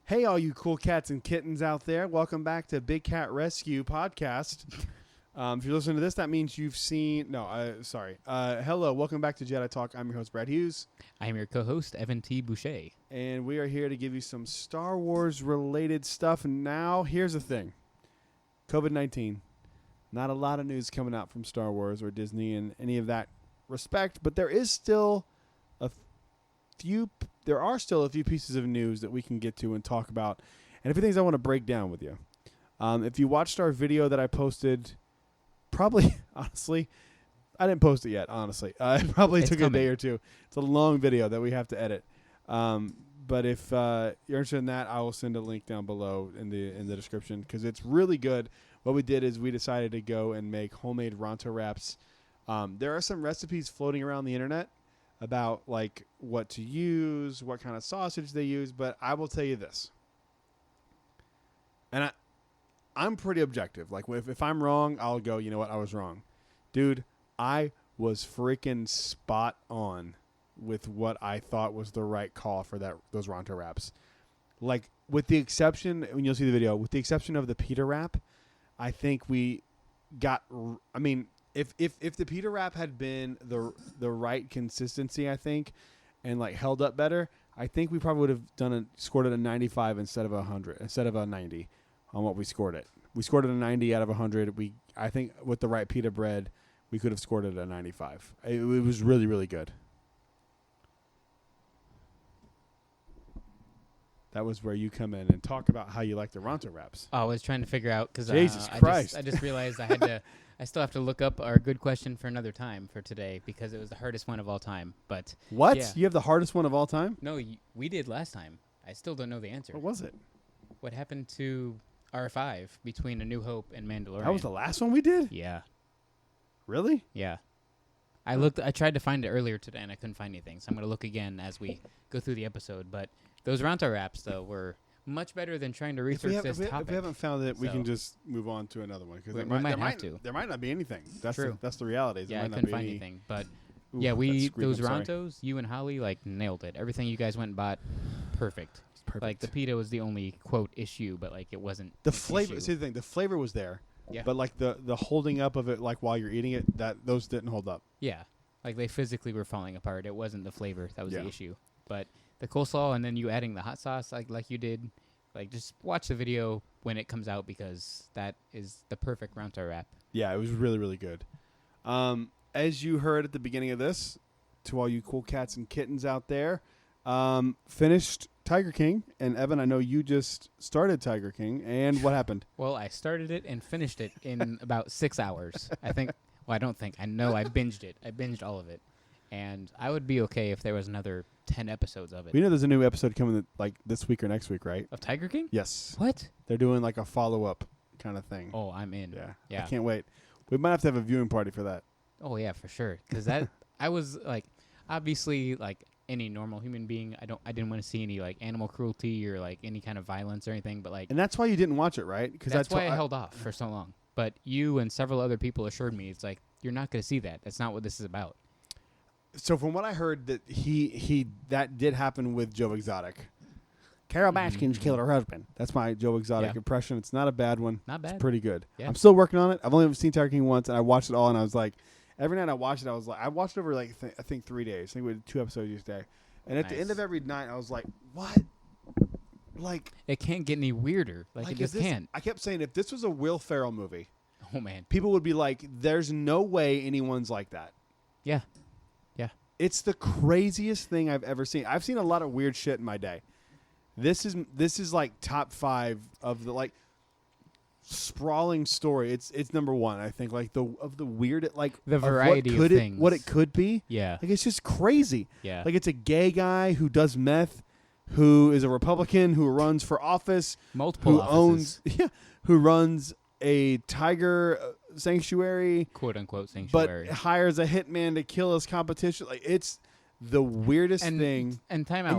Hey, all you cool cats and kittens out there. Welcome back to Big Cat Rescue Podcast. If you're listening to this, that means you've seen... No, sorry. Hello, welcome back to Jedi Talk. I'm your host, Brad Hughes. I'm your co-host, Evan T. Boucher. And we are here to give you some Star Wars-related stuff. And now, here's the thing. COVID-19. Not a lot of news coming out from Star Wars or Disney in any of that respect, but there is still a few... There are still a few pieces of news that we can get to and talk about, and a few things I want to break down with you. If you watched our video that I posted, probably, honestly, I didn't post it yet, honestly. It probably took a day or two. It's a long video that we have to edit. But if you're interested in that, I will send a link down below in the description because it's really good. What we did is we decided to go and make homemade Ronto wraps. There are some recipes floating around the internet about like what to use, what kind of sausage they use, but I will tell you this. And I'm pretty objective. Like if I'm wrong, I'll go, you know what, I was wrong. Dude, I was freaking spot on with what I thought was the right call for those Ronto wraps. Like with the exception, when you'll see the video, with the exception of the pita wrap, I think we got, I mean, If the pita wrap had been the right consistency, I think, and like held up better, I think we probably would have scored it a 95 instead of a 100, instead of a 90 on what we scored it. We scored it a 90 out of 100. I think with the right pita bread, we could have scored it a 95. It was really, really good. That was where you come in and talk about how you like the Ronto wraps. Oh, I was trying to figure out because Jesus Christ. I just realized I had to. I still have to look up our good question for another time for today because it was the hardest one of all time. But what? Yeah. You have the hardest one of all time? No, we did last time. I still don't know the answer. What was it? What happened to R5 between A New Hope and Mandalorian? That was the last one we did? Yeah. Really? Yeah. I tried to find it earlier today and I couldn't find anything, so I'm going to look again as we go through the episode. But those Ronto wraps, though, were much better than trying to research this topic. If we haven't found it, we can just move on to another one. Because we might have to. There might not be anything. That's True. That's the reality. Yeah, I couldn't find anything. But, Ooh, yeah, those I'm sorry. Rontos, you and Holly, like, nailed it. Everything you guys went and bought, perfect. It's perfect. Like, the pita was the only, quote, issue, but, like, it wasn't The an flavor. issue. See the thing. The flavor was there. Yeah. But like the holding up of it, like while you're eating it, those didn't hold up. Yeah. Like, they physically were falling apart. It wasn't the flavor that was Yeah. the issue. But the coleslaw and then you adding the hot sauce like you did, like, just watch the video when it comes out because that is the perfect Ronto wrap. Yeah, it was really, really good. As you heard at the beginning of this, to all you cool cats and kittens out there, finished Tiger King. And Evan, I know you just started Tiger King. And what happened? Well, I started it and finished it in about 6 hours. I think. Well, I don't think. I know I binged it. I binged all of it. And I would be okay if there was another 10 episodes of it. We know there's a new episode coming like this week or next week, right? Of Tiger King? Yes. What? They're doing like a follow-up kind of thing. Oh, I'm in. Yeah. I can't wait. We might have to have a viewing party for that. Oh, yeah, for sure. Because that, I was, like, obviously, like, any normal human being, I didn't want to see any, like, animal cruelty or, like, any kind of violence or anything, but, like... And that's why you didn't watch it, right? Because that's why I held off for so long. But you and several other people assured me, it's like, you're not going to see that. That's not what this is about. So from what I heard, that that did happen with Joe Exotic. Carol Baskin's killed her husband. That's my Joe Exotic impression. It's not a bad one. Not bad. It's pretty good. Yeah. I'm still working on it. I've only seen Tiger King once, and I watched it all, and I was like, every night I watched it, I watched it over like I think 3 days. I think we did 2 episodes each day. And at the end of every night, I was like, what? Like, it can't get any weirder. Like it just can't. I kept saying, if this was a Will Ferrell movie, Oh, man. people would be like, there's no way anyone's like that. Yeah. Yeah. It's the craziest thing I've ever seen. I've seen a lot of weird shit in my day. This is like top 5 of the like sprawling story. It's number 1, I think. Like the weird, like the variety of things. What it could be. Yeah. Like it's just crazy. Yeah. Like it's a gay guy who does meth, who is a Republican, who runs for office, Multiple offices. who runs a tiger sanctuary, quote unquote sanctuary, but hires a hitman to kill his competition. Like it's the weirdest thing. And time out,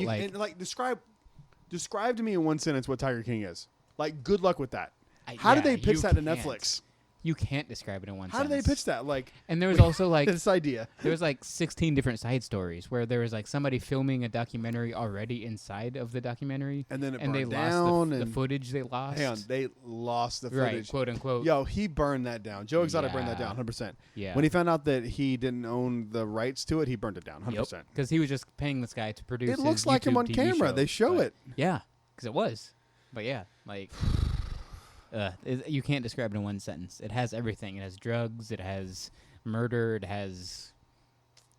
describe to me in one sentence what Tiger King is. Like, good luck with that. How did they pitch that to Netflix? You can't describe it in one How did sentence. they pitch that? Like, And there was also like this idea. there was like 16 different side stories where there was like somebody filming a documentary already inside of the documentary, And then it and they burned lost down. the and footage they lost. hang on, they lost the right, footage. quote unquote. Yo, he burned that down. Joe Exotic burned that Yeah. down 100%. Yeah. When he found out that he didn't own the rights to it, he burned it down 100%. Because he was just paying this guy to produce. It looks his like him YouTube on TV camera. show, They show but- it. Yeah, because it was. But yeah, like, you can't describe it in one sentence. It has everything. It has drugs. It has murder. It has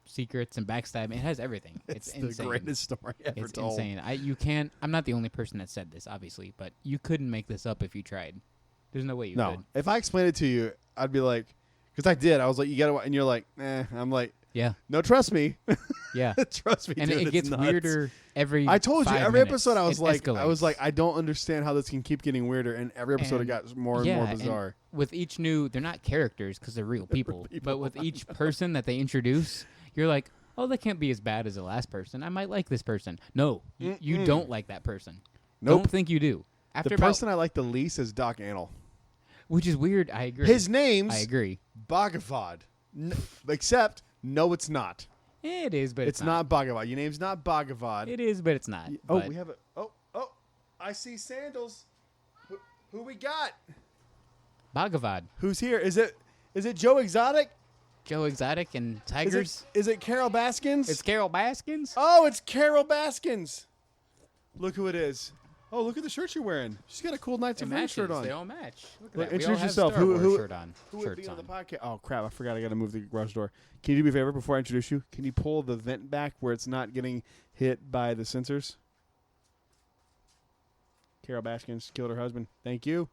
secrets and backstabbing. It has everything. It's the insane. greatest story ever It's told. insane. You can't. I'm not the only person that said this, obviously, but you couldn't make this up if you tried. There's no way you No, could. if I explained it to you, I'd be like, because I did. I was like, you gotta, and you're like, I'm like, Yeah, no, trust me, yeah. trust me. And dude, it it's gets nuts. weirder every. I told you 5 every minutes. episode. I was It like, escalates. I don't understand how this can keep getting weirder, and every episode it And- got more and yeah, more and bizarre. with each new, they're not characters because they're real people. people. But with each person that they introduce, you're like, oh, they can't be as bad as the last person. I might like this person. No, you don't like that person. Nope. Don't think you do. After The about, person I like the least is Doc Antle. which is weird. I agree. His name's I agree. Bhagavad, except no, it's not. It is, but It's not Bhagavad. Your name's not Bhagavad. It is, but it's not. Oh, But we have a. Oh, I see sandals. Who we got? Bhagavad, Who's here? Is it Joe Exotic? Joe Exotic, and Is Tigers. it Carol Baskins? It's Carol Baskins. Oh, it's Carol Baskins. Look who it is. Oh, look at the shirt you're wearing. She's got a cool Knights It of Ren matches. shirt on. They all match. Look at Look, that. We all introduce have yourself. Star Who- Wars shirt on. Who would Shirts be on the on. podcast? Oh crap! I forgot. I got to move the garage door. Can you do me a favor before I introduce you? Can you pull the vent back where it's not getting hit by the sensors? Carol Baskins killed her husband. Thank you.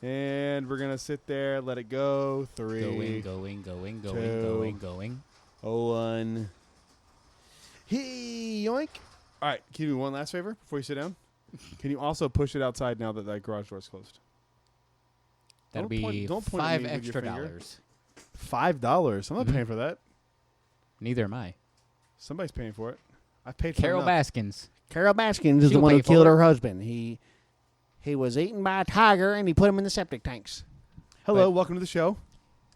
And we're gonna sit there, let it go. 3, Going. 2, 1. Hey, yoink! All right, can you do me one last favor before you sit down? Can you also push it outside now that that garage door is closed? That'll Don't point- be don't point at $5 me with your extra finger. dollars. $5. I'm not Mhm. paying for that. Neither am I. Somebody's paying for it. I paid for Carol enough. Baskins. Carol Baskins is She'll the one pay who for killed it. her husband. He was eaten by a tiger, and he put him in the septic tanks. Hello, But- welcome to the show.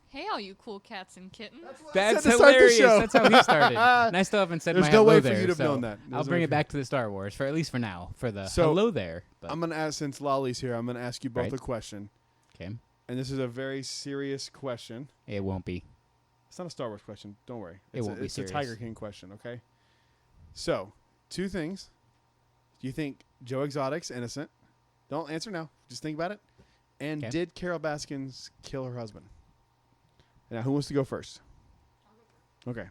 Hey, all you cool cats and kittens. That's said to start the hilarious. show. That's how he started. And I still haven't said There's my no hello way for there, you to have so known that. I'll There's no bring way it back to the Star Wars for at least for now for the So, hello there. But I'm gonna ask, since Lolly's here, I'm gonna ask you both Right. a question, okay, and this is a very serious question. it won't be. It's not a Star Wars question. Don't worry. It It's won't be It's serious. a Tiger King question. Okay. So, 2 things. Do you think Joe Exotic's innocent? Don't answer now. Just think about it. And 'Kay. did Carol Baskins kill her husband? Now, who wants to go first? Okay.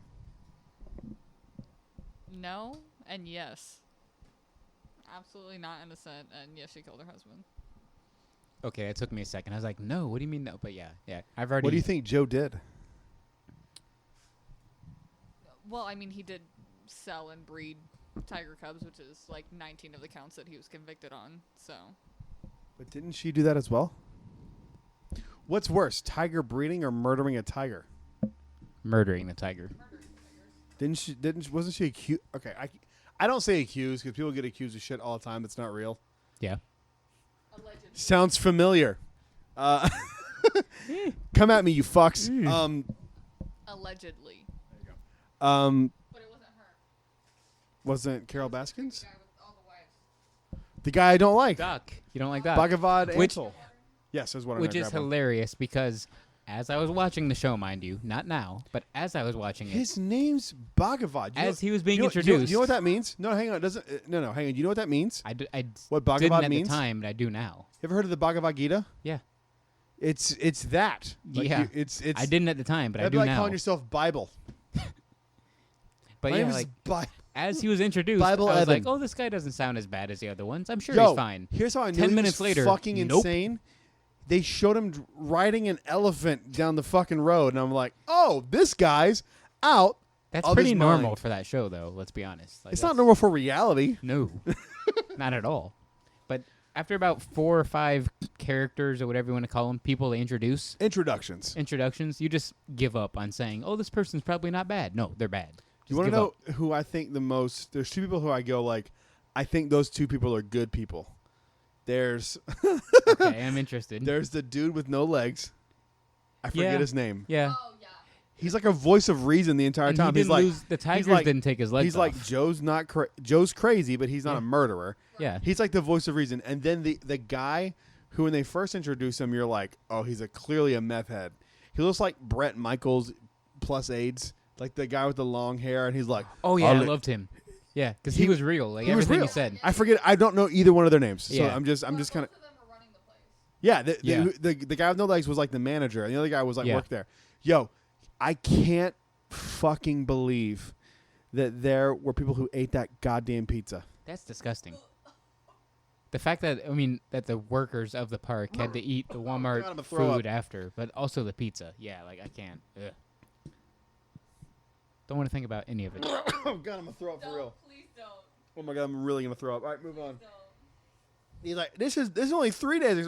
No and yes. Absolutely not innocent, and yes, she killed her husband. Okay, it took me a second. I was like, no. What do you mean no? But yeah. I've already. What do you think Joe did? Well, I mean, he did sell and breed tiger cubs, which is like 19 of the counts that he was convicted on. So, But didn't she do that as well? What's worse, tiger breeding or murdering a tiger? Murdering the tiger. Wasn't she accused? Okay, I don't say accused because people get accused of shit all the time that's not real. Yeah. allegedly. Sounds familiar. Come at me, you fucks. Allegedly. But it wasn't her. wasn't Carol Baskins? The guy with all the wives. The guy I don't like. Duck. You don't like that? Bhagavad Which- Ansel. Yes, is what I'm Which gonna is grab one. hilarious because as I was watching the show, mind you, not now, but as I was watching it, His name's Bhagavad. You as know- he was being you know- introduced, You know what that means? No, hang on. It doesn't. No, hang on. You know what that means? I What didn't Bhagavad at means? the time, but I do now. You ever heard of the Bhagavad Gita? Yeah. It's that. Like Yeah. It's. I didn't at the time, but I That'd do be like now. calling yourself Bible. But My yeah, name like is Bible. as he was introduced, Bible I was Evan. like, "Oh, this guy doesn't sound as bad as the other ones. I'm sure Yo, he's fine." Here's how I knew 10 he minutes was later, fucking nope. insane. They showed him riding an elephant down the fucking road, and I'm like, oh, this guy's out. That's of pretty his normal mind. for that show, though. Let's be honest. Like, It's not that's- normal for reality. No, not at all. But after about 4 or 5 characters or whatever you want to call them, people they introduce, Introductions. introductions, you just give up on saying, "Oh, this person's probably not bad." No, they're bad. You Just want to give know up. who I think the most? There's 2 people who I go like, I think those 2 people are good people. There's Okay, I'm interested. there's the dude with no legs, I forget Yeah. his name. Yeah. Oh yeah. He's like a voice of reason the entire And time. he He's didn't like, lose. The Tigers like- didn't take his legs he's like off. Joe's crazy, but he's not Yeah. a murderer. Yeah. He's like the voice of reason. And then the guy who, when they first introduce him, you're like, oh, he's clearly a meth head. He looks like Brett Michaels plus AIDS, like the guy with the long hair, and he's like, Oh yeah, I'll I li- loved him. Yeah, because He- he was real. Like he was everything real. he said. I forget. I don't know either one of their names, so Yeah. I'm just kind of. Both of them are running the place. Yeah, Yeah. the guy with no legs was like the manager, and the other guy was like Yeah. worked there. Yo, I can't fucking believe that there were people who ate that goddamn pizza. That's disgusting. The fact that that the workers of the park had to eat the Walmart God, I'ma throw food after, but also the pizza. Yeah, like I can't. Ugh. Don't want to think about any of it. Oh god, I'm gonna throw up for real. Please don't. Oh my god, I'm really gonna throw up. All right, move on. Don't. He's like, this is only 3 days.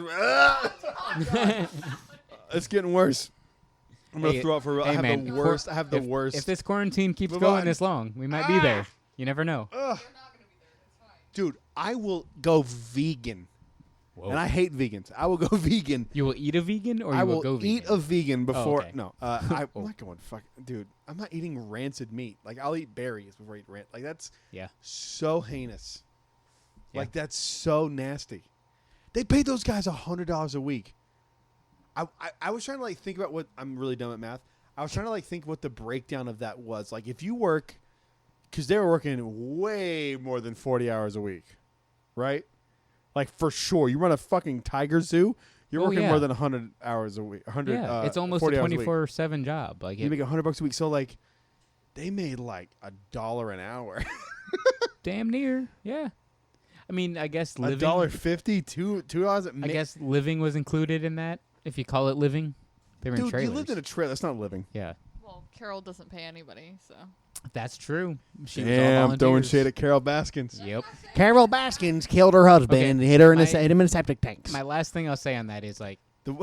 It's getting worse. I'm gonna Hey, throw up for real. hey, I have man, the worst. I have the if, worst. If this quarantine keeps Move going on. this long, we might be there. You never know. Ugh. You're not gonna be there. It's fine. Dude, I will go vegan, Whoa. and I hate vegans. I will go vegan. You will eat a vegan, or I you will go vegan? eat a vegan before. okay. No, I'm not going. Fuck, dude. I'm not eating rancid meat. Like I'll eat berries before I eat rancid. Like that's Yeah. so heinous. Yeah. Like that's so nasty. They paid those guys $100 a week. I was trying to like think about what I'm really dumb at math. I was trying to like think what the breakdown of that was. Like if you work, because they were working way more than 40 hours a week, right? Like for sure, you run a fucking tiger zoo. You're Oh, working yeah. more than 100 hours a week. 100. Yeah, it's almost 40 a hours a week. 24/7 job. Like You it, make $100 a week. So like, they made like $1 an hour. damn near. Yeah. I mean, I guess living. $1.50, $2. I guess living was included in that. If you call it living, they were in Dude, trailers. you lived in a trailer. That's not living. Yeah, Well, Carol doesn't pay anybody, so. that's true. She was all Damn, throwing volunteers. shade at Carol Baskins. Yep. Carol Baskins killed her husband Okay, and hit her in my- hit him in a septic tank. My last thing I'll say on that is like, The,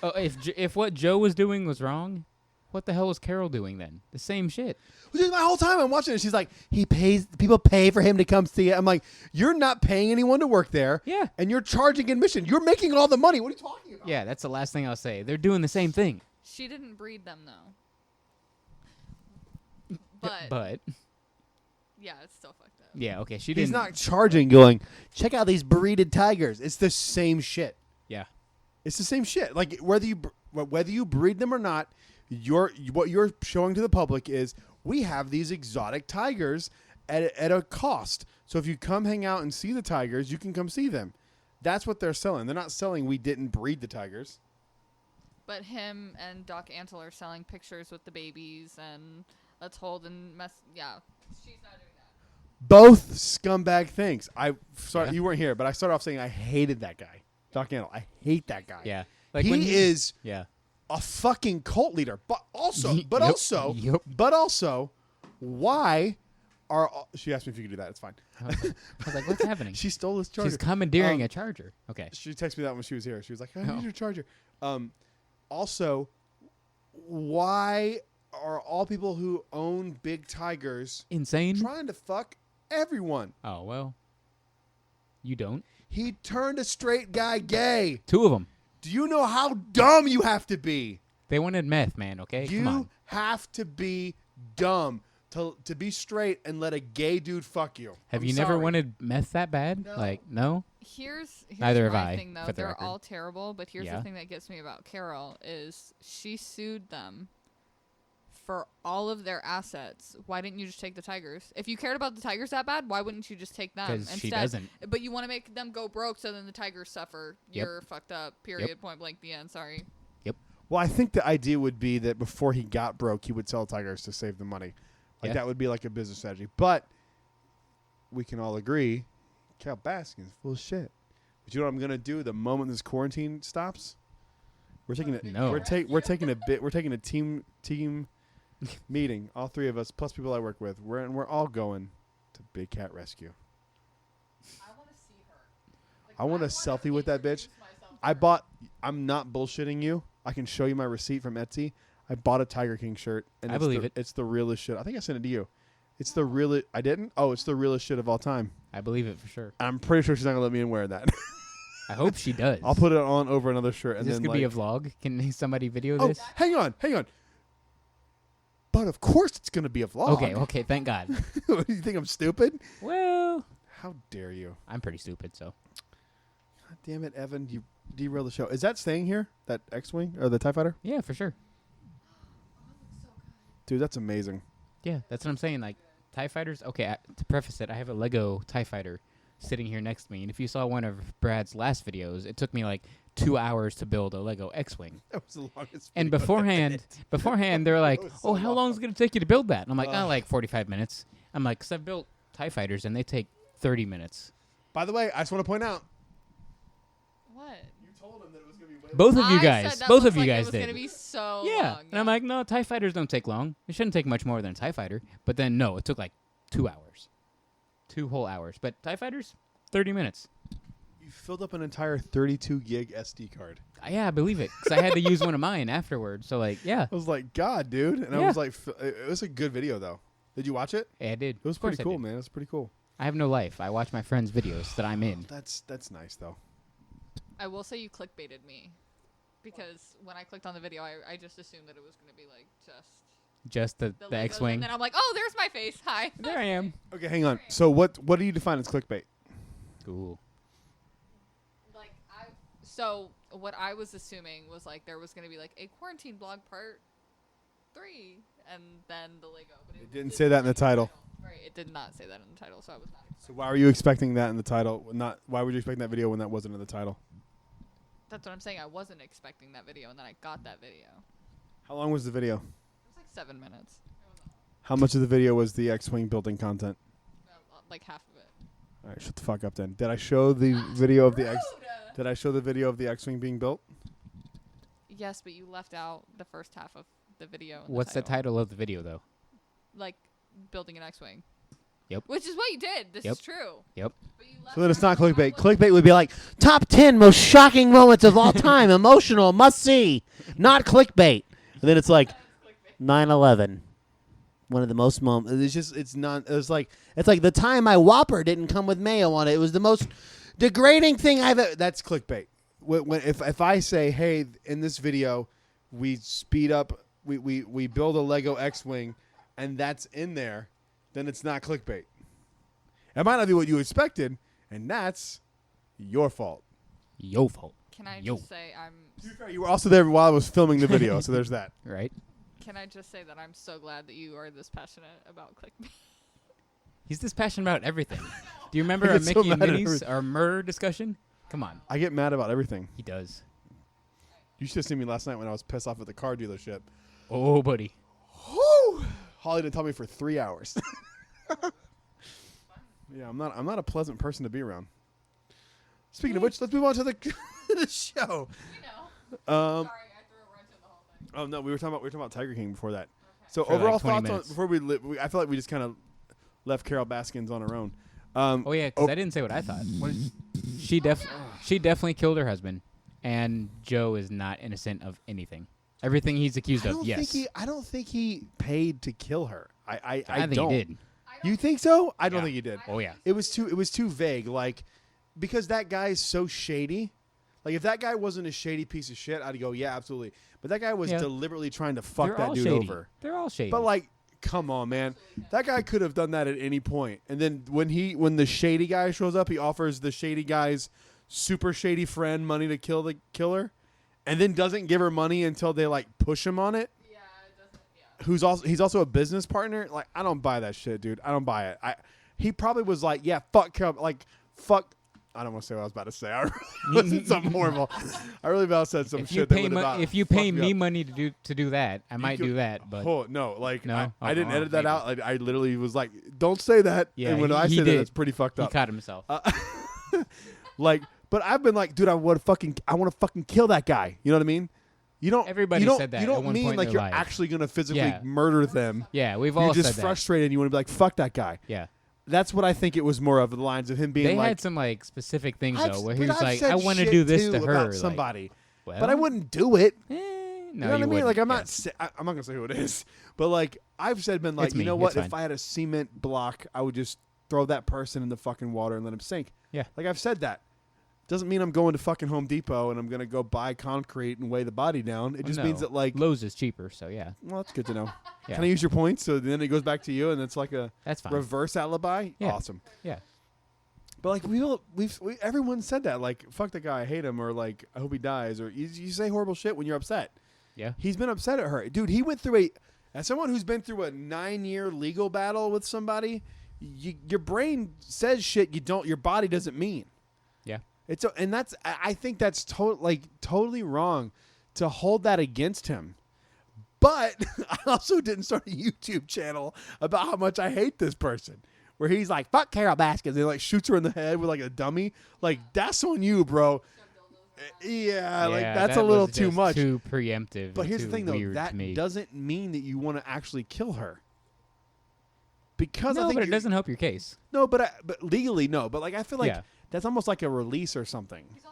oh, if what Joe was doing was wrong, what the hell was Carol doing then? The same shit. Dude, my whole time I'm watching it, she's like, people pay for him to come see it. I'm like, you're not paying anyone to work there. Yeah. And you're charging admission. You're making all the money. What are you talking about? Yeah, that's the last thing I'll say. They're doing the same thing. She didn't breed them, though. But, But yeah, it's still fucked up. yeah, okay, she He's didn't. not charging, going, check out these breeded tigers. It's the same shit. Yeah. It's the same shit. Like whether you breed them or not, what you're showing to the public is we have these exotic tigers at a cost. So if you come hang out and see the tigers, you can come see them. That's what they're selling. They're not selling we didn't breed the tigers. But him and Doc Antle are selling pictures with the babies and let's hold and mess. Yeah, she's not doing that. Both scumbag things. Sorry, Yeah. you weren't here, but I started off saying I hated that guy, Doc Antle. I hate that guy. Yeah. Like when he is Yeah. a fucking cult leader. But also, Yep. but also, why are she asked me if you could do that? It's fine. I was like, what's happening? She stole his charger. She's commandeering Um, a charger. Okay. She texted me that when she was here. She was like, I Oh. need your charger. Also, why are all people who own big tigers Insane. trying to fuck everyone? Oh well. You don't. He turned a straight guy gay. 2 of them. Do you know how dumb you have to be? They wanted meth, man. Okay. Come on. You have to be dumb to be straight and let a gay dude fuck you. Have I'm you never sorry. wanted meth that bad? No. Like no. Here's Neither have my I, thing, though. for the They're record. all terrible, but here's Yeah. the thing that gets me about Carol is she sued them for all of their assets. Why didn't you just take the tigers? If you cared about the tigers that bad, why wouldn't you just take them Because instead? she doesn't. But you want to make them go broke so then the tigers suffer. Yep. You're fucked up. Period. Point blank. The end. Sorry. Well, I think the idea would be that before he got broke, he would sell tigers to save the money. Like Yeah. that would be like a business strategy. But we can all agree, Carol Baskin's full of shit. But you know what I'm gonna do the moment this quarantine stops? We're taking a No. we're taking a team meeting. All 3 of us plus people I work with. We're all going to Big Cat Rescue. I want to see her. I want a selfie with that bitch. I'm not bullshitting you. I can show you my receipt from Etsy. I bought a Tiger King shirt. And I believe it. It's the realest shit. I think I sent it to you. It's the realest. I didn't? Oh, it's the realest shit of all time. I believe it for sure. I'm pretty sure she's not going to let me in wearing that. I hope she does. I'll put it on over another shirt. Is And this then gonna be a vlog? Can somebody video oh, this? hang on. But of course it's gonna be a vlog. Okay. Thank God. You think I'm stupid? Well, How dare you? I'm pretty stupid, so. God damn it, Evan! You derailed the show. Is that staying here? That X-wing or the TIE fighter? Yeah, for sure. Dude, that's amazing. Yeah, that's what I'm saying. Like, TIE fighters. Okay, to preface it, I have a Lego TIE fighter sitting here next to me, and if you saw one of Brad's last videos, it took me like 2 hours to build a Lego X-wing. That was the longest. And video beforehand, they're like, was so "Oh, how long is it gonna take you to build that?" And I'm like, Ugh. like 45 minutes." I'm like, "Cause I've built TIE fighters, and they take 30 minutes." By the way, I just want to point out. What? You told him that it was gonna be way. Both of you I guys, said that both looks of you like guys it was did. gonna be so Yeah, long. and I'm like, "No, TIE fighters don't take long. It shouldn't take much more than a TIE fighter." But then no, it took like 2 hours, 2 whole hours. But TIE fighters, 30 minutes. You filled up an entire 32 gig SD card. Yeah, I believe it, because I had to use one of mine afterwards. So like, yeah, I was like, God, dude, and I Yeah. was like, it was a good video though. Did you watch it? I did. It was Of course pretty I cool, did. man. It was pretty cool. I have no life. I watch my friends' videos that I'm in. That's nice though. I will say you clickbaited me, because when I clicked on the video, I just assumed that it was gonna be like Just the the Legos, X-wing. and then I'm like, oh, there's my face. Hi. There I am. Okay, hang on. So what do you define as clickbait? Cool. So what I was assuming was like there was gonna be like a quarantine blog part 3, and then the Lego. But It didn't say that in the title. Right, it did not say that in the title, so I was not. So why were you expecting that in the title? Why were you expecting that video when that wasn't in the title? That's what I'm saying. I wasn't expecting that video, and then I got that video. How long was the video? It was like 7 minutes. How much of the video was the X-wing building content? Like half of it. All right, shut the fuck up then. Did I show the video of the X? Rude! Did I show the video of the X-wing being built? Yes, but you left out the first half of the video. in What's the title of the video, though? Like building an X-wing. Yep. Which is what you did. This Yep. is true. Yep. But you left So then it's not out clickbait. all of- Clickbait would be like top 10 most shocking moments of all time, emotional, must see. Not clickbait. And then it's like 9/11. One of the most moments. It's like the time my Whopper didn't come with mayo on it. It was the most degrading thing I've ever. That's clickbait. If I say, hey, in this video, we speed up, we build a Lego X-wing, and that's in there, then it's not clickbait. It might not be what you expected, and that's your fault. Yo fault. Can I Yo. just say To be fair, you were also there while I was filming the video, so there's that. Right? Can I just say that I'm so glad that you are this passionate about clickbait? He's this passionate about everything. Do you remember I our get so Mickey and mad at Minnie's, everything. our murder discussion? Come on. I get mad about everything. He does. You should have seen me last night when I was pissed off at the car dealership. Oh, buddy. Whoo! Holly didn't tell me for 3 hours. Yeah, I'm not a pleasant person to be around. Speaking of which, let's move on to the the show. You know. Um, Sorry, I threw a wrench in the whole thing. oh no, we were talking about Tiger King before that. So For like overall 20 thoughts on minutes. before I feel like we just kind of left Carol Baskins on her own. Oh, yeah, because Oh. I didn't say what I thought. What did- She definitely killed her husband, and Joe is not innocent of anything. Everything he's accused of, yes. I don't think he paid to kill her. I think don't. he did. You think so? I don't Yeah. think he did. Oh, yeah. It was too vague. Like, because that guy's so shady. Like, if that guy wasn't a shady piece of shit, I'd go, yeah, absolutely. But that guy was Yeah. deliberately trying to fuck They're that all dude shady. over. They're all shady. But like, come on, man. That guy could have done that at any point. And then when the shady guy shows up, he offers the shady guy's super shady friend money to kill the killer, and then doesn't give her money until they like push him on it. Yeah, it doesn't. Yeah. He's also a business partner. Like, I don't buy that shit, dude. I don't buy it. He probably was like, yeah, fuck Carol, like fuck. I don't want to say what I was about to say. I really said something horrible. I really about said some if you shit that pay would about if you fucked pay me up. money to do that, I might could- do that. But Oh no! Like No? I didn't Oh, edit that maybe. out. Like, I literally was like, "Don't say that." Yeah, and when he- I he say that, did. it's pretty fucked he up. caught himself. Like, but I've been like, dude, I want to fucking kill that guy. You know what I mean? You don't. Everybody you don't, said that You at don't one mean point in like their you're life. actually gonna physically Yeah. murder them. Yeah, we've You're all just said frustrated. and You want to be like, fuck that guy. that. Yeah. That's what I think it was more of the lines of him being They like. had some like specific things I've- though, where but he was I've like, said "I want to shit do this too to her." about like, somebody, well, but I wouldn't do it. No, You know what I mean? wouldn't. Like I'm not. Yes. I'm not gonna say who it is, but like I've been like, It's you me. know what? It's If fine. I had a cement block, I would just throw that person in the fucking water and let him sink. Yeah. Like I've said that. Doesn't mean I'm going to fucking Home Depot and I'm gonna go buy concrete and weigh the body down. It just means that like Lowe's is cheaper, so yeah. well, that's good to know. Yeah. Can I use your points so then it goes back to you and it's like a That's fine. reverse alibi? Yeah. Awesome. Yeah. But like everyone said that like fuck the guy, I hate him, or like I hope he dies, or you say horrible shit when you're upset. Yeah. He's been upset at her, dude. He went through as someone who's been through a 9-year legal battle with somebody. Your brain says shit your body doesn't mean. Yeah. I think that's totally wrong to hold that against him. But I also didn't start a YouTube channel about how much I hate this person, where he's like, fuck Carol Baskins, and he like shoots her in the head with like a dummy. Like, that's on you, bro. Yeah, like that's that a little was too just much. Too preemptive. But and here's the too thing, though. weird That to me. doesn't mean that you want to actually kill her. Because I No, think but it you're- doesn't help your case. No, but legally, no. But like, I feel like Yeah. that's almost like a release or something. He was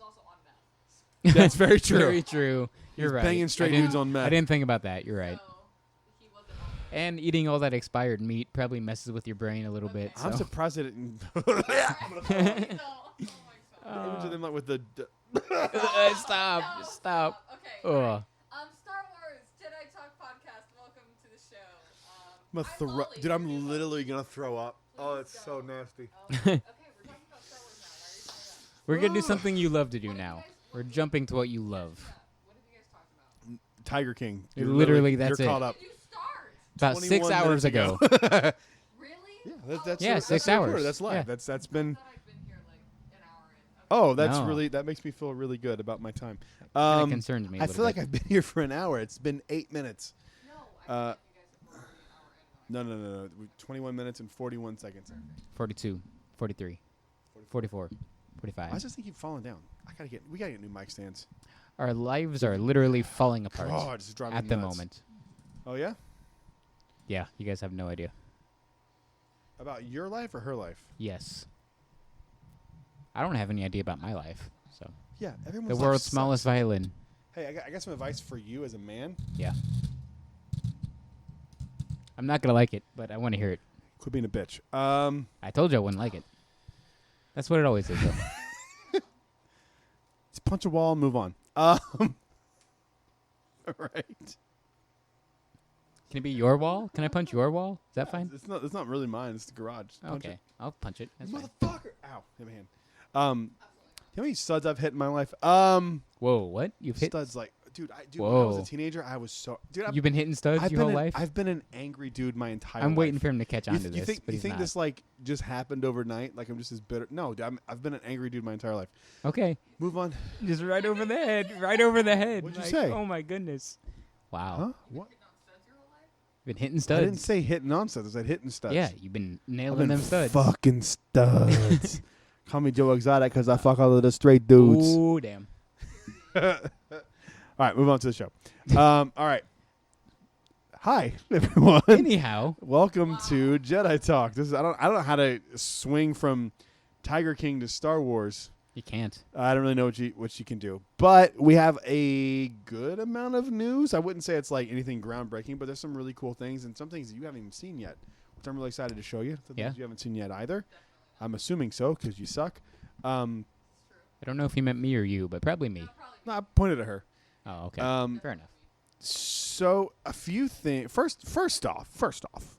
also on meth. That's very true. Very true. You're He's right. banging straight dudes on meth. I didn't think about that. You're right. So he wasn't on meth. And eating all that expired meat probably messes with your brain a little bit. I'm so. surprised it didn't. Oh my god. Image of them like with the. Stop. Stop. Okay. Ugh. Star Wars Jedi Talk podcast. Welcome to the show. Dude, I'm literally gonna throw up. Oh, it's so nasty. Okay, we're talking about Star Wars now. Why are you saying that? We're going to do something you love to do now. We're jumping to what you love. What did you guys talk about? Tiger King. Literally, that's you're it. caught up. Did you start? About 6 21 hours minutes ago. Really? Yeah, that's Yeah, that's 6 the recorder. hours. That's live. Yeah. That's been. I thought I'd been here like an hour in. Oh, that's No. really that makes me feel really good about my time. Kind of concerns me a I little feel like bit. I've been here for an hour. It's been 8 minutes. No, I feel like you guys have already an hour in. No. 21 minutes and 41 seconds. 42, 43, 44, 45. I just think keep falling down. We gotta get new mic stands. Our lives are literally falling apart Oh, it's just driving at me the nuts. moment. Oh yeah? Yeah, you guys have no idea. About your life or her life? Yes. I don't have any idea about my life. So Yeah, everyone's the life world's sucks. smallest violin. Hey, I got some advice for you as a man. Yeah. I'm not gonna like it, but I want to hear it. Quit being a bitch. I told you I wouldn't like it. That's what it always is, though. Let's punch a wall and move on. All right. Can it be your wall? Can I punch your wall? Is that fine? It's not really mine. It's the garage. Just punch Okay, it. I'll punch it. That's fine. Motherfucker! Ow, hit my hand. You know how many studs I've hit in my life? Whoa, what? You've hit? Studs like, dude. When I was a Whoa. teenager, I was so, dude. You've been hitting studs your whole life? I've been an angry dude my entire. I'm waiting life. for him to catch on You, to you this, think but you he's think not. this like just happened overnight? Like I'm just as bitter? No, dude, I've been an angry dude my entire life. Okay. Move on. Just right over the head. Right over the head. What'd you Like, say? Oh, my goodness. Wow. Huh? What? Been hitting I studs. didn't say hitting on studs. I said hitting studs. Yeah, you've been I've nailing been them studs. fucking studs. Call me Joe Exotic because I fuck all of the straight dudes. Ooh, damn. All right, move on to the show. All right. Hi, everyone. Anyhow, Welcome to Jedi Talk. I don't know how to swing from Tiger King to Star Wars. you can't. I don't really know what you can do, but we have a good amount of news. I wouldn't say it's like anything groundbreaking, but there's some really cool things and some things that you haven't even seen yet, which I'm really excited to show you. Some Yeah. things you haven't seen yet either. I'm assuming so because you suck. I don't know if he meant me or you, but probably me. No, I pointed at her. Oh, okay. Fair enough. So a few things. First off.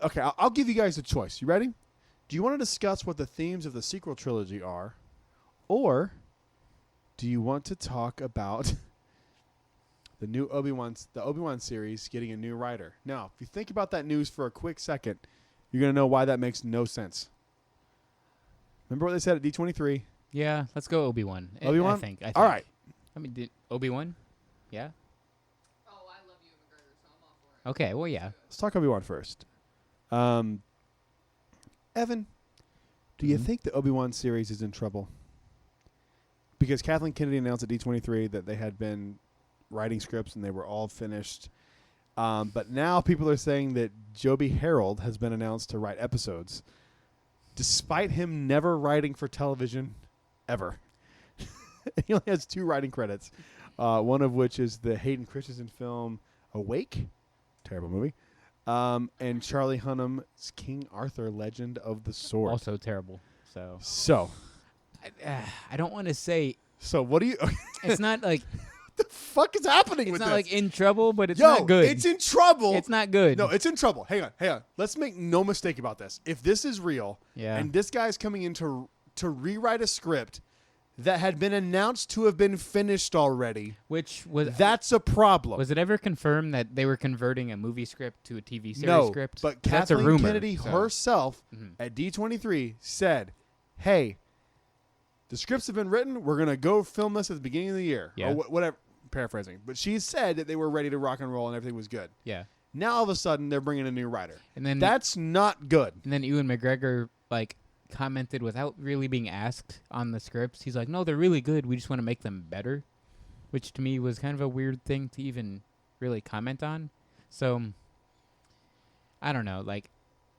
Okay, I'll give you guys a choice. You ready? Do you want to discuss what the themes of the sequel trilogy are, or do you want to talk about the new Obi-Wan series getting a new writer? Now, if you think about that news for a quick second, you're gonna know why that makes no sense. Remember what they said at D23? Yeah, let's go Obi-Wan. Obi-Wan? I think. All right. I mean, did Obi-Wan? Yeah? Oh, I love you, McGregor, so I'm all for it. Okay, well, yeah. Let's talk Obi-Wan first. Evan, do you Mhm. think the Obi-Wan series is in trouble? Because Kathleen Kennedy announced at D23 that they had been writing scripts and they were all finished. But now people are saying that Joby Harold has been announced to write episodes, despite him never writing for television ever. He only has 2 writing credits, one of which is the Hayden Christensen film Awake, terrible movie, and Charlie Hunnam's King Arthur: Legend of the Sword. Also terrible. So So, I don't want to say So what do you? it's not like the fuck is happening it's with not this? like in trouble, but it's Yo, not good. it's in trouble. It's not good. No, it's in trouble. Hang on. Let's make no mistake about this. If this is real, Yeah. and this guy's coming in to rewrite a script that had been announced to have been finished already, Which was that's a problem. Was it ever confirmed that they were converting a movie script to a TV series no, script? but 'Cause that's a Kathleen rumor. Kennedy so. herself Mhm. at D23 said, "Hey, the scripts have been written. We're gonna go film this at the beginning of the year, Yeah. or whatever." Paraphrasing, but she said that they were ready to rock and roll and everything was good. Yeah. Now all of a sudden they're bringing a new writer. And then That's not good. and then Ewan McGregor like commented without really being asked on the scripts. He's like, "No, they're really good. We just want to make them better," which to me was kind of a weird thing to even really comment on. So I don't know. Like,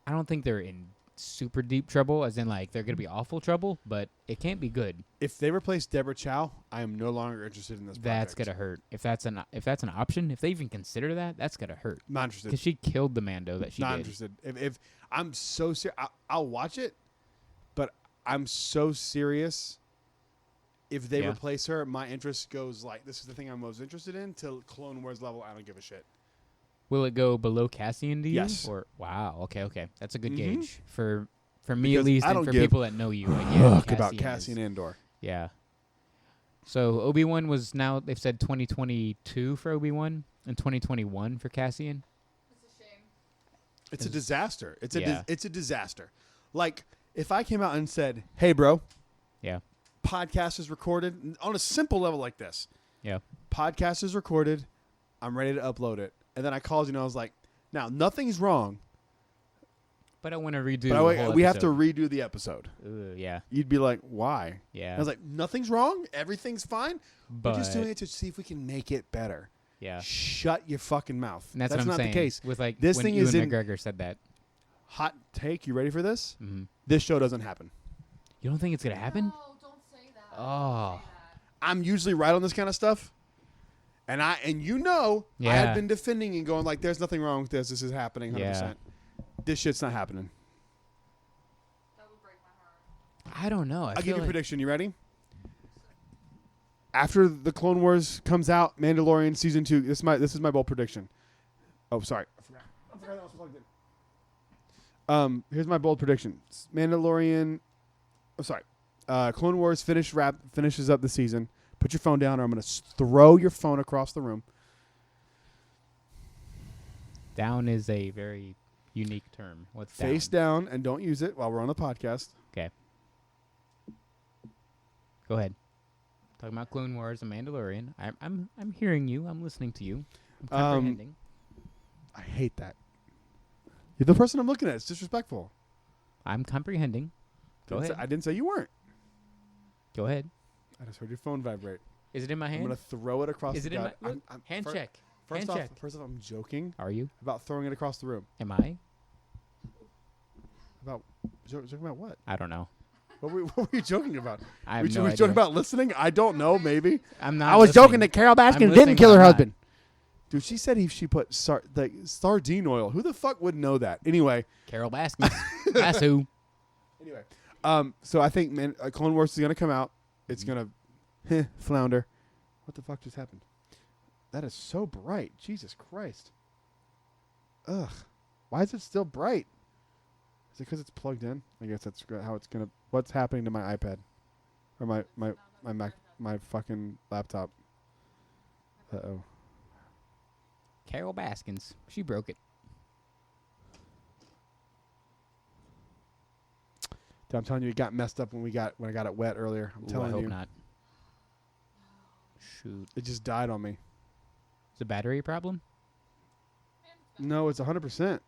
I don't think they're in super deep trouble, as in like they're gonna be awful trouble, but it can't be good. If they replace Deborah Chow, I am no longer interested in this That's project. gonna hurt. If that's an option, if they even consider that, that's gonna hurt. Not interested. Because she killed the Mando that she Not did. interested. If I'm so serious, I'll watch it, but I'm so serious. If they Yeah. replace her, my interest goes like, this is the thing I'm most interested in, to Clone Wars level. I don't give a shit. Will it go below Cassian to you? Yes. Or wow, okay. That's a good Mhm. gauge for me Because at least, I and don't for give people that know you. Like, yeah, Fuck about is- Cassian Andor. Yeah. So Obi-Wan was now they've said 2022 for Obi-Wan and 2021 for Cassian. It's a shame. It's a Is- disaster. It's Yeah. it's a disaster. Like if I came out and said, "Hey, bro, Yeah. podcast is recorded," on a simple level like this. Yeah. Podcast is recorded. I'm ready to upload it. And then I called you and I was like, now, nothing's wrong, But I want to redo. but the whole we have to episode. redo the episode. Yeah. You'd be like, why? Yeah. I was like, nothing's wrong. Everything's fine. but We're just doing it to see if we can make it better. yeah. Shut your fucking mouth. And that's what I'm not saying. the case. With like This when thing Ewan is in- McGregor said that. Hot take. You ready for this? Mm-hmm. This show doesn't happen. You don't think it's gonna happen? No, don't say that. Oh. I'm usually right on this kind of stuff. And I Yeah. had been defending and going like, there's nothing wrong with this. This is happening 100%. Yeah. This shit's not happening. That would break my heart. I don't know. I'll give feel you a like- prediction. You ready? After the Clone Wars comes out, Mandalorian season 2. This is my bold prediction. Oh, sorry. I forgot that was plugged in. Here's my bold prediction. Mandalorian. Oh, sorry. Clone Wars finishes up the season. Put your phone down, or I'm gonna throw your phone across the room. Down is a very unique term. What's Face down, and don't use it while we're on the podcast. Okay. Go ahead. Talking about Clone Wars and Mandalorian. I'm hearing you. I'm listening to you. I'm comprehending. I hate that. You're the person I'm looking at. It's disrespectful. I'm comprehending. Go Didn't say- ahead. I didn't say you weren't. Go ahead. I just heard your phone vibrate. Is it in my I'm hand? gonna throw it across. Is the it in my god- look, hand check? First Hand off, check. I'm joking Are you? about throwing it across the room. Am I? About joking about what? I don't know. What were you joking about? I have were no you idea. joking about listening? I don't know. Maybe. I'm not. I was listening. joking that Carol Baskin listening, didn't kill but her I'm not. husband. Dude, she said she put sardine oil. Who the fuck would know that? Anyway. Carol Baskin. That's who. Anyway. So I think Clone Wars is gonna come out. It's gonna flounder. What the fuck just happened? That is so bright. Jesus Christ. Ugh. Why is it still bright? Is it because it's plugged in? I guess that's how it's gonna. What's happening to my iPad or my Mac, my fucking laptop? Uh-oh. Carol Baskins. She broke it. Dude, I'm telling you, it got messed up when I got it wet earlier. I'm Ooh, I telling hope you, not. Shoot. it just died on me. It's a battery problem? No, it's 100%.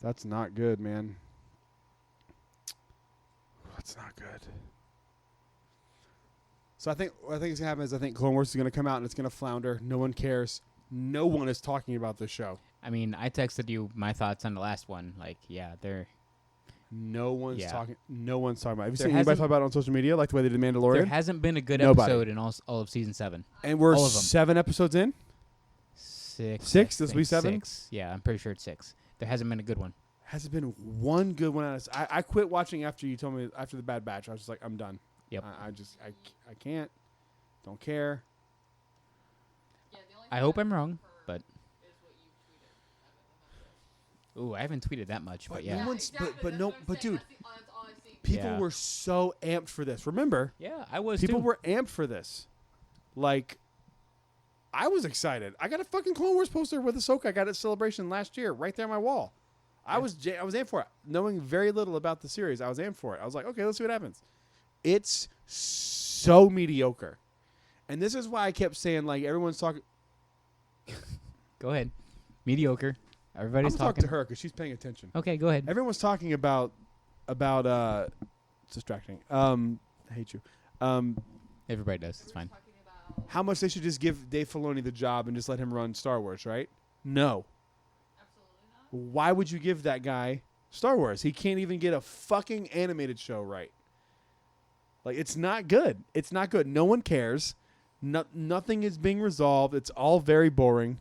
That's not good, man. That's not good. So I think what I think is gonna happen is I think Clone Wars is gonna come out and it's gonna flounder. No one cares. No one is talking about this show. I mean, I texted you my thoughts on the last one. Like, yeah, they're No one's Yeah. talking. No one's talking about it. Have you There seen anybody hasn't- talk about it on social media like the way they did there Mandalorian? hasn't been a good Nobody. episode in all of season 7. And we're all of 'em. 7 episodes in. 6. Six? I This will be think. 7? 6. Yeah, I'm pretty sure it's 6. There hasn't been a good one. Hasn't been one good one. I quit watching after you told me after the Bad Batch. I was just like, I'm done. Yep. I can't. Don't care. I hope I'm wrong, but ooh, I haven't tweeted that much, but yeah. No one's, but dude, people Yeah. were so amped for this. Remember, Yeah, I was people too. were amped for this. Like, I was excited. I got a fucking Clone Wars poster with Ahsoka. I got it at Celebration last year, right there on my wall. I was amped for it, knowing very little about the series. I was amped for it. I was like, okay, let's see what happens. It's so mediocre, and this is why I kept saying like everyone's talking. Go ahead. Mediocre. Everybody's I'm talking talking to her because she's paying attention. Okay, go ahead. Everyone's talking about it's distracting. I hate you. Everybody does. It's fine. How much they should just give Dave Filoni the job and just let him run Star Wars, right? No. Why would you give that guy Star Wars? He can't even get a fucking animated show right. Like, it's not good. It's not good. No one cares. Nothing is being resolved. It's all very boring.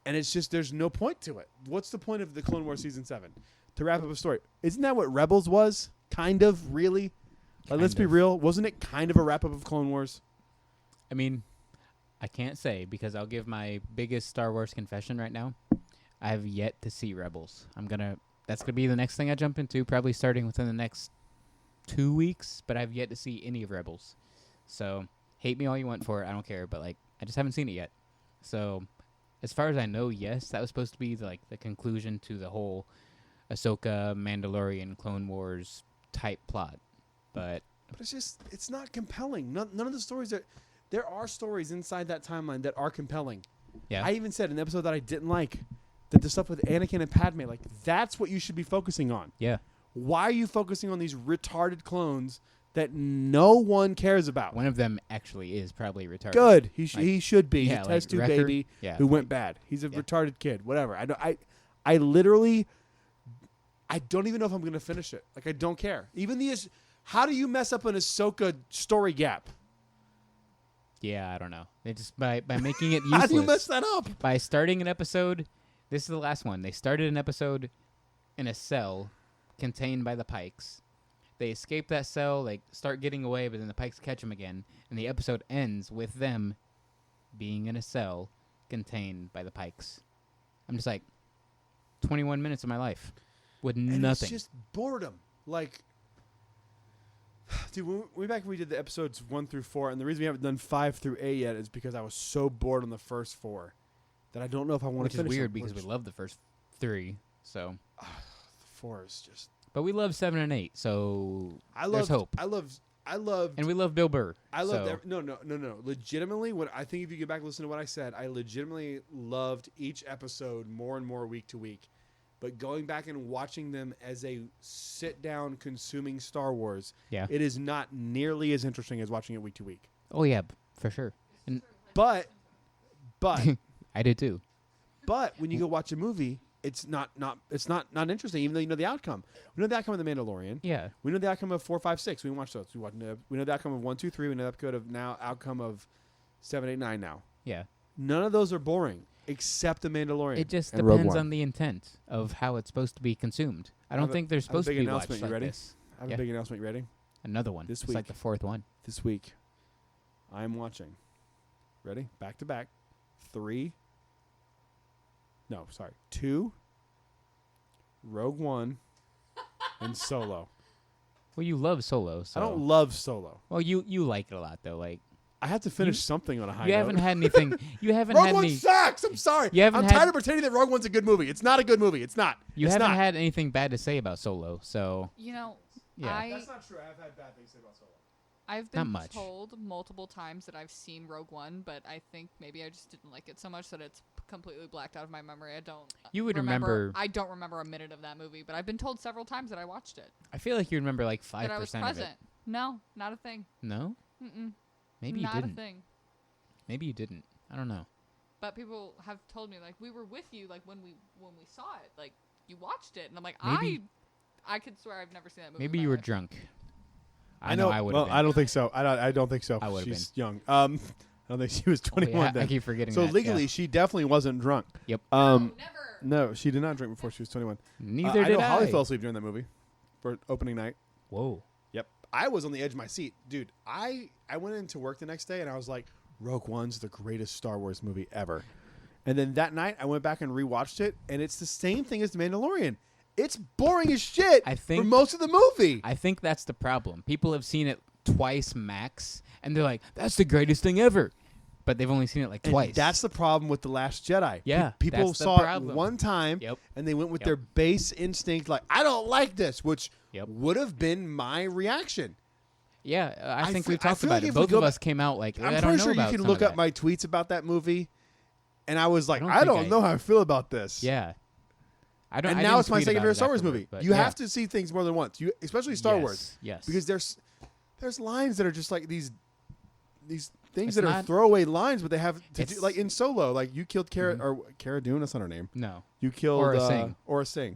And it's just, there's no point to it. What's the point of the Clone Wars Season 7? To wrap up a story. Isn't that what Rebels was? Kind of, really? Like, let's be real. Wasn't it kind of a wrap-up of Clone Wars? I mean, I can't say because I'll give my biggest Star Wars confession right now. I have yet to see Rebels. That's gonna be the next thing I jump into, probably starting within the next 2 weeks. But I've yet to see any of Rebels. So hate me all you want for it. I don't care. But like, I just haven't seen it yet. So as far as I know, yes, that was supposed to be the conclusion to the whole Ahsoka, Mandalorian, Clone Wars type plot. But it's just, it's not compelling. None of the stories there are stories inside that timeline that are compelling. yeah, I even said in the episode that I didn't like that the stuff with Anakin and Padme, like, that's what you should be focusing on. yeah. Why are you focusing on these retarded clones that no one cares about? One of them actually is probably retarded. Good. He Like, should be. yeah, He's a like test tube Wrecker. baby Yeah, who went bad. He's a Yeah. retarded kid. Whatever. I literally, I don't even know if I'm going to finish it. Like, I don't care. Even how do you mess up an Ahsoka story gap? Yeah, I don't know. They just by making it How do you useless. mess that up? By starting an episode, this is the last one. They started an episode in a cell contained by the Pikes. They escape that cell, like start getting away, but then the Pikes catch them again, and the episode ends with them being in a cell contained by the Pikes. I'm just like, 21 minutes of my life with And nothing. it's just boredom. Like, dude, way back when we did the episodes 1 through 4, and the reason we haven't done 5 through 8 yet is because I was so bored on the first 4 that I don't know if I want which to is finish weird them, because we which- love the first 3. So, 4 is just. but we love 7 and 8. So I there's loved. hope. I loved. And we love Bill Burr. I loved. so. No. Legitimately, what I think if you get back and listen to what I said, I legitimately loved each episode more and more week to week. But going back and watching them as a sit-down consuming Star Wars, Yeah. it is not nearly as interesting as watching it week to week. Oh yeah, for sure. And But I did too. But when you go watch a movie, it's not interesting, even though you know the outcome. We know the outcome of The Mandalorian. Yeah. We know the outcome of 4, 5, 6. We watch those. We know the outcome of 1, 2, 3. We know the outcome of 7, 8, 9 now. Yeah. None of those are boring except The Mandalorian. It just and Rogue depends One. on the intent of how it's supposed to be consumed. I don't think they're I have a supposed to big be announcement. watched You like ready? this. I have Yeah. a big announcement. You ready? Another one. This It's like week. the 4th one. This week, I'm watching. Ready? Back to back. 3. No, sorry. 2. Rogue One. And Solo. Well, you love Solo, so I don't love Solo. well, you like it a lot though. Like I have to finish something on a high you note. haven't had anything. You haven't Rogue had One any. sucks. I'm sorry. You haven't I'm had- tired of pretending that Rogue One's a good movie. It's not a good movie. It's not. You It's haven't not. had anything bad to say about Solo, so You know, yeah. That's not true. I've had bad things to say about Solo. I've Not been much. told multiple times that I've seen Rogue One, but I think maybe I just didn't like it so much that it's completely blacked out of my memory. I don't. You would remember. remember- I don't remember a minute of that movie, but I've been told several times that I watched it. I feel like you remember like 5% That I was of it. present. No, not a thing. No, Mm-mm. maybe you not didn't. a thing. Maybe you didn't. I don't know. But people have told me like we were with you like when we saw it, like you watched it, and I'm like Maybe- I could swear I've never seen that movie. Maybe in you my were life. drunk. I know. I would. Well, I don't think so. I don't think so. I would've She's young. I don't think she was 21 yeah, I then. keep forgetting So that. legally, yeah. she definitely wasn't drunk. Yep. Never. No, she did not drink before she was 21. Neither I did know I. Holly fell asleep during that movie for opening night. Whoa. Yep. I was on the edge of my seat. Dude, I went into work the next day and I was like, Rogue One's the greatest Star Wars movie ever. And then that night I went back and rewatched it, and it's the same thing as The Mandalorian. It's boring as shit I think- for most of the movie. I think that's the problem. People have seen it twice max, and they're like, "That's the greatest thing ever," but they've only seen it like And twice. that's the problem with The Last Jedi. Yeah, People that's the saw problem. it one time, Yep. and they went with Yep. their base instinct, like, I don't like this, which Yep. would have been my reaction. Yeah, I think we've I talked feel about like it. if we Both go of back- us came out like, I'm I don't pretty know sure you about can some look of up that. my tweets about that movie, and I was like, don't I think don't I- know how I feel about this. Yeah. I don't. And I now didn't it's my tweet second about favorite it Star Wars afterward, movie. but You yeah. have to see things more than once. Especially Star Wars. Yes. Because there's lines that are just like these things It's that are not- throwaway lines, but they have to do, It's- like in Solo, like you killed Cara Mhm. or Cara Dune. That's not her name. No. You killed Aura Singh. Aura Singh.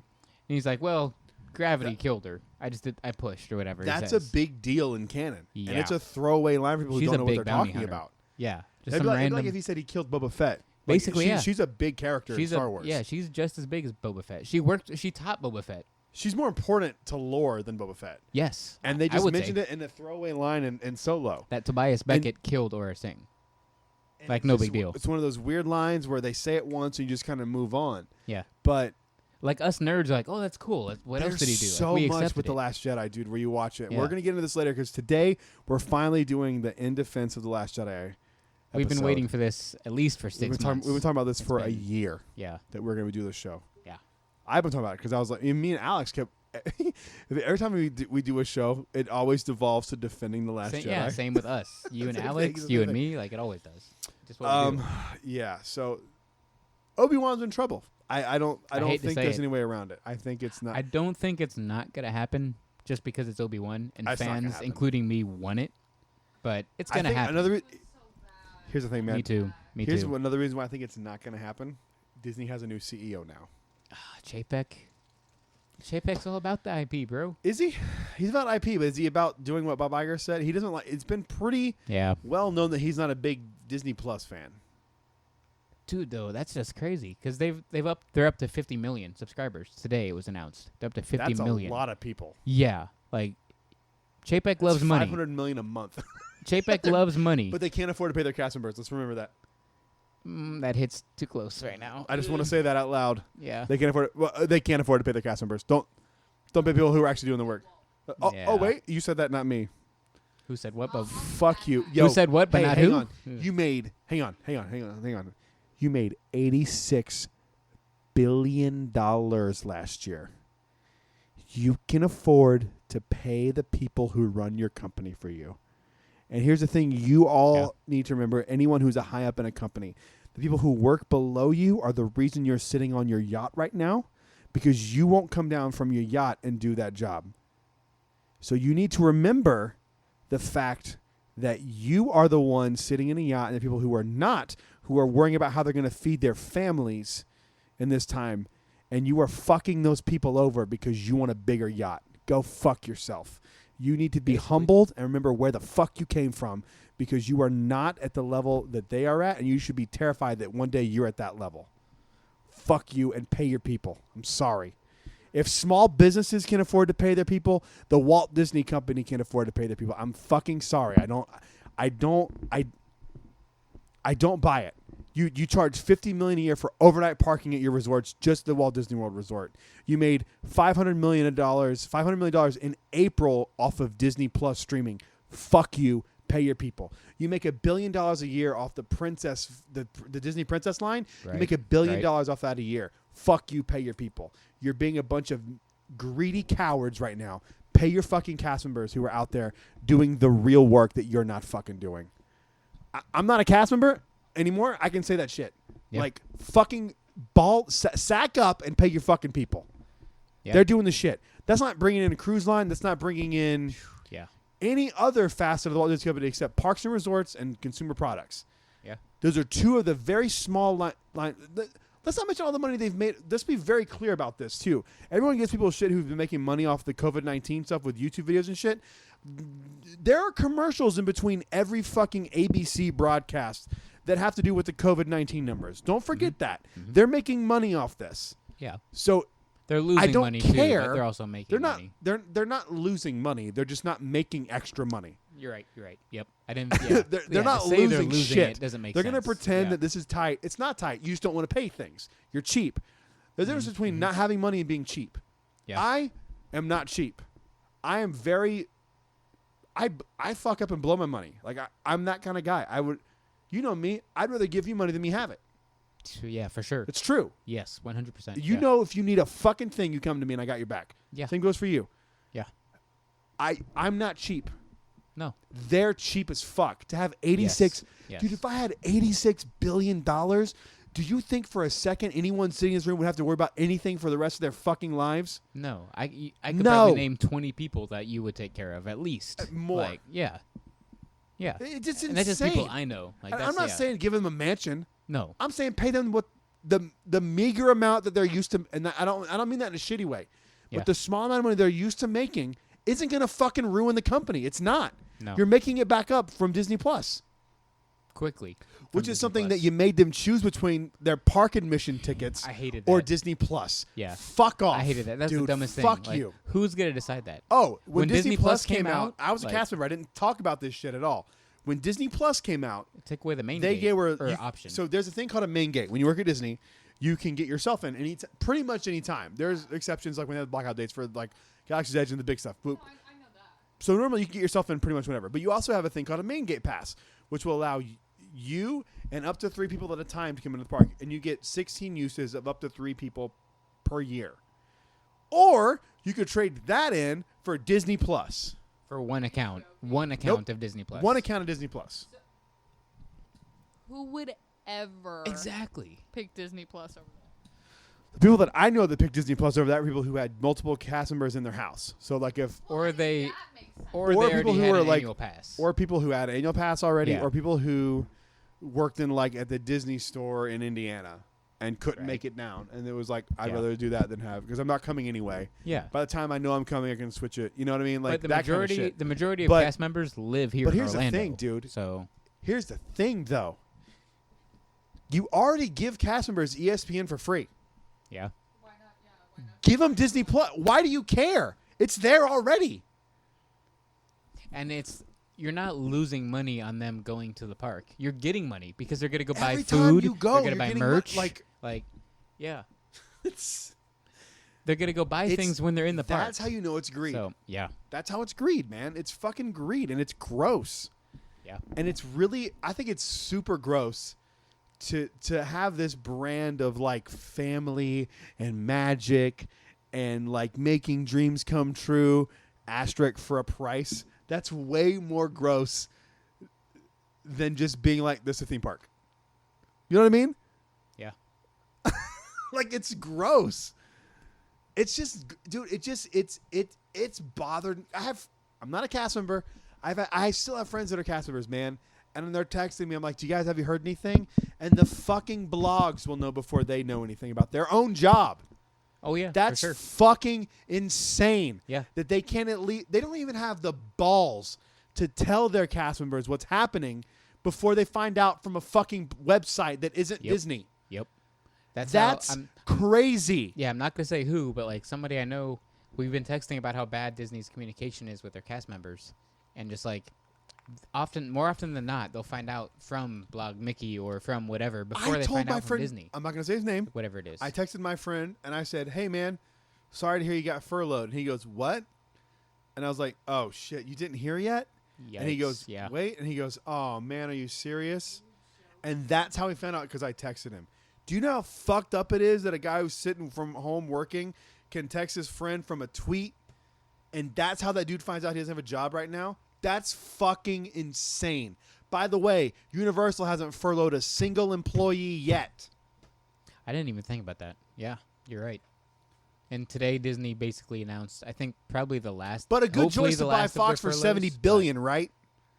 And he's like, well, gravity killed her. I pushed or whatever. he That's a says. big deal in canon, and it's Yeah. a throwaway line for people who She's don't a know what big they're bounty talking hunter. about. Yeah. Just It'd some be like random. if he said he killed Boba Fett. Basically, yeah. She's a big character in she's Star Wars. Yeah, she's just as big as Boba Fett. She taught Boba Fett. She's more important to lore than Boba Fett. Yes. And they I just would mentioned say it in a throwaway line in Solo. that Tobias Beckett killed Aura Singh. And Like, it's no just- big deal. It's one of those weird lines where they say it once and you just kind of move on. Yeah. But Like us nerds are like, oh, that's cool. What else there's did he do? so like, we much accepted with The it. Last Jedi, dude, where you watch it. Yeah. We're going to get into this later because today we're finally doing the In Defense of The Last Jedi We've been episode. waiting for this at least for 6 We've months. been talking about this It's for a been- year Yeah. that we're going to do this show. Yeah. I've been talking about it because I was like, me and Alex kept. Every time we do a show, it always devolves to defending The Last Jedi. Yeah, same with us. You and Same thing, Alex, same you and thing. me, like it always does. Just what we do. Yeah. So Obi-Wan's in trouble. I don't I hate to think say there's it. any way around it. I think it's not. I don't think it's not gonna happen just because it's Obi-Wan and It's not gonna fans, happen. including me, want it. But it's I gonna think happen. Here's the thing, man. Me too. Me Here's too. another reason why I think it's not going to happen. Disney has a new CEO now. Chapek. Chapek's all about the IP, bro. Is he? He's about IP, but is he about doing what Bob Iger said? He doesn't like. It's been pretty Yeah. well known that he's not a big Disney Plus fan. Dude, though, that's just crazy because they're up to 50 million subscribers today. It was announced they're up to 50 That's million. a lot of people. Yeah, like Chapek That's loves money. 500 million a month, Chapek loves money. but they can't afford to pay their cast members. Let's remember that. That hits too close right now. I just want to say that out loud. Yeah. They can't afford. Well, they can't afford to pay their cast members. Don't pay people who are actually doing the work. Yeah. Oh wait, you said that, not me. Who said what? But Fuck you. Yo, who said what? But hey, not hang who? on. You made. Hang on. You made $86 billion last year. You can afford to pay the people who run your company for you. And here's the thing you all need to remember, anyone who's a high up in a company, the people who work below you are the reason you're sitting on your yacht right now, because you won't come down from your yacht and do that job. So you need to remember the fact that you are the one sitting in a yacht, and the people who are not, who are worrying about how they're going to feed their families in this time, and you are fucking those people over because you want a bigger yacht. Go fuck yourself. You need to be humbled and remember where the fuck you came from, because you are not at the level that they are at, and you should be terrified that one day you're at that level. Fuck you and pay your people. I'm sorry. If small businesses can afford to pay their people, the Walt Disney Company can afford to pay their people. I'm fucking sorry. I don't buy it. You charge $50 million a year for overnight parking at your resorts, just the Walt Disney World Resort. You made $500 million in April off of Disney Plus streaming. Fuck you. Pay your people. You make $1 billion a year off the Disney Princess line. Right. You make $1 billion off that a year. Fuck you. Pay your people. You're being a bunch of greedy cowards right now. Pay your fucking cast members who are out there doing the real work that you're not fucking doing. I'm not a cast member anymore. I can say that shit. Yep. Like, fucking sack up and pay your fucking people. Yep. They're doing the shit. That's not bringing in a cruise line. That's not bringing in any other facet of the Walt Disney Company except parks and resorts and consumer products. Yeah. Those are two of the very small line. Let's Let's not mention all the money they've made. Let's be very clear about this too. Everyone gives people shit who've been making money off the COVID-19 stuff with YouTube videos and shit. There are commercials in between every fucking ABC broadcast that have to do with the COVID-19 numbers. Don't forget that. They're making money off this. Yeah. So They're losing I don't money too, care. but they're also making they're not money. they're not losing money. They're just not making extra money. You're right. Yep. I didn't. Yeah. They're not to say losing they're losing shit. It doesn't make They're sense. going to pretend Yeah. that this is tight. It's not tight. You just don't want to pay things. You're cheap. There's a difference between not having money and being cheap. Yeah. I am not cheap. I am very. I fuck up and blow my money. Like I'm that kind of guy. I would, you know me. I'd rather give you money than me have it. Yeah, for sure. It's true. Yes, 100%. You know, if you need a fucking thing, you come to me and I got your back. Yeah. Same goes for you. Yeah. I'm not cheap. No. They're cheap as fuck. To have 86, Yes. dude. If I had $86 billion, do you think for a second anyone sitting in this room would have to worry about anything for the rest of their fucking lives? No. I could No. probably name 20 people that you would take care of at least. More. Like, yeah. Yeah. It's just insane. And that's just people I know. Like, And that's, I'm not yeah. saying give them a mansion. No. I'm saying pay them what the meager amount that they're used to, and I don't mean that in a shitty way, Yeah. but the small amount of money they're used to making isn't going to fucking ruin the company. It's not. No. You're making it back up from Disney Plus, Quickly. which from is Disney something that Plus. you made them choose between their park admission tickets I hated or that. Disney Plus. Yeah. Fuck off. I hated that. That's dude. the dumbest thing. Fuck Like, you. Who's going to decide that? Oh, when When Disney Disney Plus Plus came came out, out, I was a like- cast member. I didn't talk about this shit at all. When Disney Plus came out, Take away the main they gate gave or you- option. So there's a thing called a main gate. When you work at Disney, you can get yourself in pretty much any time. There's exceptions like when they have blackout dates for like Galaxy's Edge and the big stuff. But, I know that. so normally you can get yourself in pretty much whenever. But you also have a thing called a main gate pass, which will allow you and up to 3 people at a time to come into the park, and you get 16 uses of up to 3 people per year. Or you could trade that in for Disney Plus. for one account. One account of Disney Plus. One account of Disney Plus. Who would ever Exactly. pick Disney Plus over that? The people that I know that picked Disney Plus over that were people who had multiple cast members in their house. So like if Or they That makes sense. or Or they people already who had are an like- annual pass. or people who had annual pass already, Yeah. or people who worked in like at the Disney store in Indiana and couldn't Right. make it down, and it was like I'd Yeah. rather do that than have, because I'm not coming anyway. yeah. By the time I know I'm coming, I can switch it. You know what I mean? Like But the that kind of majority shit. the majority of But- cast members live here but in here's the Orlando. thing, dude. So Here's the thing, though. You already give cast members ESPN for free. yeah. Why not? Yeah, why not? Give them Disney Plus. Why do you care? It's there already. And you're not losing money on them going to the park. You're getting money because they're gonna go buy Every time food. you go, they're gonna you're buy getting merch. like yeah. it's They're gonna go buy things when they're in the park. that's how you know it's greed. So yeah. That's how it's greed, man. It's fucking greed, and it's gross. Yeah. And it's really, I think it's super gross to have this brand of like family and magic and like making dreams come true, asterisk for a price. That's way more gross than just being like, this is a theme park. You know what I mean? Yeah. Like, it's gross. It's just, dude, it's bothered. I'm not a cast member. I still have friends that are cast members, man. And they're texting me. I'm like, do you guys, have you heard anything? And the fucking blogs will know before they know anything about their own job. Oh yeah. That's for sure. fucking insane. Yeah. That they can't at least, they don't even have the balls to tell their cast members what's happening before they find out from a fucking website that isn't Yep. Disney. Yep. That's That's how I'm crazy. yeah, I'm not gonna say who, but like somebody I know, we've been texting about how bad Disney's communication is with their cast members, and just like more often than not, they'll find out from Blog Mickey or from whatever before I they told find my out from friend, Disney, I'm not going to say his name. whatever it is. I texted my friend and I said, hey, man, sorry to hear you got furloughed. And he goes, what? And I was like, oh, shit, you didn't hear yet? And he Yikes, goes, yeah, wait. And he goes, oh, man, are you serious? And that's how he found out, because I texted him. Do you know how fucked up it is that a guy who's sitting from home working can text his friend from a tweet, and that's how that dude finds out he doesn't have a job right now? That's fucking insane. By the way, Universal hasn't furloughed a single employee yet. I didn't even think about that. Yeah, you're right. And today Disney basically announced, I think probably the last, But a good hopefully choice the to buy last of their Fox for furloughs, $70 but billion, right?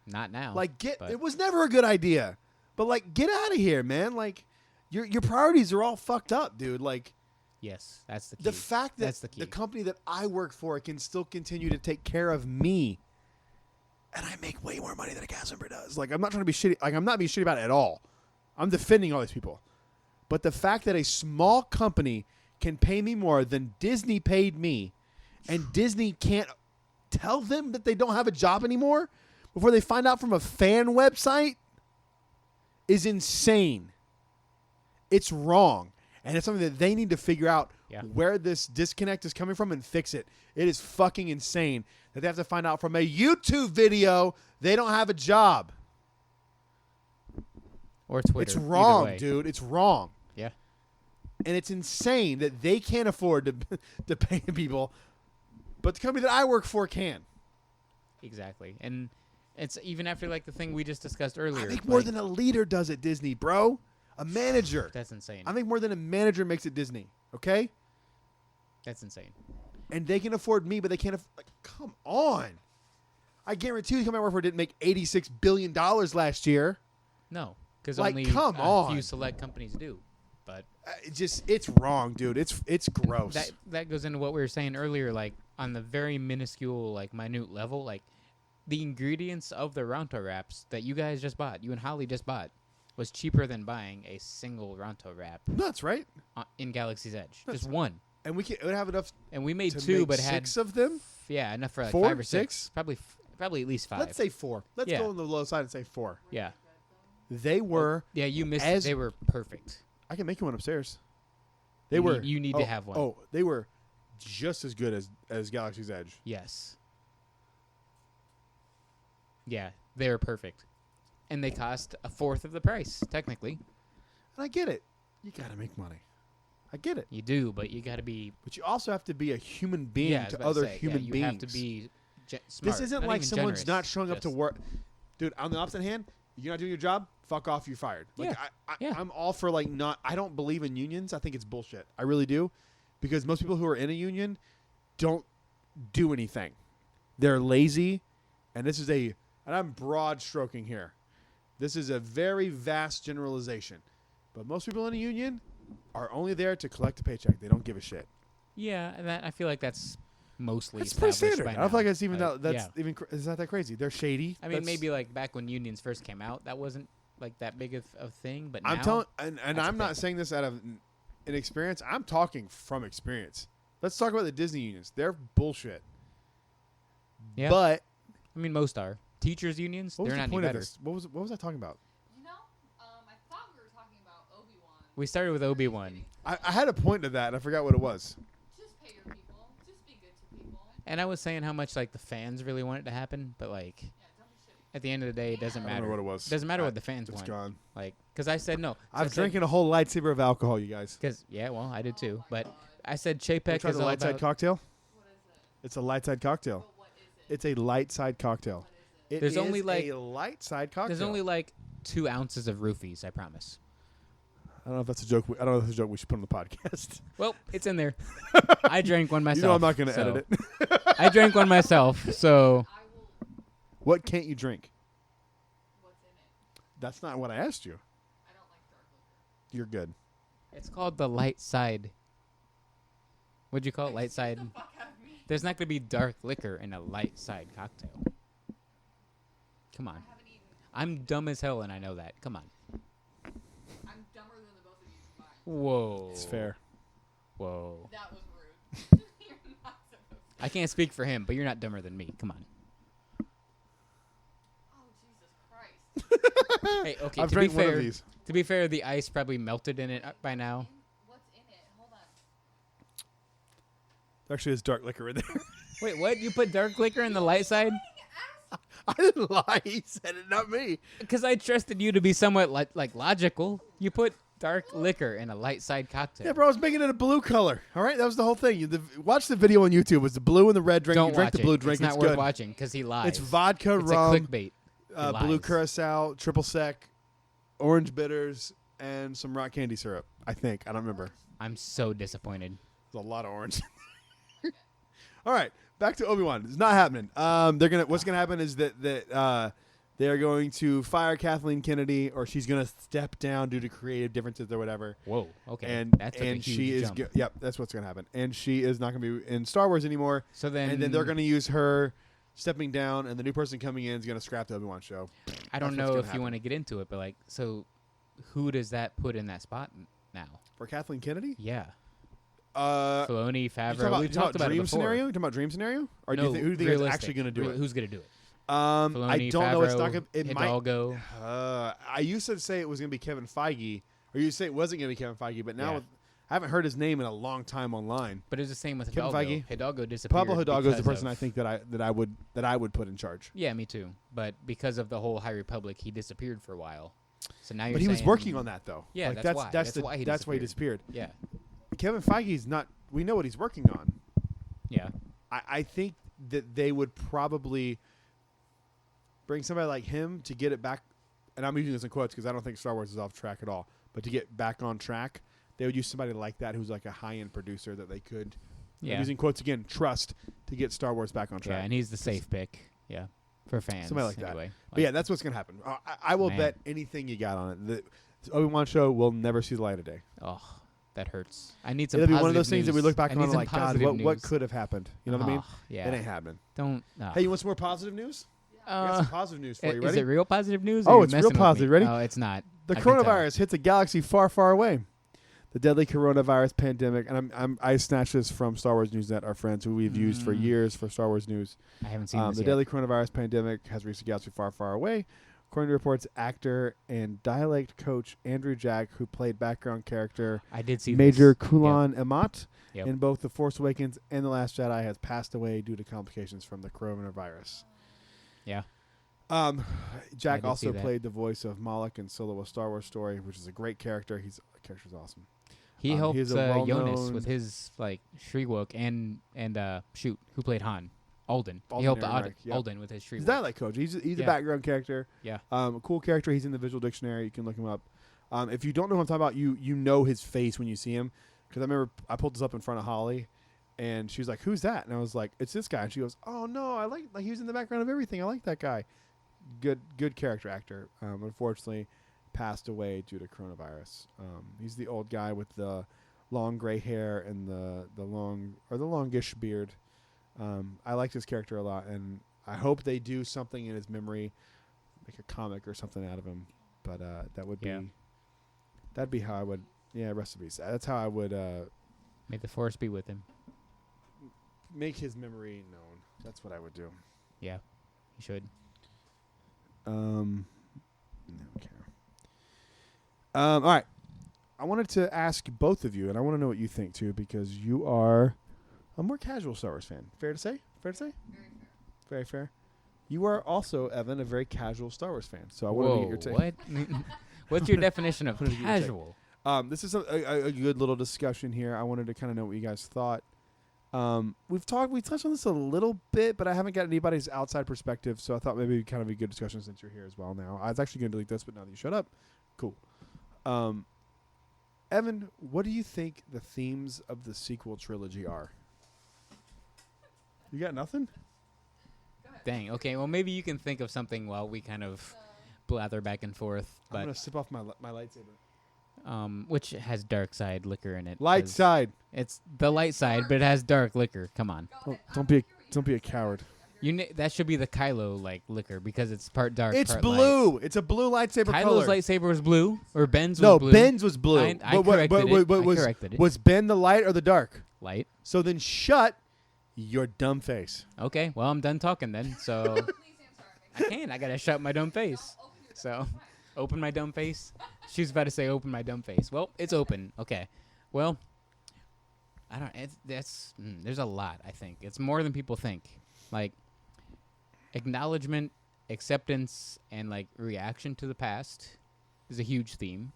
Not now. Like, but- it was never a good idea. But like, get out of here, man. Like, Your priorities are all fucked up, dude. Like Yes, that's the key. the fact that That's the key. the company that I work for can still continue to take care of me, and I make way more money than a cast member does. Like I'm not trying to be shitty. Like I'm not being shitty about it at all. I'm defending all these people, but the fact that a small company can pay me more than Disney paid me, and Disney can't tell them that they don't have a job anymore before they find out from a fan website is insane. It's wrong. And it's something that they need to figure out where this disconnect is coming from and fix it. It is fucking insane that they have to find out from a YouTube video they don't have a job. Or Twitter. It's either wrong, way. dude. It's wrong. Yeah. And it's insane that they can't afford to pay people, but the company that I work for can. Exactly. And it's even after like the thing we just discussed earlier. I make more like, than a leader does at Disney, bro. A manager. That's insane. I make more than a manager makes at Disney. Okay? That's insane. And they can afford me, but they can't. Like, come on. I guarantee you the company I work for didn't make $86 billion last year. No, because Like, only come a on. few select companies do. But It's wrong, dude. It's gross. that goes into what we were saying earlier, like on the very minuscule, like minute level, like the ingredients of the Ronto wraps that you guys just bought, you and Holly just bought, was cheaper than buying a single Ronto wrap Nuts, right? in Galaxy's Edge. That's- Just one. And we would have enough And we made to two, make but had 6 of them. yeah, enough for like 4? 5 or 6. 6? Probably at least 5. Let's say 4. Let's Yeah. go on the low side and say 4. yeah. They were. Yeah, you missed As- they were perfect. I can make you one upstairs. They You were. need- you need to have one. Oh, they were just as good as Galaxy's Edge. Yes. Yeah, they were perfect. And they cost a fourth of the price, technically. And I get it. You got to make money. I get it. You do, but you got to be But you also have to be a human being I was to about other say, human you beings. have to be smart. This isn't not like even someone's generous, not showing up to just- work. Dude, on the opposite hand, you're not doing your job, fuck off, you're fired. Like, Yeah. Yeah. I'm all for like not, I don't believe in unions. I think it's bullshit. I really do. Because most people who are in a union don't do anything. They're lazy. And this is and I'm broad stroking here. This is a very vast generalization. But most people in a union are only there to collect a paycheck. They don't give a shit. Yeah, and that I feel like that's mostly That's pretty established standard. by I don't feel like now. it's even Like, that's yeah. even it's not that crazy. They're shady. I mean, That's- maybe like back when unions first came out, that wasn't like that big of a thing. But now, I'm telling, and that's a I'm not thing. saying this out of an experience. I'm talking from experience. Let's talk about the Disney unions. They're bullshit. yeah. But I mean, most are teachers unions. what was They're the not point any of better. this? What was I talking about? You know, I thought we were talking about Obi-Wan. We started with Obi-Wan, I had a point to that, and I forgot what it was. Just pay your people. Just be good to people. and I was saying how much like the fans really want it to happen, but like Yeah, don't be shitty. at the end of the day, it doesn't I don't matter. remember what it was. Doesn't matter I- what the fans It's want. gone. Like, because I said no. I've drinking a whole lightsaber of alcohol, you guys. Because well, I did too. Oh my But God. I said You Chapek tried is the all light side about. cocktail? What is it? It's a light side cocktail. But what is it? It's a light side cocktail. What is it? It There's is only, like- a light side cocktail. There's only like 2 ounces of roofies. I promise. I don't know if that's a joke. I don't know if that's a joke we should put on the podcast. Well, it's in there. I drank one myself. You know I'm not going to so- edit it. I drank one myself, so I will. What can't you drink? What's in it? That's not what I asked you. I don't like dark liquor. You're good. it's called the light side. What'd you call it? Light side. Fuck out of me. There's not gonna be dark liquor in a light side cocktail. Come on. I haven't eaten. I'm dumb as hell and I know that. Come on. I'm dumber than the both of you combined. Whoa. It's fair. Whoa. That was rude. You're not supposed to. I can't speak for him, but you're not dumber than me. Come on. Oh, Jesus Christ. Hey, okay. I've to be drank one fair, of these. to be fair, the ice probably melted in it by now. What's in it? Hold on. Actually, there's dark liquor in there. Wait, what? You put dark liquor in the light side? I didn't lie. He said it, not me. Because I trusted you to be somewhat like logical. You put dark liquor in a light side cocktail. Yeah, bro, I was making it a blue color. All right, that was the whole thing. Watch the video on YouTube. It was the blue and the red drink. Don't You drink watch the blue it. drink. It's not It's worth good. watching because he lies. It's vodka, It's rum, a clickbait. He blue lies. curacao, triple sec, orange bitters, and some rock candy syrup. I think. I don't remember. I'm so disappointed. There's a lot of orange. All right, back to Obi-Wan. It's not happening. What's gonna happen is that They're going to fire Kathleen Kennedy, or she's going to step down due to creative differences or whatever. Whoa. Okay. And That's a huge she is jump. yep, that's what's going to happen. And she is not going to be in Star Wars anymore. So then, And then they're going to use her stepping down, and the new person coming in is going to scrap the Obi-Wan show. I don't that's what's know gonna if you happen. want to get into it, but like, so who does that put in that spot now? For Kathleen Kennedy? Yeah. You Filoni, talking Favreau. about, We talked about dream it before. scenario? You talking about dream scenario? Or No, do you think, who do you think is realistic. actually going to do it? Who's going to do it? I Filoni, don't know. It's not Favreau, going to. It might. Hidalgo. I used to say it was going to be Kevin Feige, or you say it wasn't going to be Kevin Feige, but now Yeah. I haven't heard his name in a long time online. But it's the same with Kevin Hidalgo. Feige. Hidalgo disappeared. Pablo Hidalgo is the because person of- I think that I would put in charge. Yeah, me too. But because of the whole High Republic, he disappeared for a while. So now you're But he was saying- working on that though. Yeah, Like, that's why. That's That's why he that's why he disappeared. disappeared. Yeah. Kevin Feige's not. We know what he's working on. Yeah. I think that they would probably bring somebody like him to get it back. And I'm using this in quotes because I don't think Star Wars is off track at all. But to get back on track, they would use somebody like that who's like a high-end producer that they could, Yeah. I'm using quotes again, trust to get Star Wars back on Yeah, track. and he's the safe pick. Yeah. For fans. Somebody like that. anyway. But yeah, that's what's going to happen. I will Man. bet anything you got on it. The Obi-Wan show will never see the light of day. Oh, that hurts. I need some It'll be one of positive those things that we news. look back I on need and some like, God, positive what news. could have happened? You know what I mean? Oh, yeah. It ain't happening. Don't. Hey, you want some more positive news? I got some positive news for you. Is Ready? it real positive news? Oh, or you're it's real messing with positive. me? Ready? Oh, it's not. The I can tell. coronavirus hits a galaxy far, far away. The deadly coronavirus pandemic, and I snatched this from Star Wars Newsnet, our friends who we've used for years for Star Wars news. I haven't seen this The yet. deadly coronavirus pandemic has reached a galaxy far, far away. According to reports, actor and dialect coach Andrew Jack, who played background character I did see Major this. Kulan Amat Yep. in both The Force Awakens and The Last Jedi, has passed away due to complications from the coronavirus. Yeah. Jack did also see that. played the voice of Malak in Solo: A Star Wars Story, which is a great character. The character's awesome. He helped he's a Jonas well-known- with his like Shriwook and shoot, who played Han? Alden. He Alden helped Ehrenreich, yep. Alden with his Shriwook. He's a dialect coach. He's a Yeah. background character. Yeah. A cool character. He's in the visual dictionary. You can look him up. If you don't know what I'm talking about, you know his face when you see him. Because I remember I pulled this up in front of Holly, and she was like, "Who's that?" And I was like, "It's this guy." And she goes, "Oh no, I like he was in the background of everything. I like that guy." Good character actor. Unfortunately, passed away due to coronavirus. He's the old guy with the long gray hair and the longish beard. I liked his character a lot, and I hope they do something in his memory, make a comic or something out of him. But that would Yeah. be that'd be how I would. Yeah, rest in peace. That's how I would May the force be with him. make his memory known. That's what I would do. Yeah. He should. Okay. All right. I wanted to ask both of you, and I want to know what you think too, because you are a more casual Star Wars fan. Fair to say? Fair to say? Very fair. You are also, Evan, a very casual Star Wars fan. So I wanted to get your take. What? What's your definition of Wanted to get your take. casual? This is a good little discussion here. I wanted to kind of know what you guys thought. We touched on this a little bit, but I haven't got anybody's outside perspective, so I thought maybe it'd kind of be a good discussion since you're here as well now. I was actually going to delete this, but now that you shut up, cool. Evan, what do you think the themes of the sequel trilogy are? You got nothing? Dang. Okay. Well, maybe you can think of something while we kind of blather back and forth. I'm But going to sip off my lightsaber. which has dark side liquor in it. Light 'cause side. It's the light side, but it has dark liquor. Come on. Don't be a coward. That should be the Kylo like liquor because it's part dark. It's part blue. It's a blue lightsaber Light. color. Kylo's lightsaber was blue, or Ben's was No, blue. Ben's was blue. I corrected it. I was, corrected it. Was Ben the light or the dark? Light. So then shut your dumb face. Okay. Well, I'm done talking then. So I can't. I gotta shut my dumb face. So open my dumb face. She's about to say open my dumb face. Well, it's open. Okay. Well, I don't. There's a lot. I think it's more than people think. Like acknowledgement, acceptance, and like reaction to the past is a huge theme.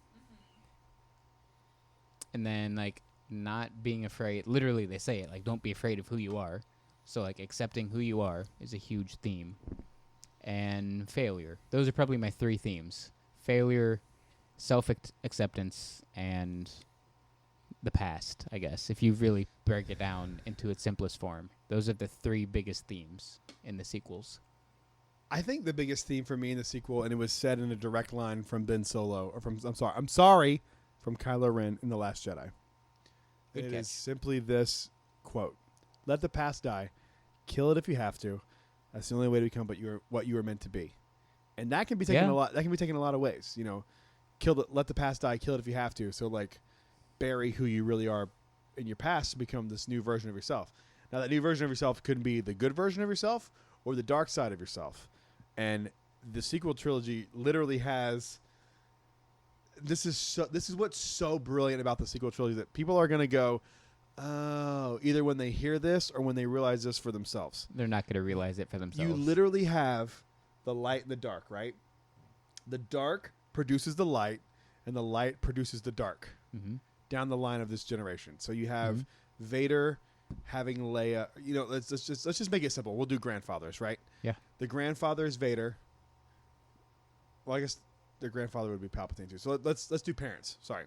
And then like not being afraid. Literally, they say it like don't be afraid of who you are. So like accepting who you are is a huge theme. And failure. Those are probably my three themes. Failure, self-acceptance, and the past, I guess. If you really break it down into its simplest form. Those are the three biggest themes in the sequels. I think the biggest theme for me in the sequel, and it was said in a direct line from Ben Solo, or from I'm sorry, from Kylo Ren in The Last Jedi. Good It catch. is simply this quote: "Let the past die, kill it if you have to. That's the only way to become what you were meant to be." And that can be taken Yeah. a lot. That can be taken a lot of ways. You know, let the past die, kill it if you have to. So like, bury who you really are in your past to become this new version of yourself. Now that new version of yourself could be the good version of yourself or the dark side of yourself. And the sequel trilogy literally has. This is what's so brilliant about the sequel trilogy, that people are going to go, oh, either when they hear this or when they realize this for themselves. They're not going to realize it for themselves. You literally have the light and the dark, right? The dark produces the light, and the light produces the dark Mm-hmm. down the line of this generation. So you have Mhm. Vader having Leia. You know, let's just make it simple. We'll do grandfathers, right? Yeah. The grandfather is Vader. Well, I guess their grandfather would be Palpatine too. So let's do parents. Sorry.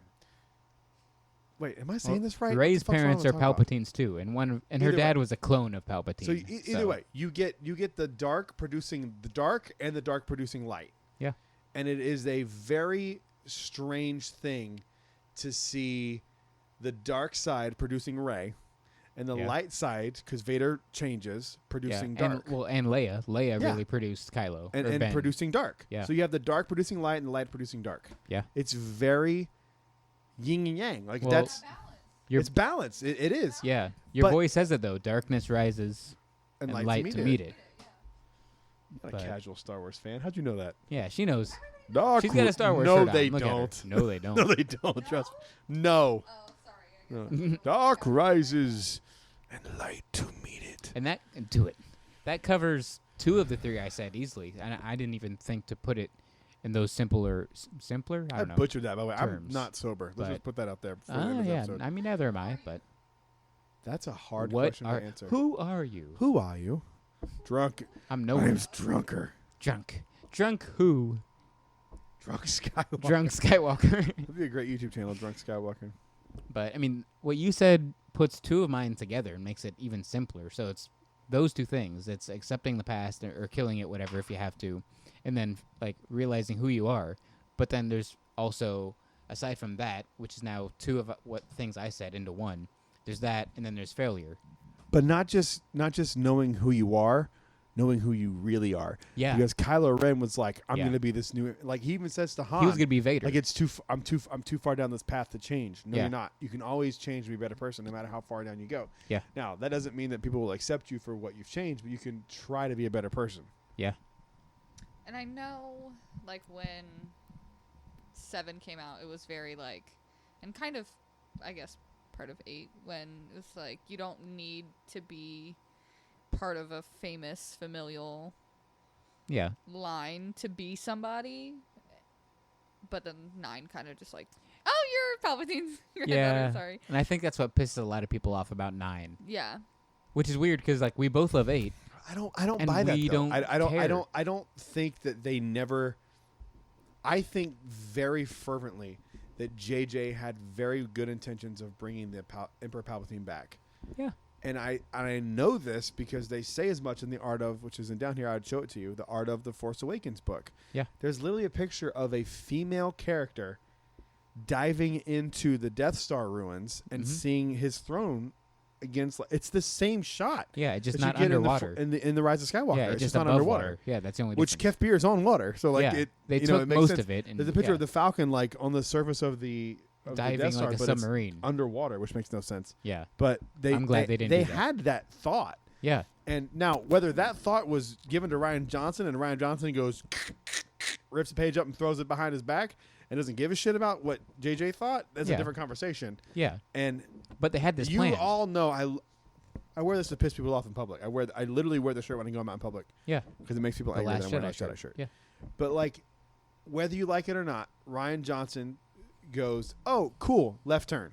Wait, am I saying this right? Rey's What the fuck's wrong parents are with talking about? Palpatines too, and her Either dad was a clone of Palpatine. So either way, you get the dark producing the dark and the dark producing light. Yeah. And it is a very strange thing to see the dark side producing Rey and the Yeah. light side, because Vader changes, producing yeah, dark. and Leia Yeah. really produced Kylo And, or Ben. producing dark. Yeah. So you have the dark producing light and the light producing dark. Yeah. It's very yin and yang. Like Well, that's Your- it's balance. It is. Yeah, your But- voice says it though. Darkness rises and light to meet it. Not But- a casual Star Wars fan. How'd you know that? Yeah, she knows. Dark. She's got a Star Wars No, shirt on. they Look at her. don't. No, they don't. No, they don't. Trust me. No. Oh, sorry. No. Dark rises and light to meet it. And do it. That covers 2 of the 3 I said easily, and I didn't even think to put it in those simpler. I I don't know. butchered that, by the way. I'm terms. not sober. Let's just But- put that out there before the end Oh of the yeah, episode. I mean neither am I. But That's a hard what question are to answer. who are you? Who are you? Drunk. I'm My no one. name's Drunker. Drunk who? Drunk Skywalker. Drunk Skywalker. That'd be a great YouTube channel, Drunk Skywalker. But I mean, what you said puts 2 of mine together and makes it even simpler. So it's those 2 things. It's accepting the past or killing it, whatever, if you have to, and then like realizing who you are. But then there's also, aside from that, which is now 2 of what things I said into one. There's that, and then there's failure. But not just knowing who you are, knowing who you really are. Yeah, Because Kylo Ren was like, I'm Yeah. going to be this new. Like he even says to Han, he was gonna be Vader. like it's I'm too far down this path to change. No, Yeah. you're not. You can always change to be a better person, no matter how far down you go. Yeah. Now that doesn't mean that people will accept you for what you've changed, but you can try to be a better person. yeah, And I know, like, when 7 came out, it was very, like, and kind of, I guess, part of 8, when it was like, you don't need to be part of a famous familial yeah. line to be somebody. But then 9 kind of just like, oh, you're Palpatine's granddaughter, Yeah. sorry. And I think that's what pisses a lot of people off about 9, Yeah. which is weird because like we both love 8. I don't And buy that. we Though. don't I care. don't think that they never. I think very fervently that JJ had very good intentions of bringing the Emperor Palpatine back. Yeah. And I know this because they say as much in the Art of, which isn't down here. I'd show it to you. The Art of the Force Awakens book. Yeah. There's literally a picture of a female character diving into the Death Star ruins and Mhm. seeing his throne against. It's the same shot. Yeah, it's just that you not get underwater. in the Rise of Skywalker. yeah, it's it's just just not above underwater. water. Yeah, that's the only Which difference. Kef Beer is on water, so like yeah, it. they you know, took it makes most sense. of it. And There's a picture yeah, of the Falcon like on the surface of the diving Death Star, like a but it's submarine. underwater, which makes no sense. Yeah, But I'm glad they didn't They do that. had that thought, yeah, and now whether that thought was given to Ryan Johnson and Ryan Johnson goes, rips the page up and throws it behind his back and doesn't give a shit about what JJ thought, that's a Yeah. different conversation. yeah. And But they had this you plan. all know I wear this to piss people off in public. I literally wear the shirt when I go out in public. Yeah. Because it makes people The angry Last that I'm wearing a Jedi Jedi shirt. Yeah. But like, whether you like it or not, Ryan Johnson goes, "Oh, cool, left turn,"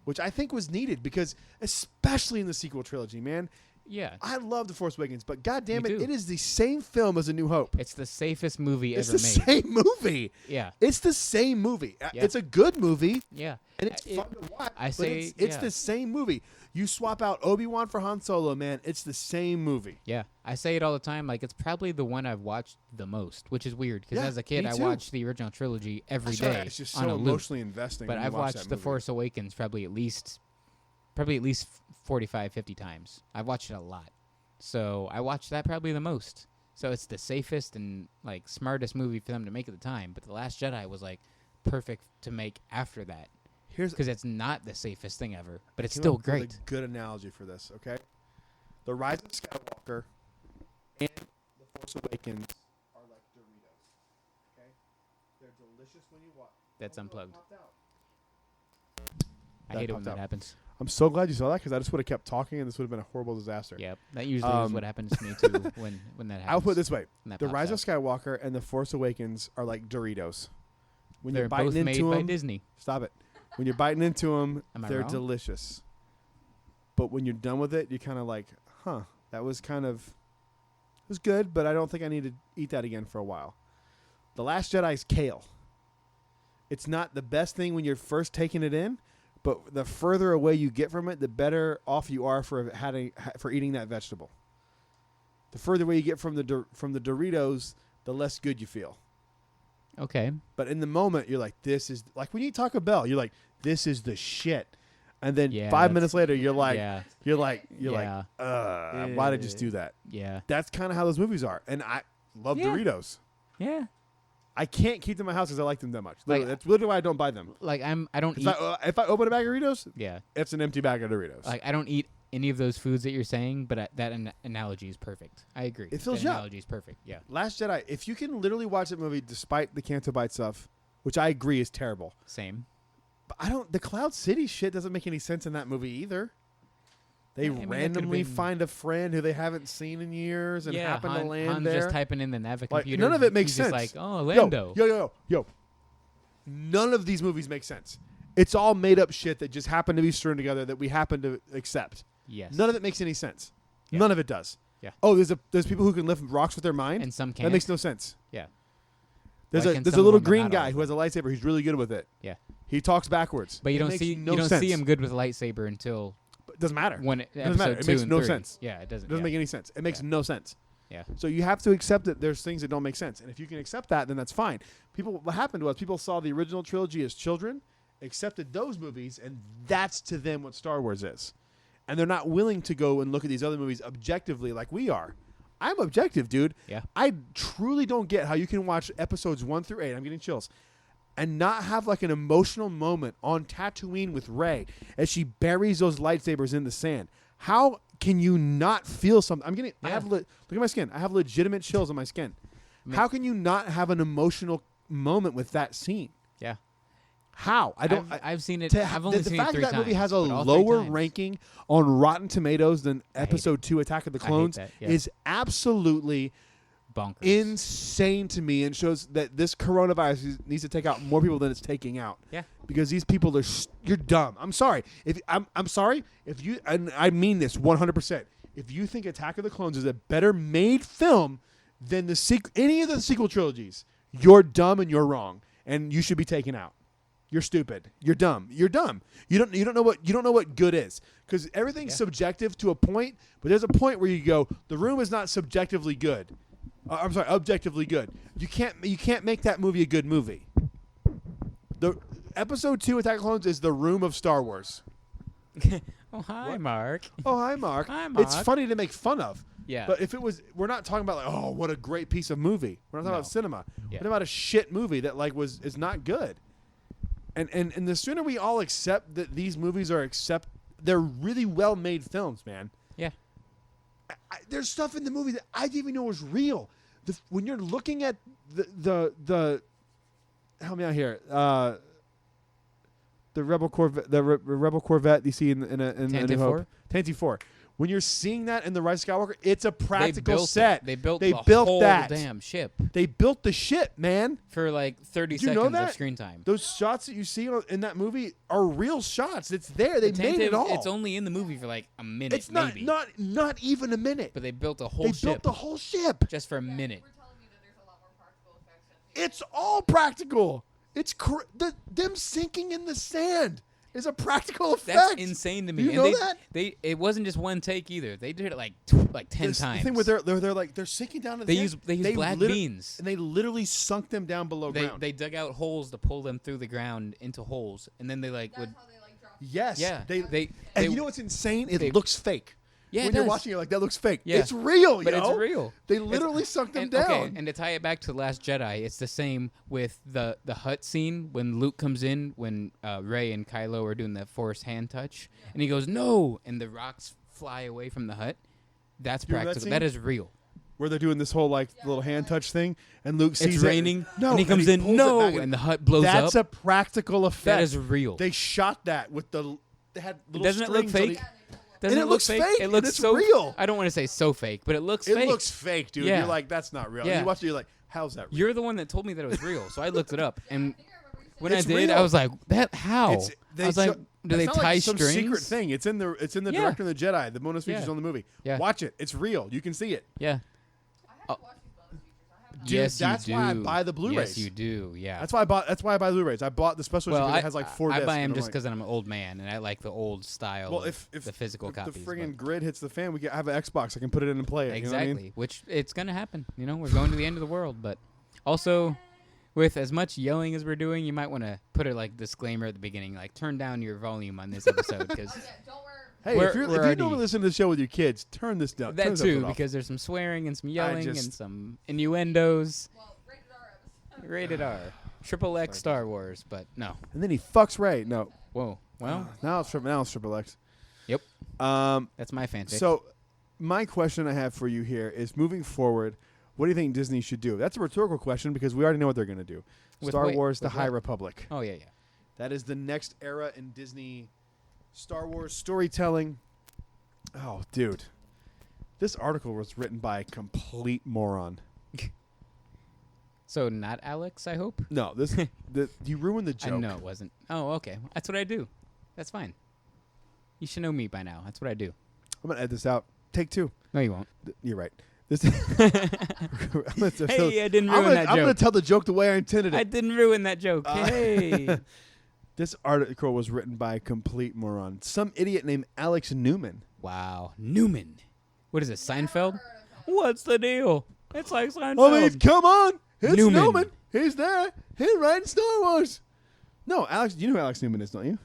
which I think was needed because, especially in the sequel trilogy, man, Yeah. I love The Force Awakens, but goddamn Me it, too. it is the same film as A New Hope. It's the safest movie It's ever the made. same movie. Yeah. It's the same movie. Yeah. It's a good movie, Yeah. and it's It- fun to watch. I but say, it's yeah. the same movie. You swap out Obi-Wan for Han Solo, man. It's the same movie. Yeah, I say it all the time. Like, it's probably the one I've watched the most, which is weird because Yeah, as a kid, me I too. watched the original trilogy every That's day right. It's just on so a loop. emotionally investing. But when you I've watch watched that The movie. Force Awakens probably at least 45, 50 times. I've watched it a lot, so I watched that probably the most. So it's the safest and like smartest movie for them to make at the time. But The Last Jedi was like perfect to make after that Here's because it's not the safest thing ever, but it's came still up with great. a good analogy for this. Okay, The Rise of Skywalker and The Force Awakens are like Doritos. Okay, they're delicious when you watch. That's Oh, no, it unplugged. popped out. I That hate it when popped that out. happens. I'm so glad you saw that because I just would have kept talking and this would have been a horrible disaster. Yep, that usually is what happens to me too when that happens. I'll put it this way: when that The pops Rise out. of Skywalker and The Force Awakens are like Doritos. When They're you're biting both made into by them, Disney. stop it. When you're biting into them, Am I they're wrong? delicious. But when you're done with it, you're kind of like, huh, that was kind of, it was good, but I don't think I need to eat that again for a while. The Last Jedi's kale. It's not the best thing when you're first taking it in, but the further away you get from it, the better off you are for eating that vegetable. The further away you get from the Doritos, the less good you feel. Okay. But in the moment, you're like, this is like when you eat Taco Bell, you're like, this is the shit. And then Yeah, 5 that's- minutes later, you're like, yeah. you're like, Yeah. why did I just do that? Yeah. That's kind of how those movies are. And I love Yeah. Doritos. Yeah. I can't keep them in my house because I like them that much. Like- Literally, that's literally why I don't buy them. Like I don't eat. If I open a bag of Doritos, Yeah. it's an empty bag of Doritos. Like I don't eat any of those foods that you're saying, but that analogy is perfect. I agree. It fills that you up. analogy is perfect. Yeah. Last Jedi, if you can literally watch that movie despite the Canto Bite stuff, which I agree is terrible, Same. but the Cloud City shit doesn't make any sense in that movie either. They Yeah, I mean, that could've randomly been- find a friend who they haven't seen in years and yeah. happen to land Han's there. just typing in the Navi Like, computer. none of it makes He's just sense. like, oh, Lando. Yo. None of these movies make sense. It's all made up shit that just happen to be strewn together that we happen to accept. Yes. None of it makes any sense. Yeah. None of it does. Yeah. Oh, there's people who can lift rocks with their mind. And some That can't. makes no sense. Yeah. There's Why a can there's a some of little them green not guy all? who has a lightsaber. He's really good with it. Yeah. He talks backwards. But you It don't makes see no you don't sense. see him good with a lightsaber until It doesn't matter. when doesn't episode matter. It 2 makes and no 3. sense. Yeah, it doesn't. It doesn't yeah. make any sense. It makes Yeah. no sense. Yeah. So you have to accept that there's things that don't make sense. And if you can accept that, then that's fine. What happened was people saw the original trilogy as children, accepted those movies, and that's to them what Star Wars is. And they're not willing to go and look at these other movies objectively like we are. I'm objective, dude. Yeah. I truly don't get how you can watch episodes 1 through 8. I'm getting chills. And not have like an emotional moment on Tatooine with Rey as she buries those lightsabers in the sand. How can you not feel something? I Yeah. have look at my skin. I have legitimate chills on my skin. How can you not have an emotional moment with that scene? Yeah. How? I've seen it. I've only the seen fact it 3 that times. movie has a but all 3 lower times. ranking on Rotten Tomatoes than I hate Episode 2 Attack of the I hate Clones that, yeah. is absolutely Bonkers. insane to me, and shows that this coronavirus needs to take out more people than it's taking out. Yeah. Because these people are you're dumb. I'm sorry. I'm sorry if you, and I mean this 100%. If you think Attack of the Clones is a better made film than any of the sequel trilogies, you're dumb and you're wrong, and you should be taken out. You're stupid. You're dumb. You're dumb. You don't know what good is, because everything's Yeah. subjective to a point. But there's a point where you go, the room is not subjectively good. I'm sorry, objectively good. You can't make that movie a good movie. The Episode 2 Attack of the Clones is the room of Star Wars. Oh, hi, What? Mark. Oh, hi, Mark. Hi, It's Mark. funny to make fun of. Yeah. But if it was, we're not talking about like, oh, what a great piece of movie. We're not talking No. about cinema. Yeah. We're talking about a shit movie that like is not good. And the sooner we all accept that these movies they're really well made films, man. Yeah. There's stuff in the movie that I didn't even know was real. When you're looking at the help me out here. The Rebel Corvette, Rebel Corvette you see in Tantive New Hope. 4? Tantive 4. When you're seeing that in the Rise of Skywalker, it's a practical built set. They built They the built whole that. damn ship They built the ship, man. for like 30 Do you know seconds that? of screen time. Those shots that you see in that movie are real shots. It's there. They made it all. It's only in the movie for like a minute, It's not maybe. not even a minute. But they built a whole They ship built the whole ship. just for a minute. We're telling me that there's a lot more practical effects. Than It's all practical. It's them sinking in the sand is a practical effect. That's insane to me. You and know they, that? it wasn't just one take either. They did it like 10 The times. thing with they're sinking down to the They sand. use black beans. and they literally sunk them down below ground. They dug out holes to pull them through the ground into holes, and then they like That's would how they like drop. yes. yeah and they you know what's insane? It they- looks fake. yeah when it you're does. watching, you're like, that looks fake. Yeah. It's real, but yo. it's real. They literally sunk them And, down. okay, and to tie it back to the Last Jedi, it's the same with the hut scene when Luke comes in when Rey and Kylo are doing the Force hand touch, and he goes no, and the rocks fly away from the hut. That's You remember that practical. scene? That is real. Where they're doing this whole like little hand touch thing, and Luke sees It's it. raining, No, and he comes pulls in it no, back and the hut blows That's up. a practical effect. That is real. They shot that with the. They had little Doesn't it look strings on fake? the- Doesn't And it look looks fake? fake, It and looks it's so real. I don't want to say so fake, but it looks It fake. looks fake, dude. Yeah. You're like, that's not real. Yeah. You watch it, you're like, how's that real? You're the one that told me that it was real, so I looked it up, and when It's I did, real. I was like, "That how?" It's- I was like, show- "Do they it's not tie like some strings?" secret thing. It's in the Yeah. director of the Jedi. The bonus features Yeah. on the movie. Yeah. Watch it. It's real. You can see it. Yeah. I have to watch these bonus features. I haven't. Dude, yes, that's you do. why I buy the Blu-rays. Yes, you do. Yeah. That's why I buy Blu-rays. I bought the special well, edition I that has like 4 I discs. buy and them I'm just like, because I'm an old man and I like the old style. well, of if the physical if copies. the but- friggin' grid hits the fan, I have an Xbox. I can put it in and play it. exactly, You know what I mean? which it's gonna happen. You know, we're going to the end of the world, but also. With as much yelling as we're doing, you might want to put a like disclaimer at the beginning, like turn down your volume on this episode because Yeah, don't worry. Hey, We're- if we're you already- normally listen to the show with your kids, turn this down. turn that this too, episode off. because there's some swearing and some yelling and just- some innuendos. Well, rated R episode. Rated R, triple X Star Wars, but no. And then he fucks Ray. No, Whoa, well, now it's triple X. Yep. Um. that's my fanfic. So, my question I have for you here is: moving forward, what do you think Disney should do? That's a rhetorical question because we already know what they're going to do. With Star wait, Wars: The with High what? Republic. oh yeah. That is the next era in Disney Star Wars storytelling. Oh, dude. This article was written by a complete moron. So not Alex, I hope. No, you ruined the joke. I know it wasn't. Oh, okay. That's what I do. That's fine. You should know me by now. That's what I do. I'm going to edit this out. Take 2. No, you won't. You're right. This Hey, I didn't ruin that I'm going to joke. tell the joke the way I intended it. I didn't ruin that joke. Hey. This article was written by a complete moron. Some idiot named Alex Newman. Wow. Newman. What is it, Seinfeld? What's the deal? It's like Seinfeld. I mean, come on. It's Newman. Newman. He's there. He's writing Star Wars. No, Alex, you know who Alex Newman is, don't you?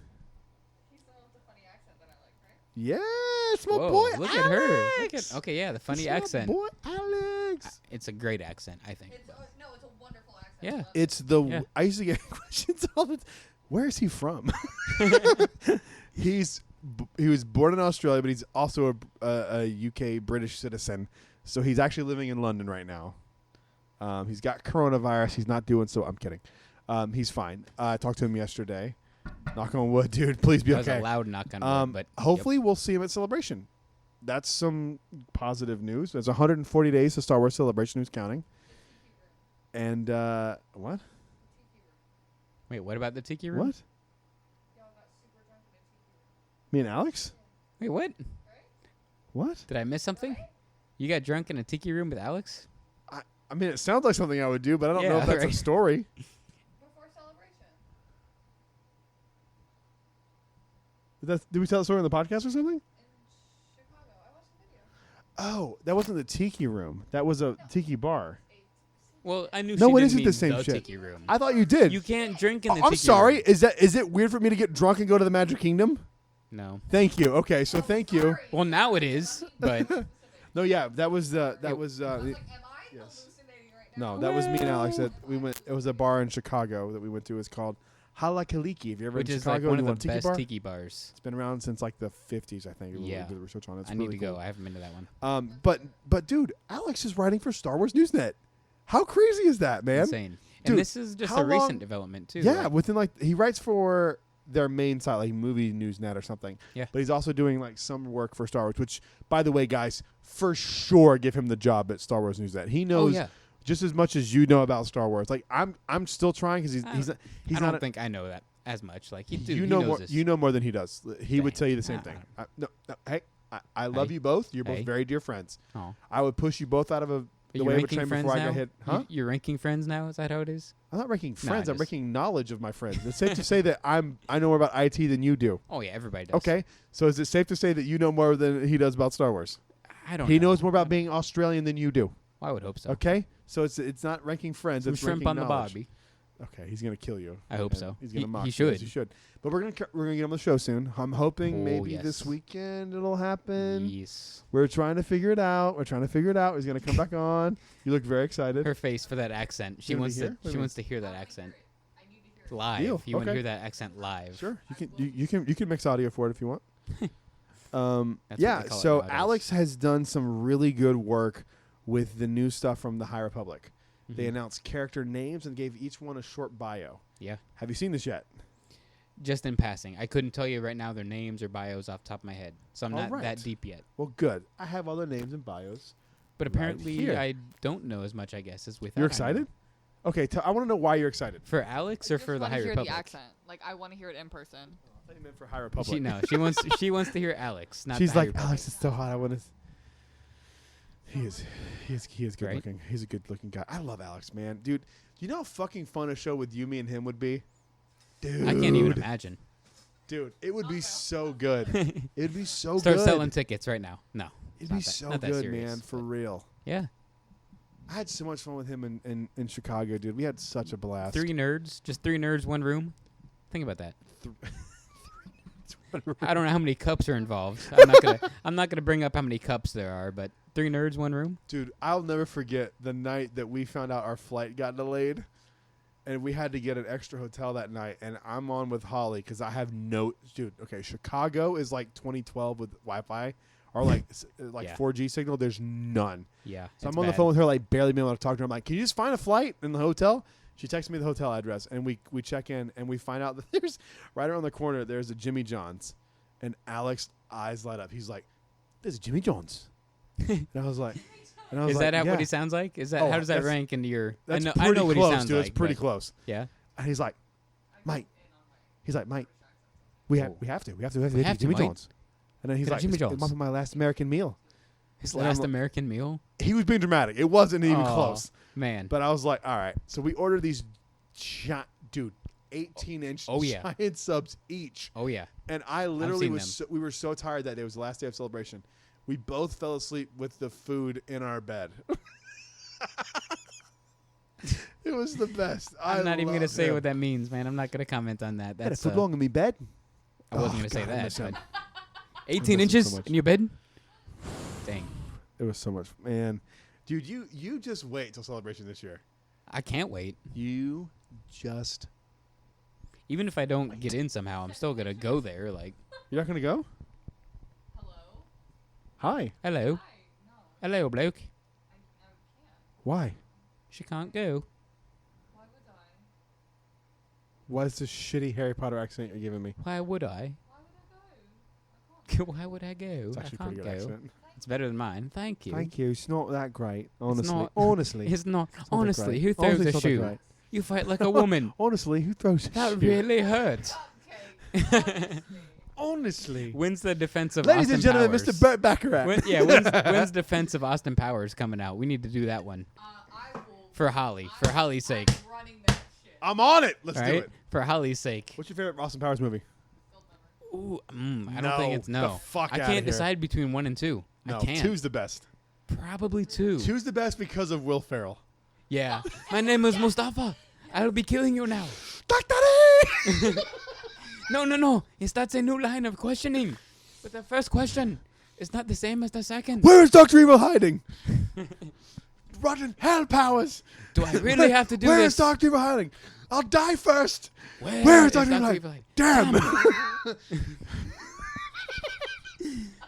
He's the one with the funny accent that I like, right? Yeah, it's my Whoa, boy look Alex. at her. Look at, okay, yeah, the funny It's my accent. boy Alex. It's a great accent, I think. It's no, it's a wonderful accent. Yeah. I love It's the Yeah. I used to get questions all the time. Where is he from? He was born in Australia, but he's also a UK British citizen. So he's actually living in London right now. He's got coronavirus. He's not doing so. I'm kidding. He's fine. I talked to him yesterday. Knock on wood, dude. Please be That was okay. a loud knock on wood, but Hopefully, we'll see him at Celebration. That's some positive news. There's 140 days to Star Wars Celebration. Who's counting? And what? Yep. Wait, what about the tiki room? What? Me and Alex? Wait, what? What? Did I miss something? You got drunk in a tiki room with Alex? I mean, it sounds like something I would do, but I don't know Yeah, if that's a right. story. Before celebration. Did we tell the story on the podcast or something? In Chicago. I watched the video. Oh, that wasn't the tiki room. That was a tiki bar. Well, I knew No, she it didn't isn't mean the same the shit. tiki room. I thought you did. You can't drink in the I'm tiki sorry. room. Is it weird for me to get drunk and go to the Magic Kingdom? No. Thank you. Okay, so thank you. Well, now it is, but No, yeah, that was I was like, am I yes. hallucinating right now? no, that was me and Alex. We went. It was a bar in Chicago that we went to. It's called Halakaliki. Have you ever which been to is Chicago? like one and of you the want a best bar? tiki bars. It's been around since like the 50s, I think. Yeah. We did research on it. It's I really need to cool. go. I haven't been to that one. But dude, Alex is writing for Star Wars Newsnet. How crazy is that, man? Insane. Dude, And this is just how a recent long- development too. Yeah, like- within he writes for their main site, like Movie News Net or something. Yeah. But he's also doing like some work for Star Wars, which, by the way, guys, for sure give him the job at Star Wars News Net. He knows just as much as you know about Star Wars. Like I'm still trying because he's I not. don't think I know that as much. Like You know he knows more. this. You know more than he does. He would Dang. tell you the same I thing. don't No, hey, I love Hey. you both. You're both Hey. very dear friends. Oh. I would push you both out of the you way of a ranking train friends before I now? got hit. Huh? You're ranking friends now? Is that how it is? I'm not ranking No, friends. I'm just- ranking knowledge of my friends. It's safe to say that I know more about IT than you do. Oh yeah, everybody does. Okay, so is it safe to say that you know more than he does about Star Wars? I don't. He know. knows more about being Australian than you do. I would hope so. Okay, so it's not ranking friends. Some it's shrimp ranking on the knowledge. barbie. Okay, he's gonna kill you. I hope And so. He's gonna mock He you, should. as he should. But we're gonna get him on the show soon. I'm hoping Oh, maybe yes. this weekend it'll happen. Yes. We're trying to figure it out. He's gonna come back on. You look very excited. Her face for that accent. She Gonna be wants here? to. What do you She mean? wants to hear that accent live. Deal. You want to Okay. hear that accent live? Sure, you can mix audio for it if you want. That's what Yeah. they call it So nowadays. Alex has done some really good work with the new stuff from the High Republic. They Mhm. announced character names and gave each one a short bio. Yeah. Have you seen this yet? Just in passing, I couldn't tell you right now their names or bios off the top of my head, so I'm All not right. that deep yet. Well, good. I have all their names and bios. But Right apparently, here. I don't know as much. I guess as with. You're that I know. excited? Okay, I want to know why you're excited. For Alex or for the I High just wanna hear Republic? the accent. Like I want to hear it in person. I thought you meant for High Republic. She wants to hear Alex. Not She's the High like, Republic. Alex is so hot. I want to. He is good Right? looking. He's a good looking guy. I love Alex, man, dude. You know how fucking fun a show with you, me, and him would be, dude. I can't even imagine. Dude, it would be so good. It'd be so Start good. selling tickets right now. No, It'd not be that- so not that good, serious, man, for but- real. Yeah, I had so much fun with him in Chicago, dude. We had such a blast. three nerds, one room. Think about that. I don't know how many cups are involved. I'm not gonna bring up how many cups there are, but 3 nerds, 1 room. Dude, I'll never forget the night that we found out our flight got delayed, and we had to get an extra hotel that night. And I'm on with Holly because I have no dude. Okay, Chicago is like 2012 with Wi-Fi or like Yeah. 4G signal. There's none. Yeah. So it's I'm on the bad. phone with her, like barely being able to talk to her. I'm like, "Can you just find a flight in the hotel?" She texts me the hotel address, and we check in, and we find out that there's right around the corner there's a Jimmy John's, and Alex's eyes light up. He's like, "There's a Jimmy John's," and I was like, Is that yeah. what he sounds like? Is that Oh, how does that that's- rank into your? That's I pretty know what close, he sounds dude. like. It's pretty but- close. Yeah. And he's like, Mike. He's like, Mike. We have to have to, Jimmy Mike. John's. And then he's Get a like, Jimmy "It John's." might be my last American meal. His And I'm last like- American meal. He was being dramatic. It wasn't even Aw, close. Man. But I was like, all right. So we ordered these, dude, 18-inch Oh, yeah. giant subs each. Oh yeah. And I literally seen was. We were so tired that day. It was the last day of celebration. We both fell asleep with the food in our bed. It was the best. I'm not even gonna love say him. what that means, man. I'm not gonna comment on that. Had a That's foot long in me bed. I wasn't Oh, gonna say God, I that. miss him. But miss 18 him so inches much. in your bed. Dang. It was so much, man. Dude, you just wait till celebration this year. I can't wait. You just. Even if I don't get in somehow, I'm still gonna go there. Like, You're not gonna go? Hello. Hi. hello, Hi. No, hello, bloke. I can't. Why? She can't go. Why would I? What is this shitty Harry Potter accent you're giving me? Why would I? Why would I go? I can't. Why would I go? It's I actually a can't pretty go. good accent. It's better than mine. Thank you. Thank you. It's not that great, honestly. not- honestly. It's not. It's not that Honestly, great. who throws Honestly, a it's not that shoe? great. You fight like a woman. Honestly, who throws a That shoe? really hurts. Okay. Honestly. When's the defense of Ladies Austin and gentlemen, Powers? Mr. Burt Bacharach. When's defense of Austin Powers coming out? We need to do that one I will. for Holly. For Holly's sake. I'm running that shit. I'm on it. Let's do Right? it. For Holly's sake. What's your favorite Austin Powers movie? Ooh, I don't think it's The no. fuck I outta can't here. decide between 1 and 2. No, I can't. 2's the best. Probably 2. 2's the best because of Will Ferrell. Yeah. My name is Mustafa. I'll be killing you now. Doctor No. It starts a new line of questioning. But the first question is not the same as the second. Where is Dr. Evil hiding? Rotten hell powers. Do I really have to do Where this? is Dr. Evil hiding? I'll die first. Where is Dr. Evil Evil? Damn.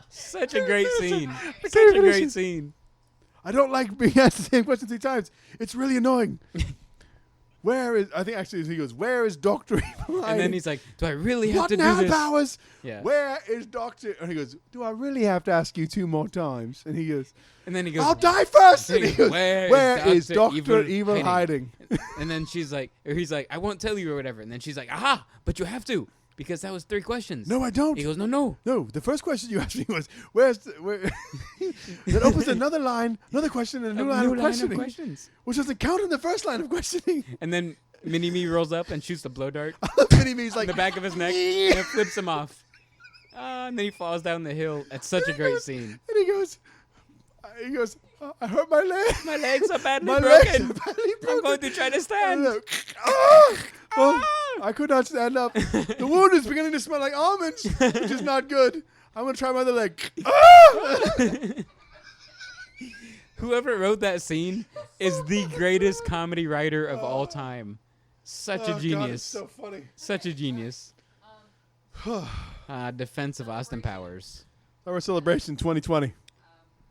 Such a great scene. can't Such a finish great it. scene. I don't like being asked the same question 3 times. It's really annoying. where is? I think actually he goes, where is Doctor Evil? And then he's like, do I really have what to do now, this? Powers? Yeah. Where is Doctor? And he goes, do I really have to ask you 2 more times? And he goes, And then he goes, I'll die first. And he goes, Where where is Dr. Doctor Evil Evil hiding? And then she's like, or he's like, I won't tell you or whatever. And then she's like, aha, but you have to, because that was 3 questions. No, I don't. He goes, no. No, the first question you asked me was, where's the, where? That opens another line, another question, and a new line of questioning, questions. which doesn't count in the first line of questioning. And then Mini-Me rolls up and shoots the blow dart Mini-Me's in like, the back of his neck, and it flips him off. And then he falls down the hill. It's such a great scene. and he goes, I hurt my leg. My legs are badly My legs broken. are badly broken. I'm going to try to stand. And ah! Well, I could not stand up. The wound is beginning to smell like almonds, which is not good. I'm going to try my other leg. Ah! Whoever wrote that scene is the greatest comedy writer of all time. Such a Oh, genius. God, it's so funny. Such a genius. Defense of Austin Powers. Summer Celebration 2020.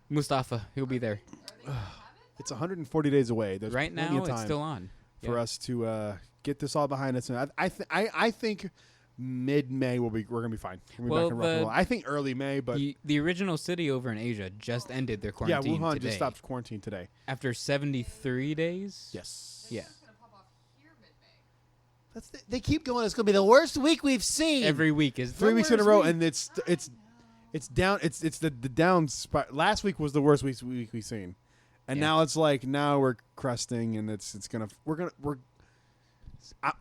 Mustafa, he'll be there. It's 140 days away. There's Right plenty now, of time it's still on. for us to get this all behind us. And I think mid-May we're gonna be fine. We'll be Well, back in rock and roll. I think early May, but The original city over in Asia just ended their yeah, quarantine Wuhan today. just stopped quarantine today. After 73 days? Yes. Yeah. They keep going. It's going to be the worst week we've seen. Every week is 3 the weeks in a worst row, week. and it's down. It's the down spot. Last week was the worst week we've seen, and Yeah. now it's like now we're cresting, and I'm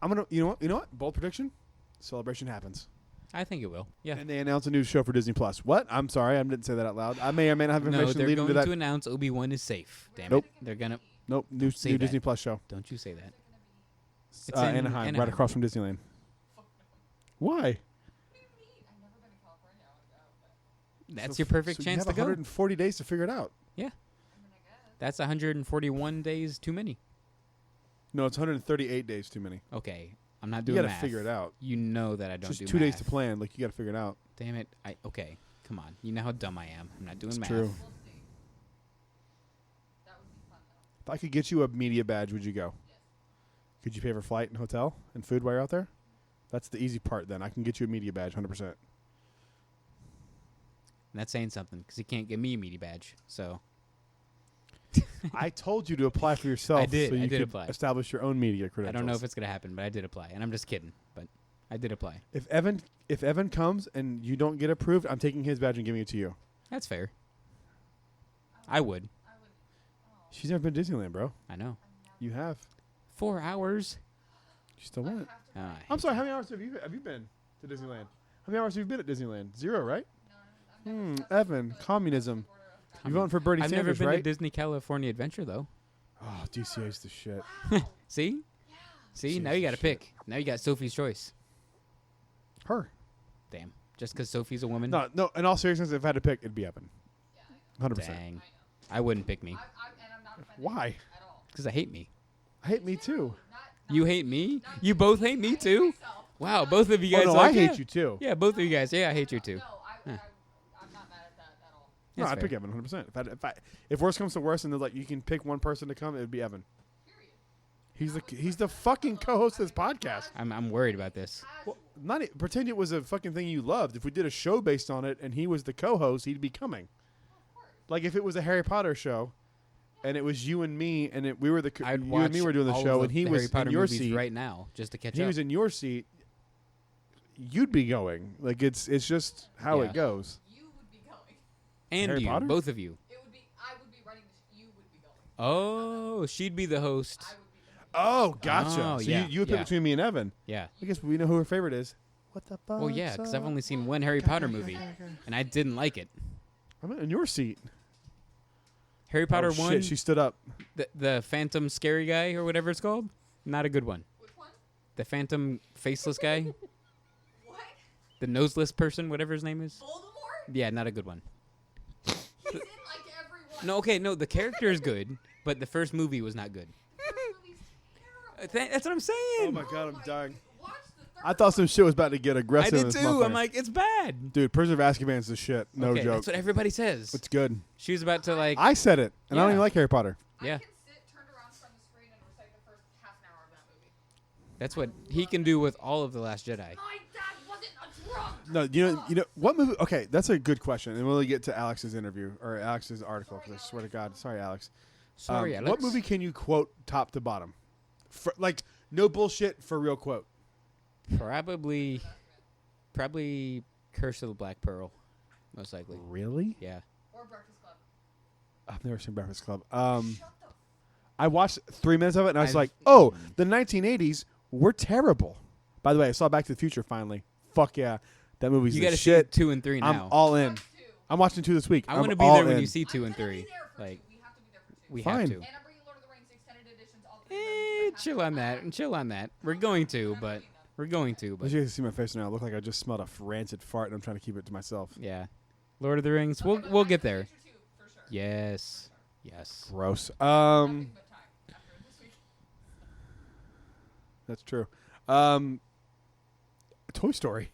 gonna you know what bold prediction, Celebration happens, I think it will. Yeah. and they announce a new show for Disney Plus. What? I'm sorry, I didn't say that out loud. I may or may not have No, information they're leading going to that. to announce Obi-Wan is safe. Damn Nope. it. They're going to... Nope, new say that. Disney Plus show. Don't you say that. It's Anaheim, right across from Disneyland. Why? That's your perfect so chance you have to go. 140 days to figure it out. That's 141 days too many. No, it's 138 days too many. Okay. I'm not You doing got to math. figure it out. You know that I don't Just do 2 days math. to plan. Like you got to figure it out. Damn it. Okay. Come on. You know how dumb I am. I'm not doing It's math. true. If I could get you a media badge, would you go? Could you pay for flight and hotel and food while you're out there? That's the easy part. Then I can get you a media badge, 100%. And that's saying something because he can't give me a media badge. So I told you to apply for yourself. I did. So you I did could apply. establish your own media I credentials. don't know if it's going to happen, but I did apply. And I'm just kidding. But I did apply. If Evan comes and you don't get approved, I'm taking his badge and giving it to you. That's fair. I would. She's never been to Disneyland, bro. I know. You have. 4 hours. You still want it. I I'm sorry. How many hours have you been to Disneyland? How many hours have you been at Disneyland? 0, right? Evan, communism. You voting for Bernie I've Sanders, never been right? to Disney California Adventure though. Oh, DCA's the shit. See? See? Now you got to pick. Now you got Sophie's choice. Her. Damn. Just because Sophie's a woman? No. In all seriousness, if I had to pick, it'd be Evan. 100%. Dang. I wouldn't pick me. Why? Because I hate me. I hate me too. You hate me? You both hate me too? Wow, both of you guys Oh no, like, I hate yeah. you too. Yeah, both of you guys. Yeah, I hate you too. I'm not mad at that at all. No, That's I'd pick fair. Evan 100%. If worse comes to worse, and they're like, you can pick one person to come, it'd be Evan. He's the fucking co-host of this podcast. I'm worried about this. Well, pretend it was a fucking thing you loved. If we did a show based on it and he was the co-host, he'd be coming. Like if it was a Harry Potter show, and it was you and me, and we were I'd you watch and me were doing the all show, of and he the was Harry Potter in your movies seat. right now just to catch He up. was in your seat. You'd be going. Like it's just how Yeah. it goes. You would be going. and Harry you, Potter? both of you. I would be running. You would be going. Oh, she'd be the host. I would be the Oh, gotcha. Oh, so yeah, you would pick yeah. between me and Evan. Yeah. I guess we know who her favorite is. What the fuck? Well, yeah, because I've only seen one Harry Potter movie, and I didn't like it. I'm in your seat. Harry Potter oh, 1, Shit, she stood up. the Phantom Scary Guy, or whatever it's called, not a good one. Which one? The Phantom Faceless Guy, What? the noseless person, whatever his name is. Voldemort? Yeah, not a good one. He's in like everyone. No, okay, no, the character is good, but the first movie was not good. This movie's terrible. That's what I'm saying. Oh my god, I'm dying. Watch the third I thought some shit was about to get I aggressive. in did this too. motherfucker. I'm like, it's bad. dude, Prisoner of Azkaban's the shit. No Okay, joke. That's what everybody says. It's good. She was about to like, I said it, and I don't Yeah. even like Harry Potter. yeah. I can sit turned around from the screen and recite the first half an hour of that movie. That's what he can do with all of The Last Jedi. My dad wasn't a drunk. No, you know what movie? Okay, that's a good question, and we'll get to Alex's interview or Alex's article. 'Cause I swear to God, sorry, Alex. Sorry, Alex. What movie can you quote top to bottom? Like no bullshit, for real quote. Probably Curse of the Black Pearl, most likely. Really? Yeah. Or Breakfast Club. I've never seen Breakfast Club. Shut the I watched 3 minutes of it, and I was I've- like, "Oh, the 1980s were terrible." By the way, I saw Back to the Future finally. Fuck yeah, that movie's You the got to see shit. 2 and 3 now. I'm all in. I'm watching 2 this week. I want want to to be there when you see 2 and 3. Like, Like, we have to be there for 2. we Fine. have to. And I'm bringing Lord of the Rings extended editions. All 3 of them, because I have Chill to on go that. back. And chill on that. We're going to, but we're going to. As But you can see my face now, I look like I just smelled a rancid fart, and I'm trying to keep it to myself. yeah, Lord of the Rings. Okay, We'll but we'll Back get to the there. Future 2, for sure. Yes. Yes. Gross. Nothing but time after this week. That's true. Toy Story.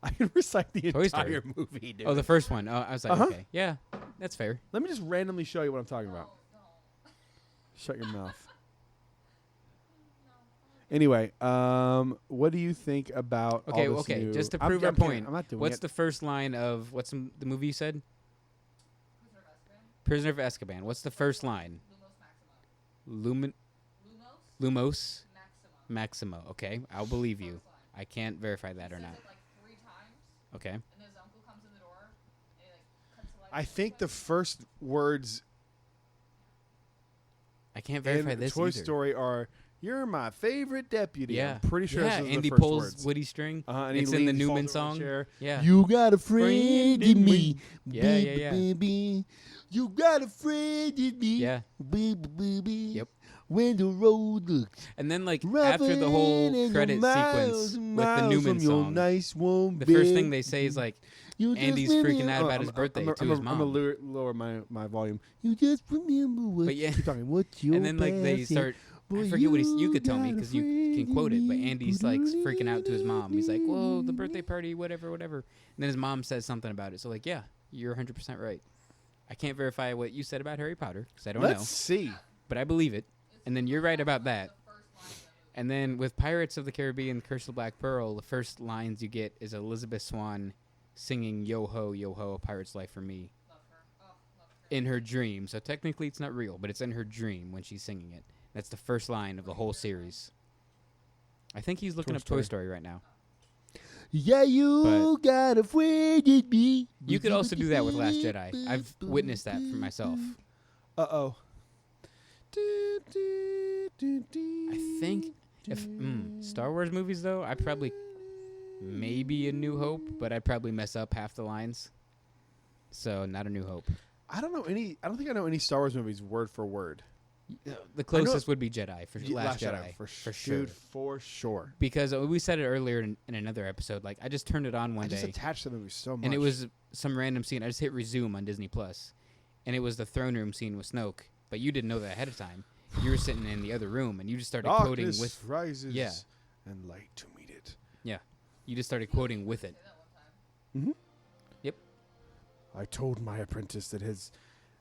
I can recite the Toy entire Story? movie, dude. Oh, the first one. Oh, I was like, Uh-huh. okay, yeah, that's fair. Let me just randomly show you what I'm talking about. No. Shut your mouth. Anyway, what do you think about Okay, all this okay. new- Just to I'm- prove I'm our kidding. point, I'm not doing what's it. the first line of the movie you said? Prisoner of Azkaban. What's the first line? Lumos Maxima. Lumos Maxima. Maximo. Okay, I'll believe you. First line. I can't verify that or He not. says it like 3 times, Okay. and his uncle comes in the door, and he like cuts the light. I think the first words I can't verify in this Toy either. Story are "You're my favorite deputy." Yeah. I'm pretty sure Yeah, those are Andy the first pulls words. Woody string. And It's he in the leans, Newman falls over the song. chair. Yeah. You got a friend in me, Yeah, yeah, yeah. baby. You got a friend in me, Yeah. baby. Yep. When the road looks And then like after the whole rough credit and you're sequence miles and with the miles Newman from your song, nice warm the first thing bed, they say is like, you just Andy's remember- freaking out about his birthday to his I'm mom. gonna lower my volume. You just remember what. But yeah. Keep talking. What's your and then like they past? start. Boy, I forget what you could tell me got a because you friend can quote in it. But me. Andy's like freaking out to his mom. He's like, "Whoa, the birthday party, whatever, whatever." And then his mom says something about it. So like, yeah, you're 100% right. I can't verify what you said about Harry Potter because I don't Let's know, see. but I believe it. And then you're right about that. And then with Pirates of the Caribbean, Curse of the Black Pearl, the first lines you get is Elizabeth Swann singing "Yo ho, a pirate's life for me" in her dream. So technically it's not real, but it's in her dream when she's singing it. That's the first line of the whole series. I think he's looking Toy up Toy Story right now. Yeah, you got a friend in me. You could also do that with Last Jedi. I've witnessed that for myself. Uh-oh. I think if Star Wars movies though, I probably maybe A New Hope, but I'd probably mess up half the lines. So not A New Hope. I don't think I know any Star Wars movies word for word. The closest would be Jedi for Ye- Last Jedi for sure. Dude, for sure. Because we said it earlier in another episode. Like I just turned it on one I just day, attached to the movie so much. and it was some random scene. I just hit resume on Disney Plus, and it was the throne room scene with Snoke. But you didn't know that ahead of time. You were sitting in the other room, and you just started quoting Darkness with. rises yeah. and light to meet it. You just started quoting with it. I told my apprentice that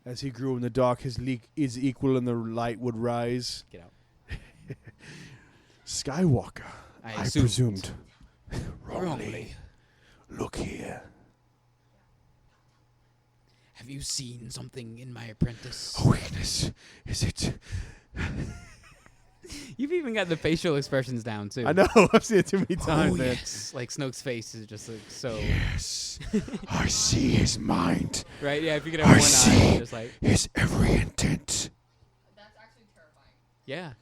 as he grew in the dark, his is equal and the light would rise. Get out. Skywalker, I I assumed. presumed. Wrongly. Look here. Have you seen something in my apprentice? A weakness, is it? You've even got the facial expressions down too. I know. I've seen it too many times, man. Yes. Like Snoke's face is just like so. Yes, I see his mind, Right? Yeah. If you could have one eye, just like his every intent. That's actually terrifying. yeah.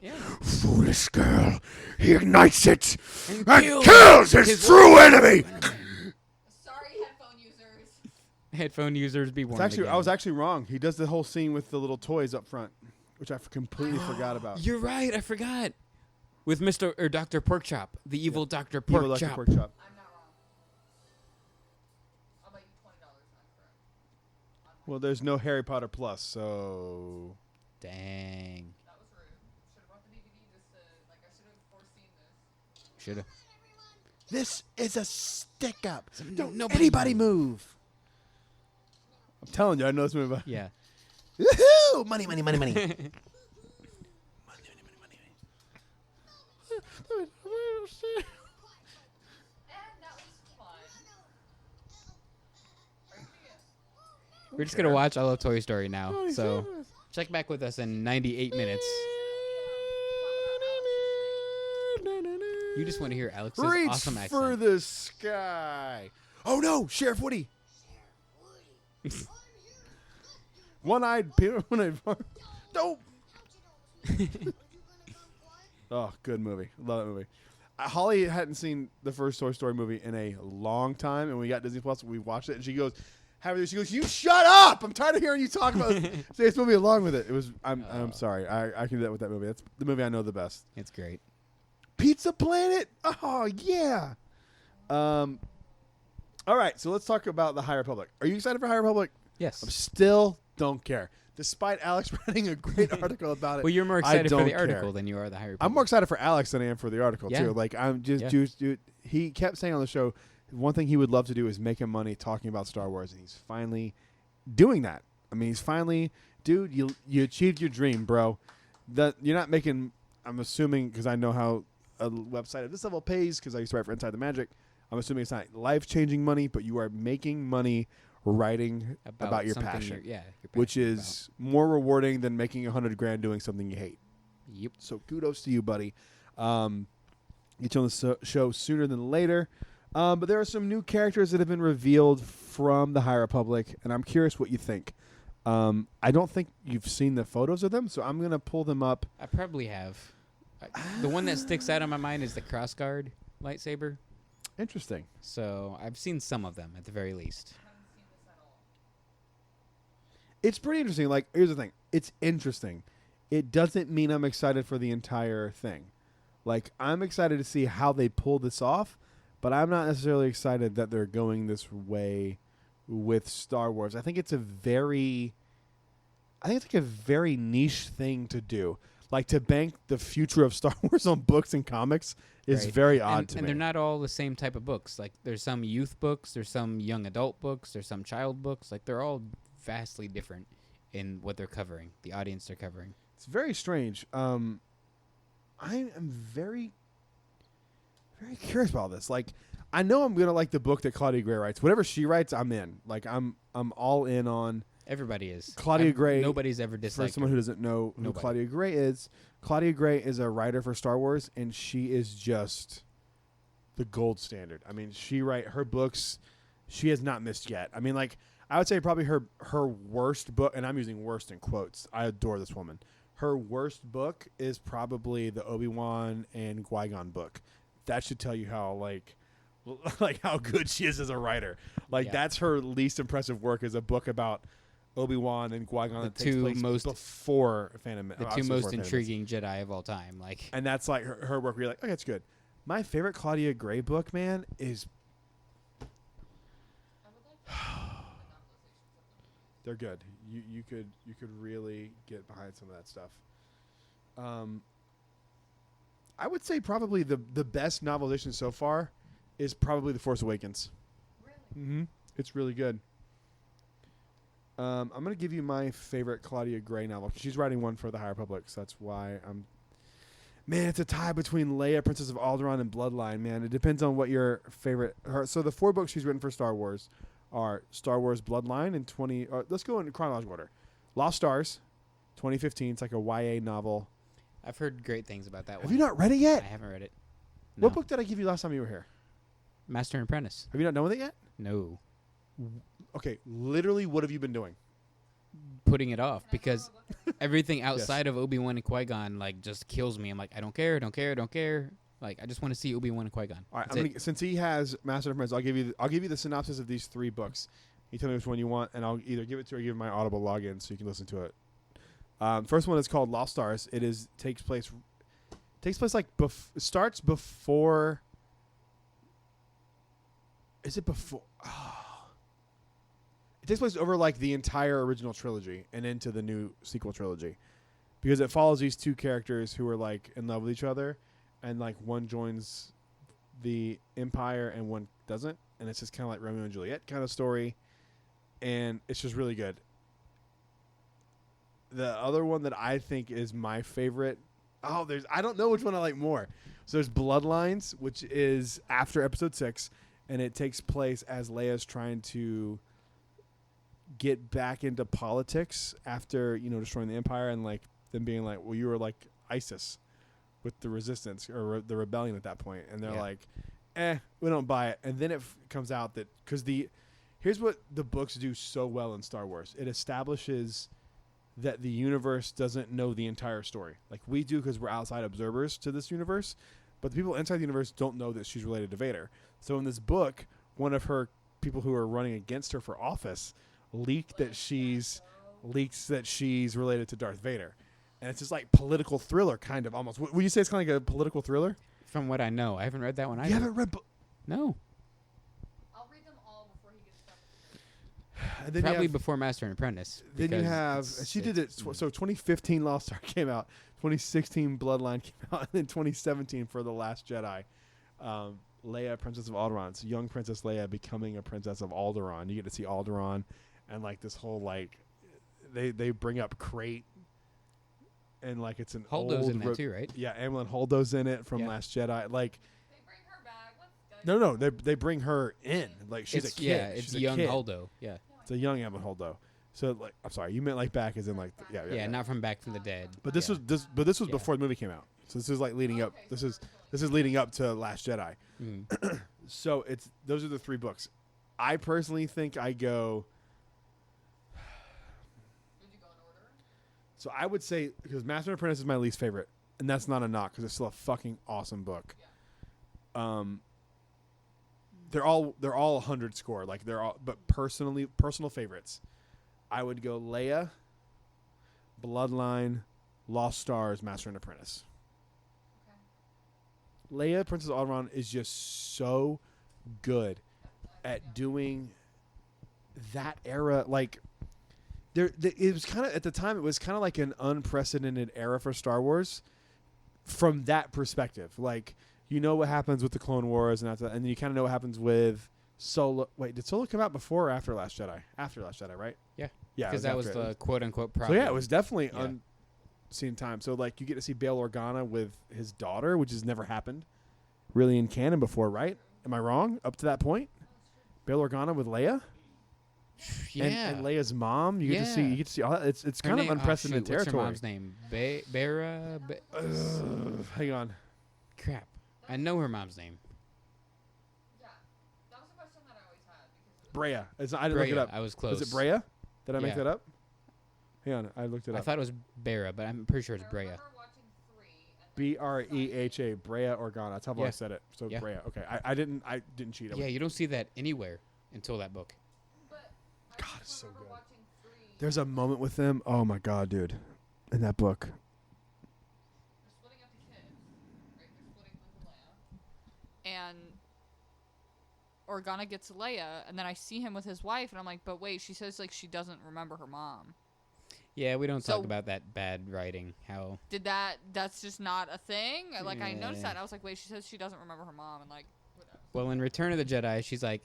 Yeah. Foolish girl, he ignites it And and kills his true enemy. Sorry, headphone users. Headphone users be warned. It's actually, again. I was actually wrong. He does the whole scene with the little toys up front, which I completely forgot about. You're right. I forgot. With Mr. or Dr. Porkchop, the evil Dr. Evil Porkchop. Dr. Pork Chop. I'm not wrong. I'll bet you $20 I'm correct. Well, there's no Harry Potter Plus, so Dang. That was rude. Should have brought the DVD just to, like, I should have foreseen this. Shoulda. this is a stick up. Don't nobody anybody move. I'm telling you, I know this movie. About Yeah. Woohoo! Money, money, money, money. We're just gonna watch all of Toy Story now. So check back with us in 98 minutes. You just want to hear Alex's Reach awesome accent. for the sky. Oh no, Sheriff Woody. One-eyed Peter. Don't. Oh, good movie. Love that movie. Holly hadn't seen the first Toy Story movie in a long time, and we got Disney Plus. We watched it, and she goes, "You shut up! I'm tired of hearing you talk about this movie along with it." It was. I'm sorry. I can do that with that movie. That's the movie I know the best. It's great. Pizza Planet. Oh yeah. All right, so let's talk about the High Republic. Are you excited for High Republic? Yes. I'm still don't care. Despite Alex writing a great article about it. Well, you're more I excited for don't the article care. than you are the High Republic. I'm more excited for Alex than I am for the article Yeah. too. Like I'm just, Yeah. dude, he kept saying on the show, one thing he would love to do is making money talking about Star Wars, and he's finally doing that. I mean, he's finally, dude, you achieved your dream, bro. That you're not making. I'm assuming because I know how a website of this level pays because I used to write for Inside the Magic. I'm assuming it's not life-changing money, but you are making money writing about your something passion, you're which passionate is more rewarding than making $100,000 doing something you hate. about. Yep. So kudos to you, buddy. Get you on the show sooner than later. But there are some new characters that have been revealed from the High Republic, and I'm curious what you think. I don't think you've seen the photos of them, so I'm going to pull them up. I probably have. The one that sticks out in my mind is the crossguard lightsaber. Interesting. So I've seen some of them at the very least. It's pretty interesting. Like, here's the thing. It's interesting. It doesn't mean I'm excited for the entire thing. Like, I'm excited to see how they pull this off, but I'm not necessarily excited that they're going this way with Star Wars. I think it's like a very niche thing to do. Like, to bank the future of Star Wars on books and comics is Right. very odd to me. And they're not all the same type of books. Like, there's some youth books, there's some young adult books, there's some child books. Like, they're all vastly different in what they're covering, the audience they're covering. It's very strange. I am very, very curious about this. Like, I know I'm gonna like the book that Claudia Gray writes. Whatever she writes, I'm in. Like, I'm all in on Everybody is. Claudia Gray. Nobody's ever For disliked someone her. who doesn't know who Nobody. Claudia Gray is a writer for Star Wars, and she is just the gold standard. I mean, her books. She has not missed yet. I mean, like, I would say probably her worst book, and I'm using worst in quotes. I adore this woman. Her worst book is probably the Obi-Wan and Qui-Gon book. That should tell you how like how good she is as a writer. Like, Yeah. that's her least impressive work, is a book about Obi-Wan and Qui-Gon that takes two place most- before Phantom The obviously two before most Phantom Menace. intriguing Jedi of all time. Like, And that's like her work where you're like, okay, it's good. My favorite Claudia Gray book, man, is they're good. You could really get behind some of that stuff. I would say probably the best novelization so far is probably The Force Awakens. Really? Mm-hmm. It's really good. I'm going to give you my favorite Claudia Gray novel. She's writing one for the High Republic, so that's why I'm... Man, it's a tie between Leia, Princess of Alderaan, and Bloodline, man. It depends on what your favorite... So the 4 books she's written for Star Wars are Star Wars Bloodline and 20... let's go in chronological order. Lost Stars, 2015. It's like a YA novel. I've heard great things about that one. Have you not read it yet? I haven't read it. What No. book did I give you last time you were here? Master and Apprentice. Have you not done with it yet? No. Okay, literally, what have you been doing? Putting it off because everything outside of Obi-Wan and Qui-Gon like just kills me. I'm like, I don't care. Like, I just want to see Obi-Wan and Qui-Gon. All right, That's it. since he has Master of Apprentice, I'll give you the synopsis of these 3 books. You tell me which one you want, and I'll either give it to you or give you my Audible login so you can listen to it. First one is called Lost Stars. It takes place like starts before. Is it before? It takes place over like the entire original trilogy and into the new sequel trilogy, because it follows these 2 characters who are like in love with each other, and like one joins the Empire and one doesn't, and it's just kind of like Romeo and Juliet kind of story, and it's just really good. The other one that I think is my favorite I don't know which one I like more. So there's Bloodlines, which is after episode 6, and it takes place as Leia's trying to get back into politics after, destroying the Empire and like them being like, well, you were like ISIS with the resistance or the rebellion at that point. And they're like, we don't buy it. And then it comes out that here's what the books do so well in Star Wars. It establishes that the universe doesn't know the entire story. Like we do because we're outside observers to this universe, but the people inside the universe don't know that she's related to Vader. So in this book, one of her people who are running against her for office leaks that she's related to Darth Vader. And it's just like political thriller kind of almost. Would you say it's kind of like a political thriller? From what I know. I haven't read that one either. You haven't read No. I'll read them all before he gets stuff. And then Probably before Master and Apprentice. Then you have she did it. So 2015 Lost Star came out, 2016 Bloodline came out, and then 2017 for The Last Jedi. Leia, Princess of Alderaan. It's young Princess Leia becoming a Princess of Alderaan. You get to see Alderaan, and like this whole like they bring up Crate, and like it's an Holdo's old in that too, right? Yeah, Amilyn Holdo's in it from Last Jedi. Like They bring her back. Let's go. no, they bring her in. Like she's a kid. Yeah, it's She's a young kid. Holdo. Yeah. It's a young Amilyn Holdo. So like, I'm sorry, you meant like back as in like Yeah, not from Back from the Dead. But this was before the movie came out. So this is like leading up. This is leading up to Last Jedi. Mm. So those are the 3 books. I personally think I go. Did you go in order? So I would say because Master and Apprentice is my least favorite, and that's not a knock because it's still a fucking awesome book. They're all 100 score, like they're all, but personal favorites. I would go Leia, Bloodline, Lost Stars, Master and Apprentice. Okay. Leia, Princess of Alderaan is just so good at doing that era. Like, it was kind of at the time. It was kind of like an unprecedented era for Star Wars, from that perspective. Like, what happens with the Clone Wars, and then you kind of know what happens with Solo. Wait, did Solo come out before or after Last Jedi? After Last Jedi, right? Yeah. Yeah, Because that was after it. the quote unquote So problem. yeah, it was definitely unseen time. So like you get to see Bail Organa with his daughter, which has never happened really in canon before, right? Am I wrong? Up to that point, Bail Organa with Leia, Yeah. and Leia's mom. You get to see all that. It's Her kind name- of unprecedented What's territory. her mom's name? Bera. Hang on, Crap. I know her mom's name. Yeah. That was a question that I always had because Brea. I didn't look it Brea. up. I was close. Was it Brea? Did I make Yeah. that up? Hang on, I looked it I up. thought it was Bera, but I'm pretty sure it's I Brea. remember watching 3. And Breha, Brea Organa. That's how I Yeah. said it. So Yeah. Brea. Okay, I didn't cheat. Yeah, you don't see that anywhere until that book. But I God, just it's so remember good. watching 3. There's a moment with them. Oh my god, dude, in that book. They're splitting up the kids. Right? They're splitting Luke and Leia. And Organa gets Leia, and then I see him with his wife, and I'm like, but wait, she says like she doesn't remember her mom. Yeah, we don't So- talk about that bad writing. How That's just not a thing? Like I noticed Yeah. that, and I was like, wait, she says she doesn't remember her mom, and like whatever. well in Return of the Jedi, she's like,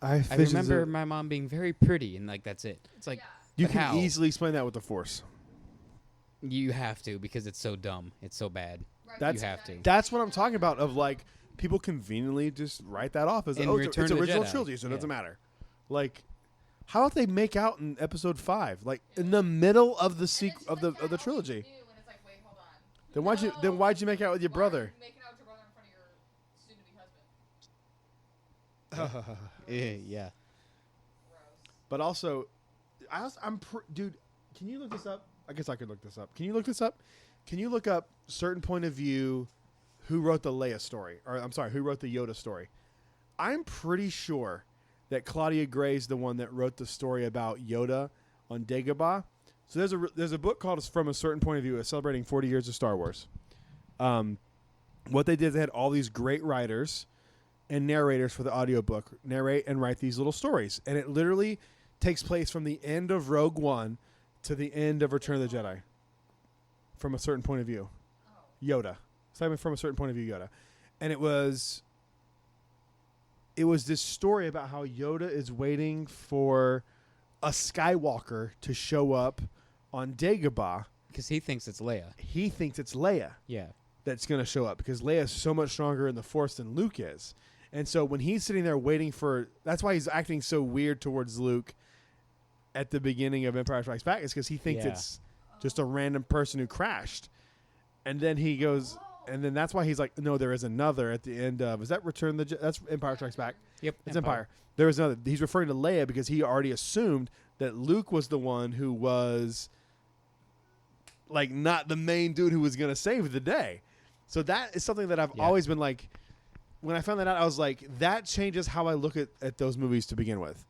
I I remember my mom being very pretty, and like that's it. It's like Yeah. You but can how? easily explain that with the Force. You have to because it's so dumb. It's so bad. Right, That's- You have to. That's what I'm talking about. Of like people conveniently just write that off as In it's Return it's of the original Jedi. trilogy, so it Yeah. doesn't matter. Like, how about they make out in Episode 5, like in the middle of the of the trilogy? Then why'd you make out with your brother? Making out with your brother in front of your soon-to-be husband. Yeah. Gross. But also, dude. Can you look this up? I guess I could look this up. Can you look this up? Can you look up certain point of view? Who wrote the Leia story? Or I'm sorry, who wrote the Yoda story? I'm pretty sure that Claudia Gray's the one that wrote the story about Yoda on Dagobah. So there's a book called From a Certain Point of View, celebrating 40 years of Star Wars. What they did, they had all these great writers and narrators for the audiobook narrate and write these little stories. And it literally takes place from the end of Rogue One to the end of Return of the Jedi. From a certain point of view. Yoda. So from a certain point of view, Yoda. And it was this story about how Yoda is waiting for a Skywalker to show up on Dagobah Because he thinks it's Leia. He thinks it's Leia Yeah. that's going to show up because Leia is so much stronger in the Force than Luke is. And so when he's sitting there waiting for, that's why he's acting so weird towards Luke at the beginning of Empire Strikes Back, is because he thinks Yeah. it's just a random person who crashed. And then he goes, and then that's why he's like, no, there is another at the end of, is that Return the Jedi? That's Empire Strikes Back. Yep. It's Empire. There is another. He's referring to Leia because he already assumed that Luke was the one who was like not the main dude who was going to save the day. So that is something that I've always been like, when I found that out, I was like, that changes how I look at those movies to begin with.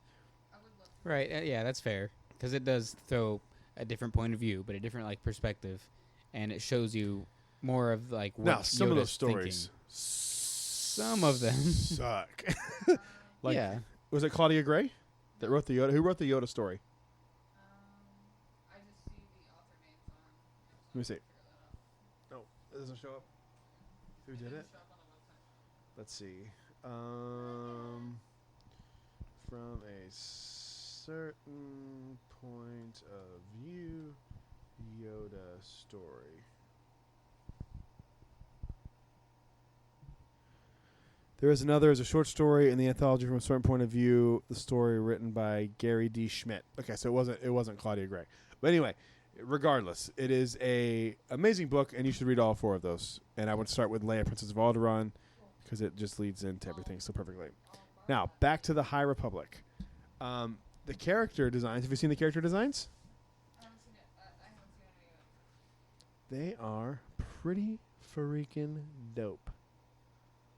Right. Yeah, that's fair. Because it does throw a different point of view, but a different like perspective, and it shows you more of like what Now, some of those Yoda's stories, Some of them. suck. Like, yeah. was it Claudia Gray that wrote the Yoda? Who wrote the Yoda story? I just see the author names on. Let me see. No, it doesn't show up. Who did it? Let's see. From a certain point of view, Yoda story. There is another, as a short story in the anthology from a certain point of view, the story written by Gary D. Schmidt. Okay, so it wasn't Claudia Gray. But anyway, regardless, it is a amazing book, and you should read all 4 of those. And I would start with Leia, Princess of Alderaan, because it just leads into everything so perfectly. Now, back to the High Republic. The character designs. Have you seen the character designs? I haven't seen it. I haven't seen any of it. They are pretty freaking dope.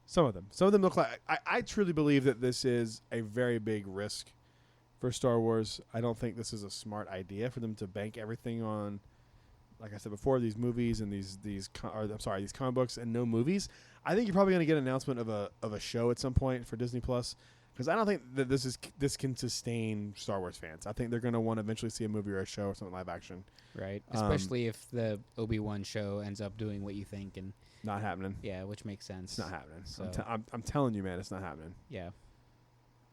Some of them look like. I truly believe that this is a very big risk for Star Wars. I don't think this is a smart idea for them to bank everything on, like I said before, these movies and these comic books and no movies. I think you're probably going to get an announcement of a show at some point for Disney Plus, because I don't think that this can sustain Star Wars fans. I think they're going to want to eventually see a movie or a show or something live action. Right. Especially if the Obi-Wan show ends up doing what you think, and Not happening. yeah, which makes sense. It's not happening. So- I'm telling you, man, it's not happening. Yeah.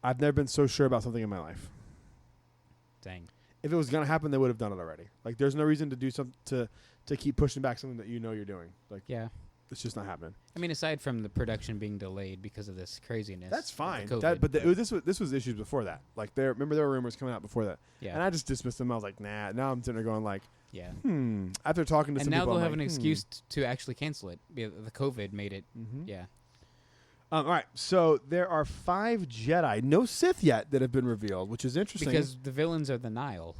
I've never been so sure about something in my life. Dang. If it was going to happen, they would have done it already. Like, there's no reason to do something to keep pushing back something that you know you're doing. Like, Yeah. it's just not happening. I mean, aside from the production being delayed because of this craziness. That's of fine. the COVID, This was issues before that. Like, there were rumors coming out before that, yeah. and I just dismissed them. I was like, nah. Now I'm sitting there going like, yeah. After talking to And some now people, they'll I'm have like, an excuse to actually cancel it. The COVID made it. Mhm. Yeah. All right. So there are 5 Jedi, no Sith yet, that have been revealed, which is interesting. Because the villains are the Nile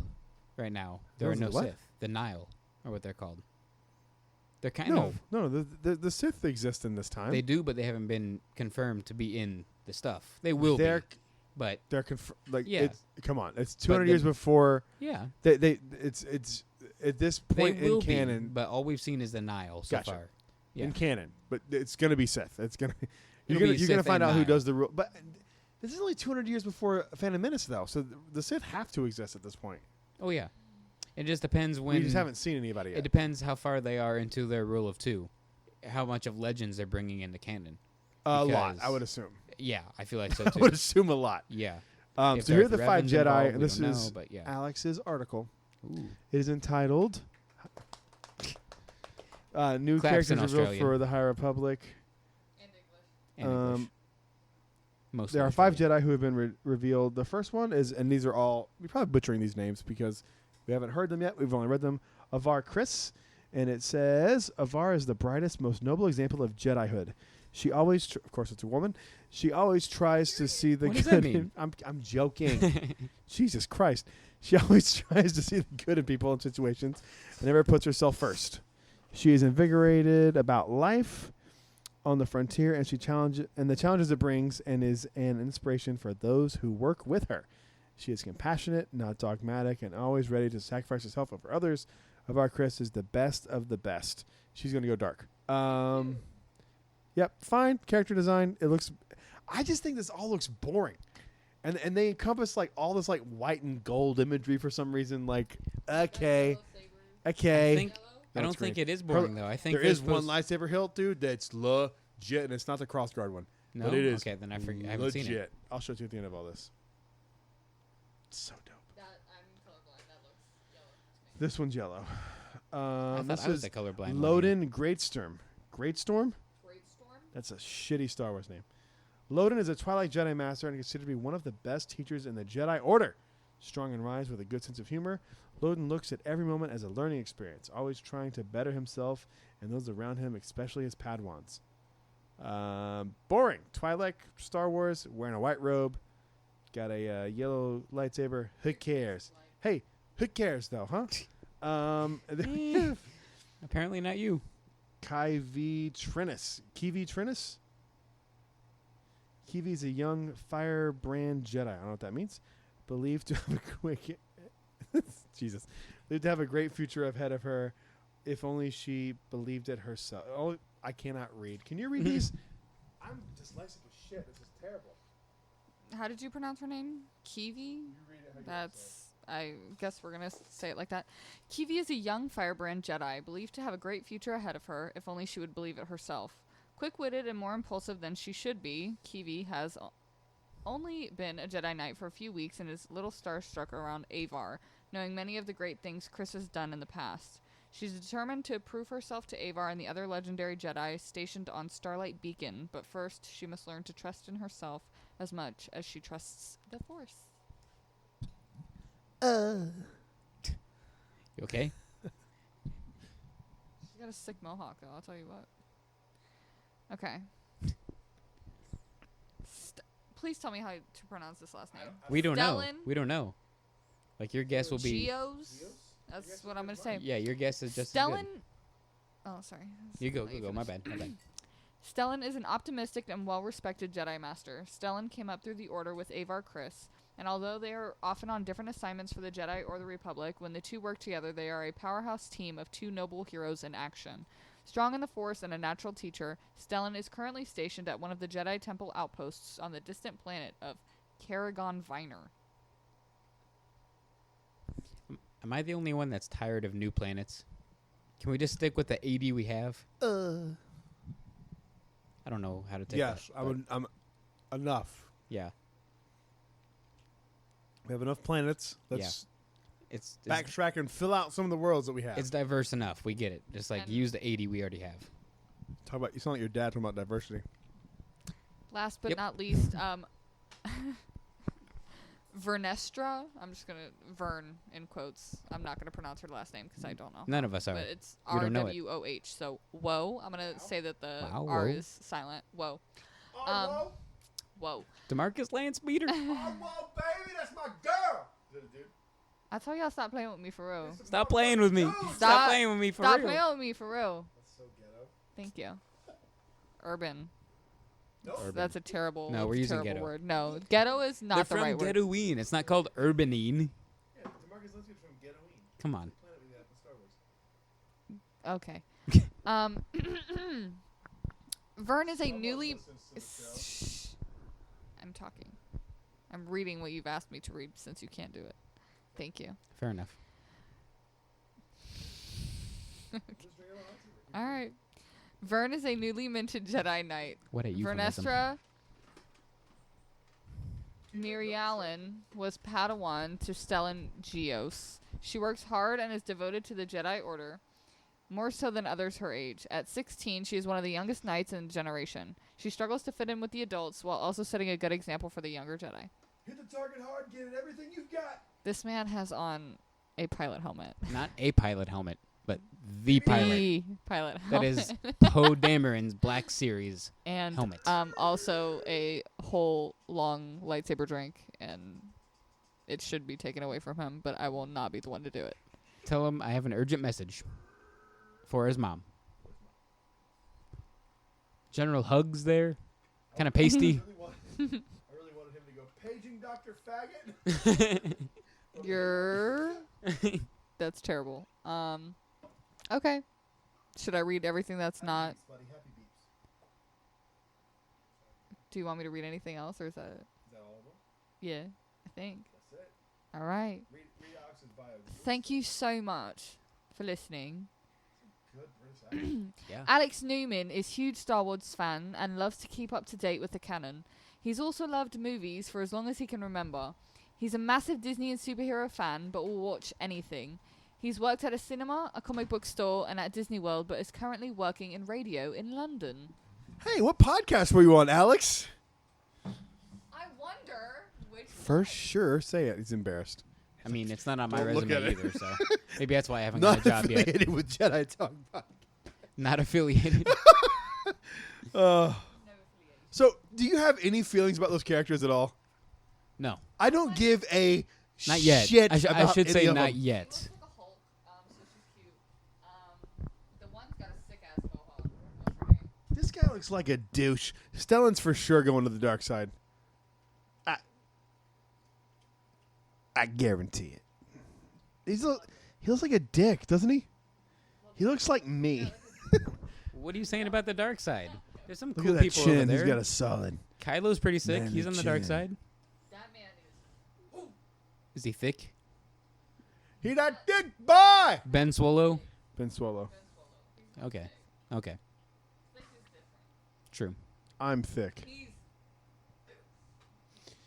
right now. There are Villains no of the what? Sith. The Nile, or what they're called. They're kind no, of. no, the Sith exist in this time. They do, but they haven't been confirmed to be in the stuff. They will They're be. But they're like Yeah. it's, come on, it's 200 the- years before yeah, it's at this they point will in canon. be. But all we've seen is the Nile so Gotcha. far. Yeah. In canon, but it's gonna be Sith. It's gonna It'll be you're gonna Sith find and out who Nile. does the rule. But this is only 200 years before Phantom Menace, though. So the Sith have to exist at this point. Oh yeah. It just depends when. We just haven't seen anybody It yet. depends how far they are into their rule of 2, how much of Legends they're bringing into canon. A lot, because- I would assume. Yeah, I feel like so I too. would assume a lot. Yeah. If So here are Darth the 5 Revan's Jedi, involved, and we this don't is know, but yeah. Alex's article. Ooh. It is entitled "New Claps in Characters Revealed Australian. for the High Republic." And English. And English. Mostly There are 5 Australian. Jedi who have been revealed. The first one is, and these are all, we're probably butchering these names because we haven't heard them yet. We've only read them. Avar Chris, and it says, Avar is the brightest, most noble example of Jedihood. She always, of course it's a woman, she always tries to see the What good. does that mean? I'm joking. Jesus Christ. She always tries to see the good in people and situations and never puts herself first. She is invigorated about life on the frontier, and the challenges it brings, and is an inspiration for those who work with her. She is compassionate, not dogmatic, and always ready to sacrifice herself over others. Avar Chris is the best of the best. She's going to go dark. Yep, fine. Character design. It looks. I just think this all looks boring, and they encompass like all this like white and gold imagery for some reason. Like, okay, okay. I think I No, don't it's think green. it is boring though. I think there they're is one supposed- lightsaber hilt, dude. That's legit, and it's not the crossguard one. No, but it is. Okay, then I haven't seen it. I'll show it to you at the end of all this. It's so dope. I'm colorblind. That looks yellow to me. This one's yellow. I This thought I was is a colorblind. one here. Loden Greatstorm. Greatstorm? That's a shitty Star Wars name. Loden is a Twilight Jedi Master and considered to be one of the best teachers in the Jedi Order. Strong and wise with a good sense of humor, Loden looks at every moment as a learning experience, always trying to better himself and those around him, especially his Padawans. Boring. Twilight Star Wars, wearing a white robe, got a yellow lightsaber. Who cares? Hey, who cares though, huh? Apparently not you. Kivi Trinis. Kivi's a young firebrand Jedi. I don't know what that means. Believed to have a quick Jesus. Believed to have a great future ahead of her if only she believed it herself. Oh, I cannot read. Can you read these? I'm dyslexic as shit. This is terrible. How did you pronounce her name? Kiwi? You read it how you That's, I guess we're going to say it like that. Kiwi is a young firebrand Jedi, believed to have a great future ahead of her, if only she would believe it herself. Quick-witted and more impulsive than she should be, Kiwi has only been a Jedi Knight for a few weeks and is a little starstruck around Avar, knowing many of the great things Chris has done in the past. She's determined to prove herself to Avar and the other legendary Jedi stationed on Starlight Beacon, but first she must learn to trust in herself as much as she trusts the Force. You okay? She's got a sick mohawk, though, I'll tell you what. Okay. Please tell me how to pronounce this last name. We don't know. Stellan? We don't know. Like your guess will be. Geos? That's what I'm going to say. Yeah, your guess is just as Stellan. good. Oh, sorry. You go, Let you go. My finish. bad. My bad. Stellan is an optimistic and well-respected Jedi Master. Stellan came up through the Order with Avar Kriss, and although they are often on different assignments for the Jedi or the Republic, when the two work together, they are a powerhouse team of two noble heroes in action. Strong in the Force and a natural teacher, Stellan is currently stationed at one of the Jedi Temple outposts on the distant planet of Karagon Viner. Am I the only one that's tired of new planets? Can we just stick with the 80 we have? I don't know how to take Yes, that. I would. Enough. Yeah. We have enough planets. Let's It's backtrack and fill out some of the worlds that we have. it's diverse enough. We get it. Just like And- use the 80 we already have. Talk about. You sound like your dad talking about diversity. Last but Yep. not least, Vernestra. I'm just going to, Vern in quotes. I'm not going to pronounce her last name because I don't know. None of us are. But it's We don't know it. RWOH. So, whoa. I'm going to say that the Wow, R whoa. is silent. Whoa. Oh, Whoa. DeMarcus Lance Meter. whoa, baby, that's my girl. Dude. I told y'all stop playing with me for real. Stop playing with me. Dude, Stop playing with me for Stop real. playing with me for real. That's so ghetto. Thank you. Urban. Urban. That's a terrible, No, we're using terrible ghetto. word. No, ghetto is not They're the right from word. Ghettoine. It's not called Urbanine. Yeah, DeMarcus Lynch from Ghettoine. Come on. Planet we have in Star Wars. Okay. Vern is a newly. Shh. I'm talking. I'm reading what you've asked me to read since you can't do it. Thank you. Fair enough. All right. Vern is a newly minted Jedi Knight. What a euphemism. Vernestra Mirialan was Padawan to Stellan Geos. She works hard and is devoted to the Jedi Order, more so than others her age. At 16, she is one of the youngest knights in the generation. She struggles to fit in with the adults while also setting a good example for the younger Jedi. Hit the target hard, get it everything you've got. This man has on a pilot helmet. Not a pilot helmet, but the pilot. The pilot That helmet. is Poe Dameron's Black Series and helmet. also a whole long lightsaber drink, and it should be taken away from him, but I will not be the one to do it. Tell him I have an urgent message for his mom. General Hugs there. Kind of pasty. I really wanted him to go paging Dr. Faggot. You're that's terrible. Okay. Should I read everything that's not? Buddy, happy beeps. Do you want me to read anything else, or is that it? Is that all of them? Yeah, I think. That's it. All right. Read Alex's bio. Thank you so much for listening. Good British accent. Yeah. Alex Newman is huge Star Wars fan and loves to keep up to date with the canon. He's also loved movies for as long as he can remember. He's a massive Disney and superhero fan, but will watch anything. He's worked at a cinema, a comic book store, and at Disney World, but is currently working in radio in London. Hey, what podcast were you on, Alex? I wonder which. For sure, say it. He's embarrassed. I mean, it's not on my Don't look resume at it. either, so maybe that's why I haven't Not got a job yet. affiliated with Jedi Talk. Not affiliated. So, do you have any feelings about those characters at all? No, I don't give a not yet. shit I about should any say of not them. yet. Looks like a Hulk, so she's cute. The one's got a sick ass mohawk. What's her name? This guy looks like a douche. Stellan's for sure going to the dark side. I guarantee it. He looks like a dick, doesn't he? He looks like me. What are you saying about the dark side? There's some Look cool at that people over chin. there. He's got a solid. Kylo's pretty sick. Man, He's the on the dark chin. side. That man is. Is he thick? He that dick boy. Ben Swallow. Ben Swallow. Okay. Okay. True. I'm thick.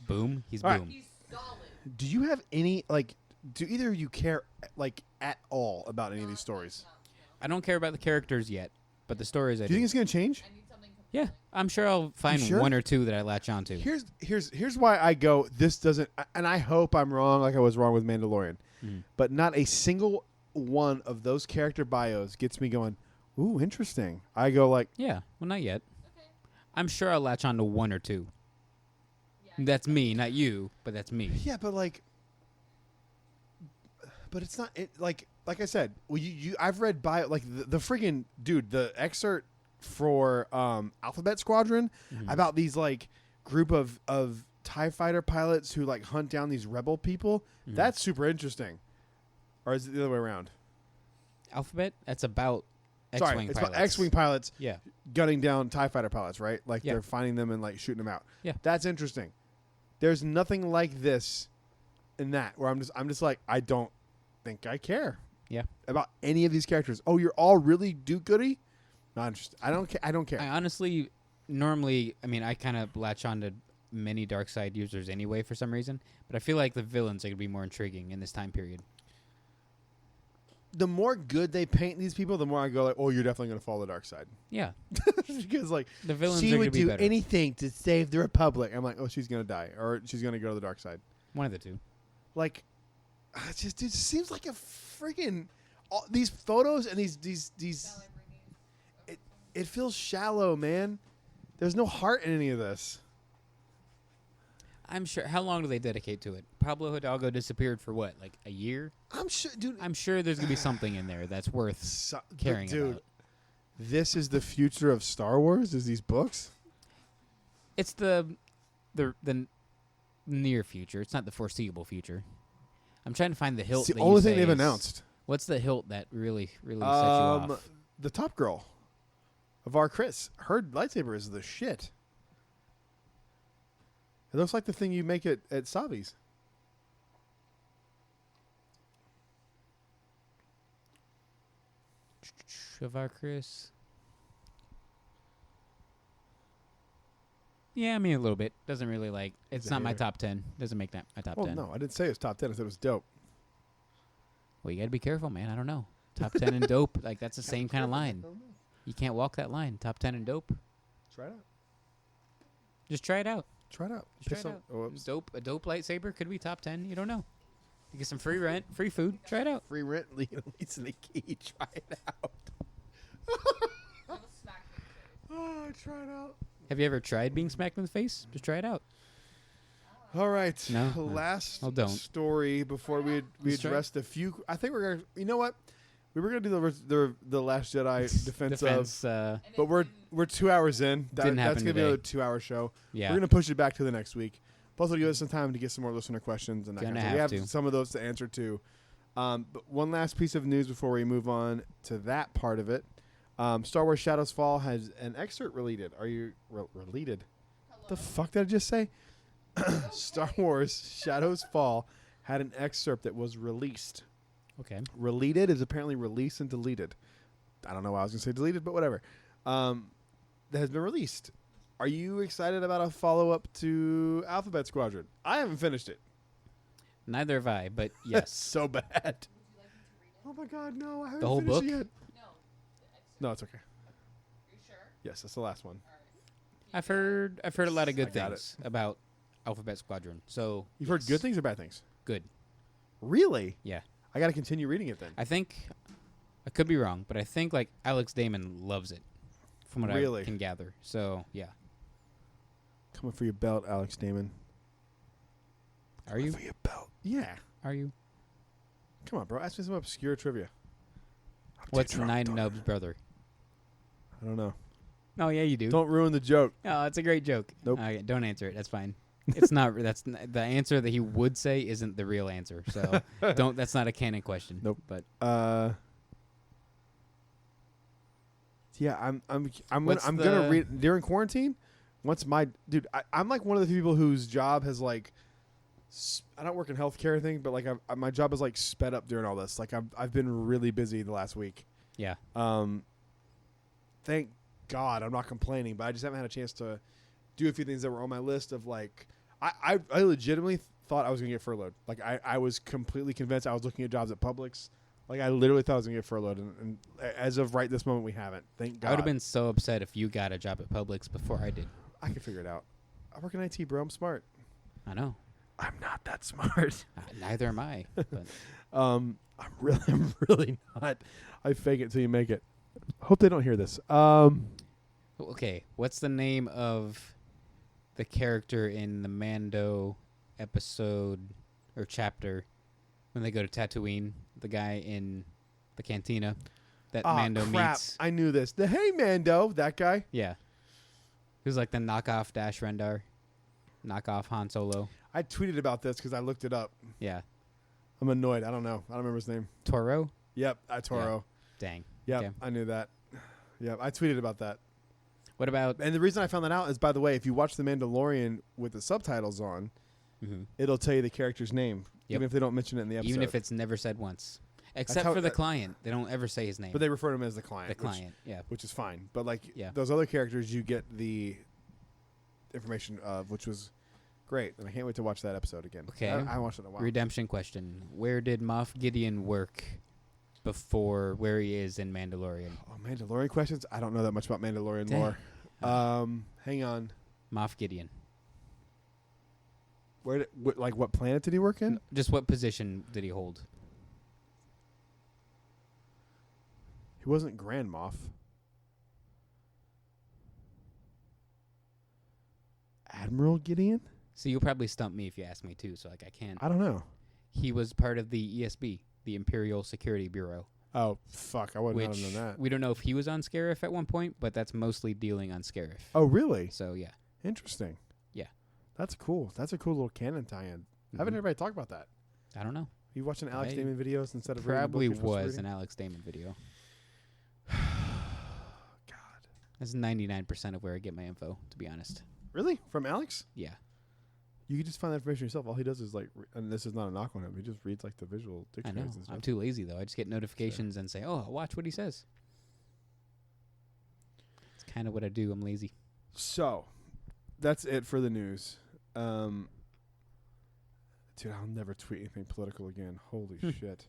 Boom. He's All right. boom. He's solid. Do you have any do either of you care at all about any of these stories? I don't care about the characters yet, but the stories I Do you do. think it's gonna change? I need something. Yeah, I'm sure I'll find sure? one or two that I latch onto. Here's why I go. This doesn't, and I hope I'm wrong, like I was wrong with Mandalorian, but not a single one of those character bios gets me going. Ooh, interesting. I go like, Yeah, well, not yet. Okay. I'm sure I'll latch on to one or two. That's me, not you, but that's me. yeah, but it's not like I said. Well, I've read bio the friggin' dude, the excerpt for Alphabet Squadron about these group of TIE fighter pilots who hunt down these rebel people. That's super interesting. Or is it the other way around? Alphabet? That's about Sorry, X-Wing it's pilots. about X-Wing pilots Yeah. gunning down TIE fighter pilots, right? Yeah. They're finding them and shooting them out. Yeah. That's interesting. There's nothing like this in that where I'm just like, I don't think I care. Yeah. About any of these characters. Oh, you're all really do-goody? Not interested. I don't care. I don't care. I honestly, normally, I kind of latch on to many dark side users anyway for some reason, but I feel like the villains are going to be more intriguing in this time period. The more good they paint these people, the more I go oh, you're definitely going to follow the dark side. Yeah. Because The villains she are going would to be do better. anything to save the Republic. I'm like, oh, she's going to die, or she's going to go to the dark side. One of the two. It just seems like a freaking these photos and these it feels shallow, man. There's no heart in any of this. I'm sure. How long do they dedicate to it? Pablo Hidalgo disappeared for what, like a year? I'm sure, dude. I'm sure there's going to be something in there that's worth caring dude, about. this is the future of Star Wars. Is these books? It's the near future. It's not the foreseeable future. I'm trying to find the hilt. It's the that you only thing say they've is- announced. What's the hilt that really set you off? The top girl of our Chris. Her lightsaber is the shit. It looks like the thing you make at Savi's. Shavar Chris. Yeah, a little bit. Doesn't really it's it not my here? top 10. Doesn't make that my top Well, 10. no, I didn't say it was top 10. I said it was dope. Well, you got to be careful, man. I don't know. Top 10 and dope, that's the same kind of line. You can't walk that line. Top 10 and dope. Try it out. Just try it out. Try it out. Just try Piss it on- out. oh, oops. A dope lightsaber could be top 10. You don't know. You get some free rent, free food. Try it out. Free rent, Leeds in the key. Try it out. Almost smacked me in the face. Oh, try it out. Have you ever tried being smacked in the face? Just try it out. All right. No? Last Well, don't. story before we Let's try. addressed a few. I think we're gonna. You know what? We were gonna do the Last Jedi defense of, And but it we're 2 hours in. Didn't That's happen gonna be today. another 2 hour show. yeah. We're gonna push it back to the next week. Plus, it'll give us some time to get some more listener questions and that Gonna kind of stuff. We have have to. some of those to answer too. But one last piece of news before we move on to that part of it. Star Wars Shadows Fall has an excerpt related. Are you related? The fuck did I just say? Star Wars Shadows Fall had an excerpt that was released. Okay. Related is apparently released and deleted. I don't know why I was going to say deleted, but whatever. That has been released. Are you excited about a follow-up to Alphabet Squadron? I haven't finished it. Neither have I, but yes. So bad. Oh my God, no! I haven't The whole finished book? it yet. No. No, it's okay. You sure? Yes, that's the last one. I've heard a lot of good I got things about Alphabet Squadron. So You've heard yes. good things or bad things? Good. Really? Yeah. I got to continue reading it then. I think I could be wrong, but I think like Alex Damon loves it, from what Really? I can gather. So yeah. Coming for your belt, Alex Damon. Are you? For your belt. Yeah. Are you? Come on, bro. Ask me some obscure trivia. I'm too What's drunk, Nine don't- Nub's brother? I don't know. Oh yeah, you do. Don't ruin the joke. Oh, it's a great joke. Nope. Okay, don't answer it. That's fine. It's not. The answer that he would say isn't the real answer. So don't. That's not a canon question. Nope. But Yeah, I'm What's gonna the- read during quarantine. Once my dude, I'm like one of the people whose job has like, I don't work in healthcare thing, but like my job is like sped up during all this. Like I've been really busy the last week. yeah, Thank God I'm not complaining, but I just haven't had a chance to do a few things that were on my list of like, I legitimately thought I was gonna get furloughed. Like I was completely convinced I was looking at jobs at Publix. Like I literally thought I was gonna get furloughed, and as of right this moment, we haven't. Thank God. I would have been so upset if you got a job at Publix before I did. I can figure it out. I work in IT, bro. I'm smart. I know. I'm not that smart. Neither am I. But I'm really not. I fake it till you make it. Hope they don't hear this. okay, what's the name of the character in the Mando episode or chapter when they go to Tatooine? The guy in the cantina that Mando crap. meets. I knew this. The Hey Mando, that guy. Yeah. Who's like the knockoff Dash Rendar, knockoff Han Solo. I tweeted about this because I looked it up. Yeah. I'm annoyed. I don't know. I don't remember his name. Toro? Yep, Toro. Dang. Yep, Okay. I knew that. Yep, I tweeted about that. What about... And the reason I found that out is, by the way, if you watch The Mandalorian with the subtitles on, Mhm. it'll tell you the character's name, Yep. even if they don't mention it in the episode. Even if it's never said once. Except how- for the client. They don't ever say his name. But they refer to him as the client. the client, yeah. Which is fine. But like Yeah. those other characters, you get the information of, which was great. And I can't wait to watch that episode again. Okay. I watched it in a while. Redemption question. Where did Moff Gideon work before where he is in Mandalorian? Oh, Mandalorian questions? I don't know that much about Mandalorian Dang. lore. Hang on. Moff Gideon. Where did, what planet did he work in? Just what position did he hold? He wasn't Grand Moff. Admiral Gideon? So you'll probably stump me if you ask me too, so like I can't. I don't know. He was part of the ESB, the Imperial Security Bureau, Oh, fuck. I wouldn't which have known that. we don't know if he was on Scarif at one point, but that's mostly dealing on Scarif. Oh, really? So yeah. Interesting. Yeah. That's cool. That's a cool little canon tie-in. Haven't Mhm. anybody talk about that? I don't know. You watching Alex I Damon videos instead of reading the book Probably you're supposed to be was an reading? Alex Damon video. God. That's 99% of where I get my info, to be honest. Really? From Alex? Yeah. You can just find that information yourself. All he does is and this is not a knock on him. He just reads like the visual I know. dictionaries and stuff. I'm too lazy though. I just get notifications and say, "Oh, I'll watch what he says." It's kind of what I do. I'm lazy. So, that's it for the news. Dude, I'll never tweet anything political again. Holy shit.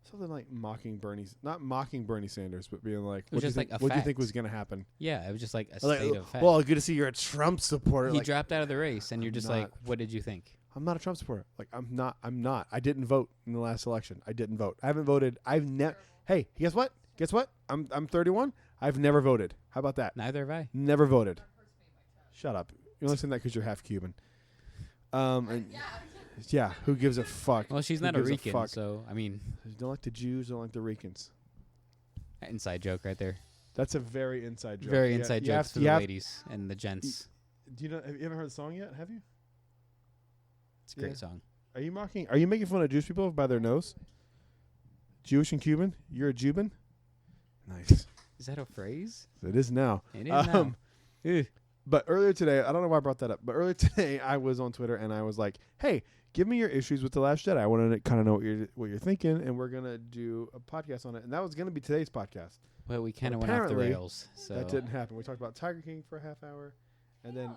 Something like not mocking Bernie Sanders, but being like, was what do you just think, like a what do you think fact. was going to happen? Yeah, it was just like a Like, state of fact. well, good to see you're a Trump supporter. he Like, dropped out of the race, and you're I'm just not. like, "What did you think?" I'm not a Trump supporter. Like, I'm not. I didn't vote in the last election. I didn't vote. I haven't voted. I've never. Hey, guess what? I'm 31. I've never voted. How about that? Neither have I. Never voted. Shut up. You're only saying that because you're half Cuban. And yeah, who gives a fuck? Well, she's Who not a gives Rican, fuck? so I mean, You don't like the Jews, don't like the Ricans. inside joke right there. That's a very inside joke. Very Yeah, inside you have jokes to- for you the have- ladies and the gents. Do you know? Have you ever heard the song yet? Have you? It's a great yeah. song. Are you mocking? Are you making fun of Jewish people by their nose? Jewish and Cuban? You're a Cuban? Nice. Is that a phrase? It is now. It is now. Ugh. But earlier today, I don't know why I brought that up, but earlier today I was on Twitter and I was like, "Hey, give me your issues with The Last Jedi. I want to kind of know what you're thinking, and we're gonna do a podcast on it." And that was gonna be today's podcast. Well, we kind of went off the apparently, rails. So That didn't happen. We talked about Tiger King for a half hour, and then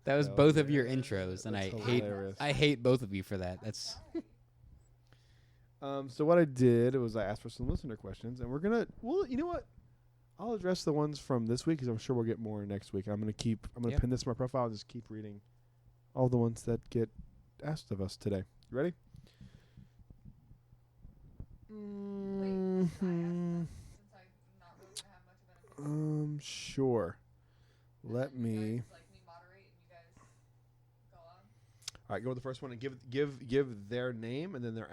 That was both of your intros, and That's I hilarious. hate both of you for that. That's So what I did was I asked for some listener questions, and we're gonna. Well, you know what? I'll address the ones from this week because I'm sure we'll get more next week. I'm gonna Yep. pin this to my profile and just keep reading all the ones that get asked of us today. You ready? Sure. Let me. All right, go with the first one and give their name and then their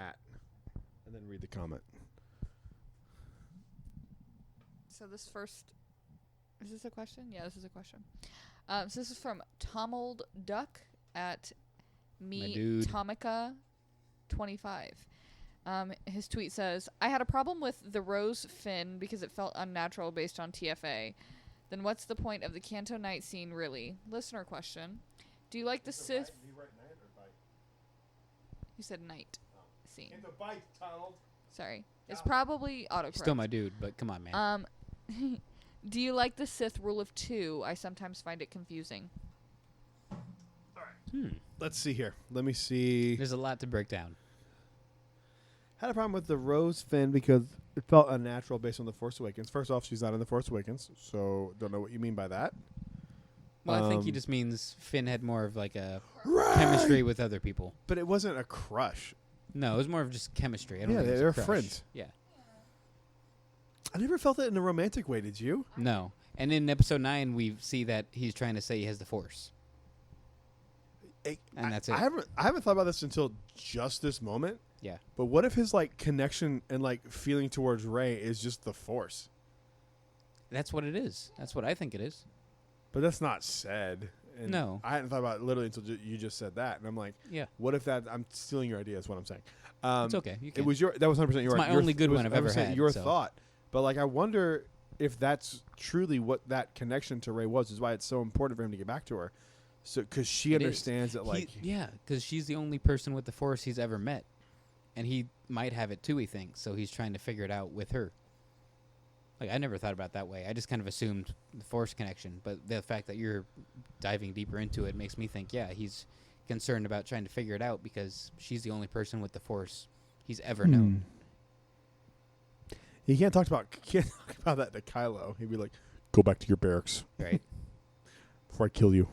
and then read the comment. So this first, is this a question? Yeah, this is a question. So this is from Tomold Duck at My dude. Tomica25. His tweet says, I had a problem with the rose fin because it felt unnatural based on TFA. Then what's the point of the Canto Night scene really? Listener question. Do you like the Sith... You said night scene. Sorry. It's probably autocorrect. still my dude, but come on, man. Do you like the Sith rule of 2? I sometimes find it confusing. Let's see here. Let me see. There's a lot to break down. Had a problem with the rose fin because it felt unnatural based on The Force Awakens. First off, she's not in The Force Awakens, so don't know what you mean by that. Well, I think he just means Finn had more of like a Right. chemistry with other people. But it wasn't a crush. No, it was more of just chemistry. I don't Yeah, think it was they're a crush. friends. Yeah. I never felt it in a romantic way, did you? No. And in episode 9, we see that he's trying to say he has the Force. And that's it. I haven't thought about this until just this moment. Yeah. But what if his like connection and like feeling towards Rey is just the Force? That's what it is. That's what I think it is. But that's not said. And No. I hadn't thought about it literally until you just said that, and I'm like, Yeah. what if that? I'm stealing your idea. Is what I'm saying. It's okay. You It can. was that was 100% your. my your only good it was one I've ever 100% had, Your so. thought, but like I wonder if that's truly what that connection to Rey was. Is why it's so important for him to get back to her, so because she It is. understands that like yeah, because she's the only person with the Force he's ever met. And he might have it too, he thinks. So he's trying to figure it out with her. Like, I never thought about it that way. I just kind of assumed the Force connection. But the fact that you're diving deeper into it makes me think, yeah, he's concerned about trying to figure it out because she's the only person with the Force he's ever known. He can't talk about that to Kylo. He'd be like, "Go back to your barracks Right? before I kill you."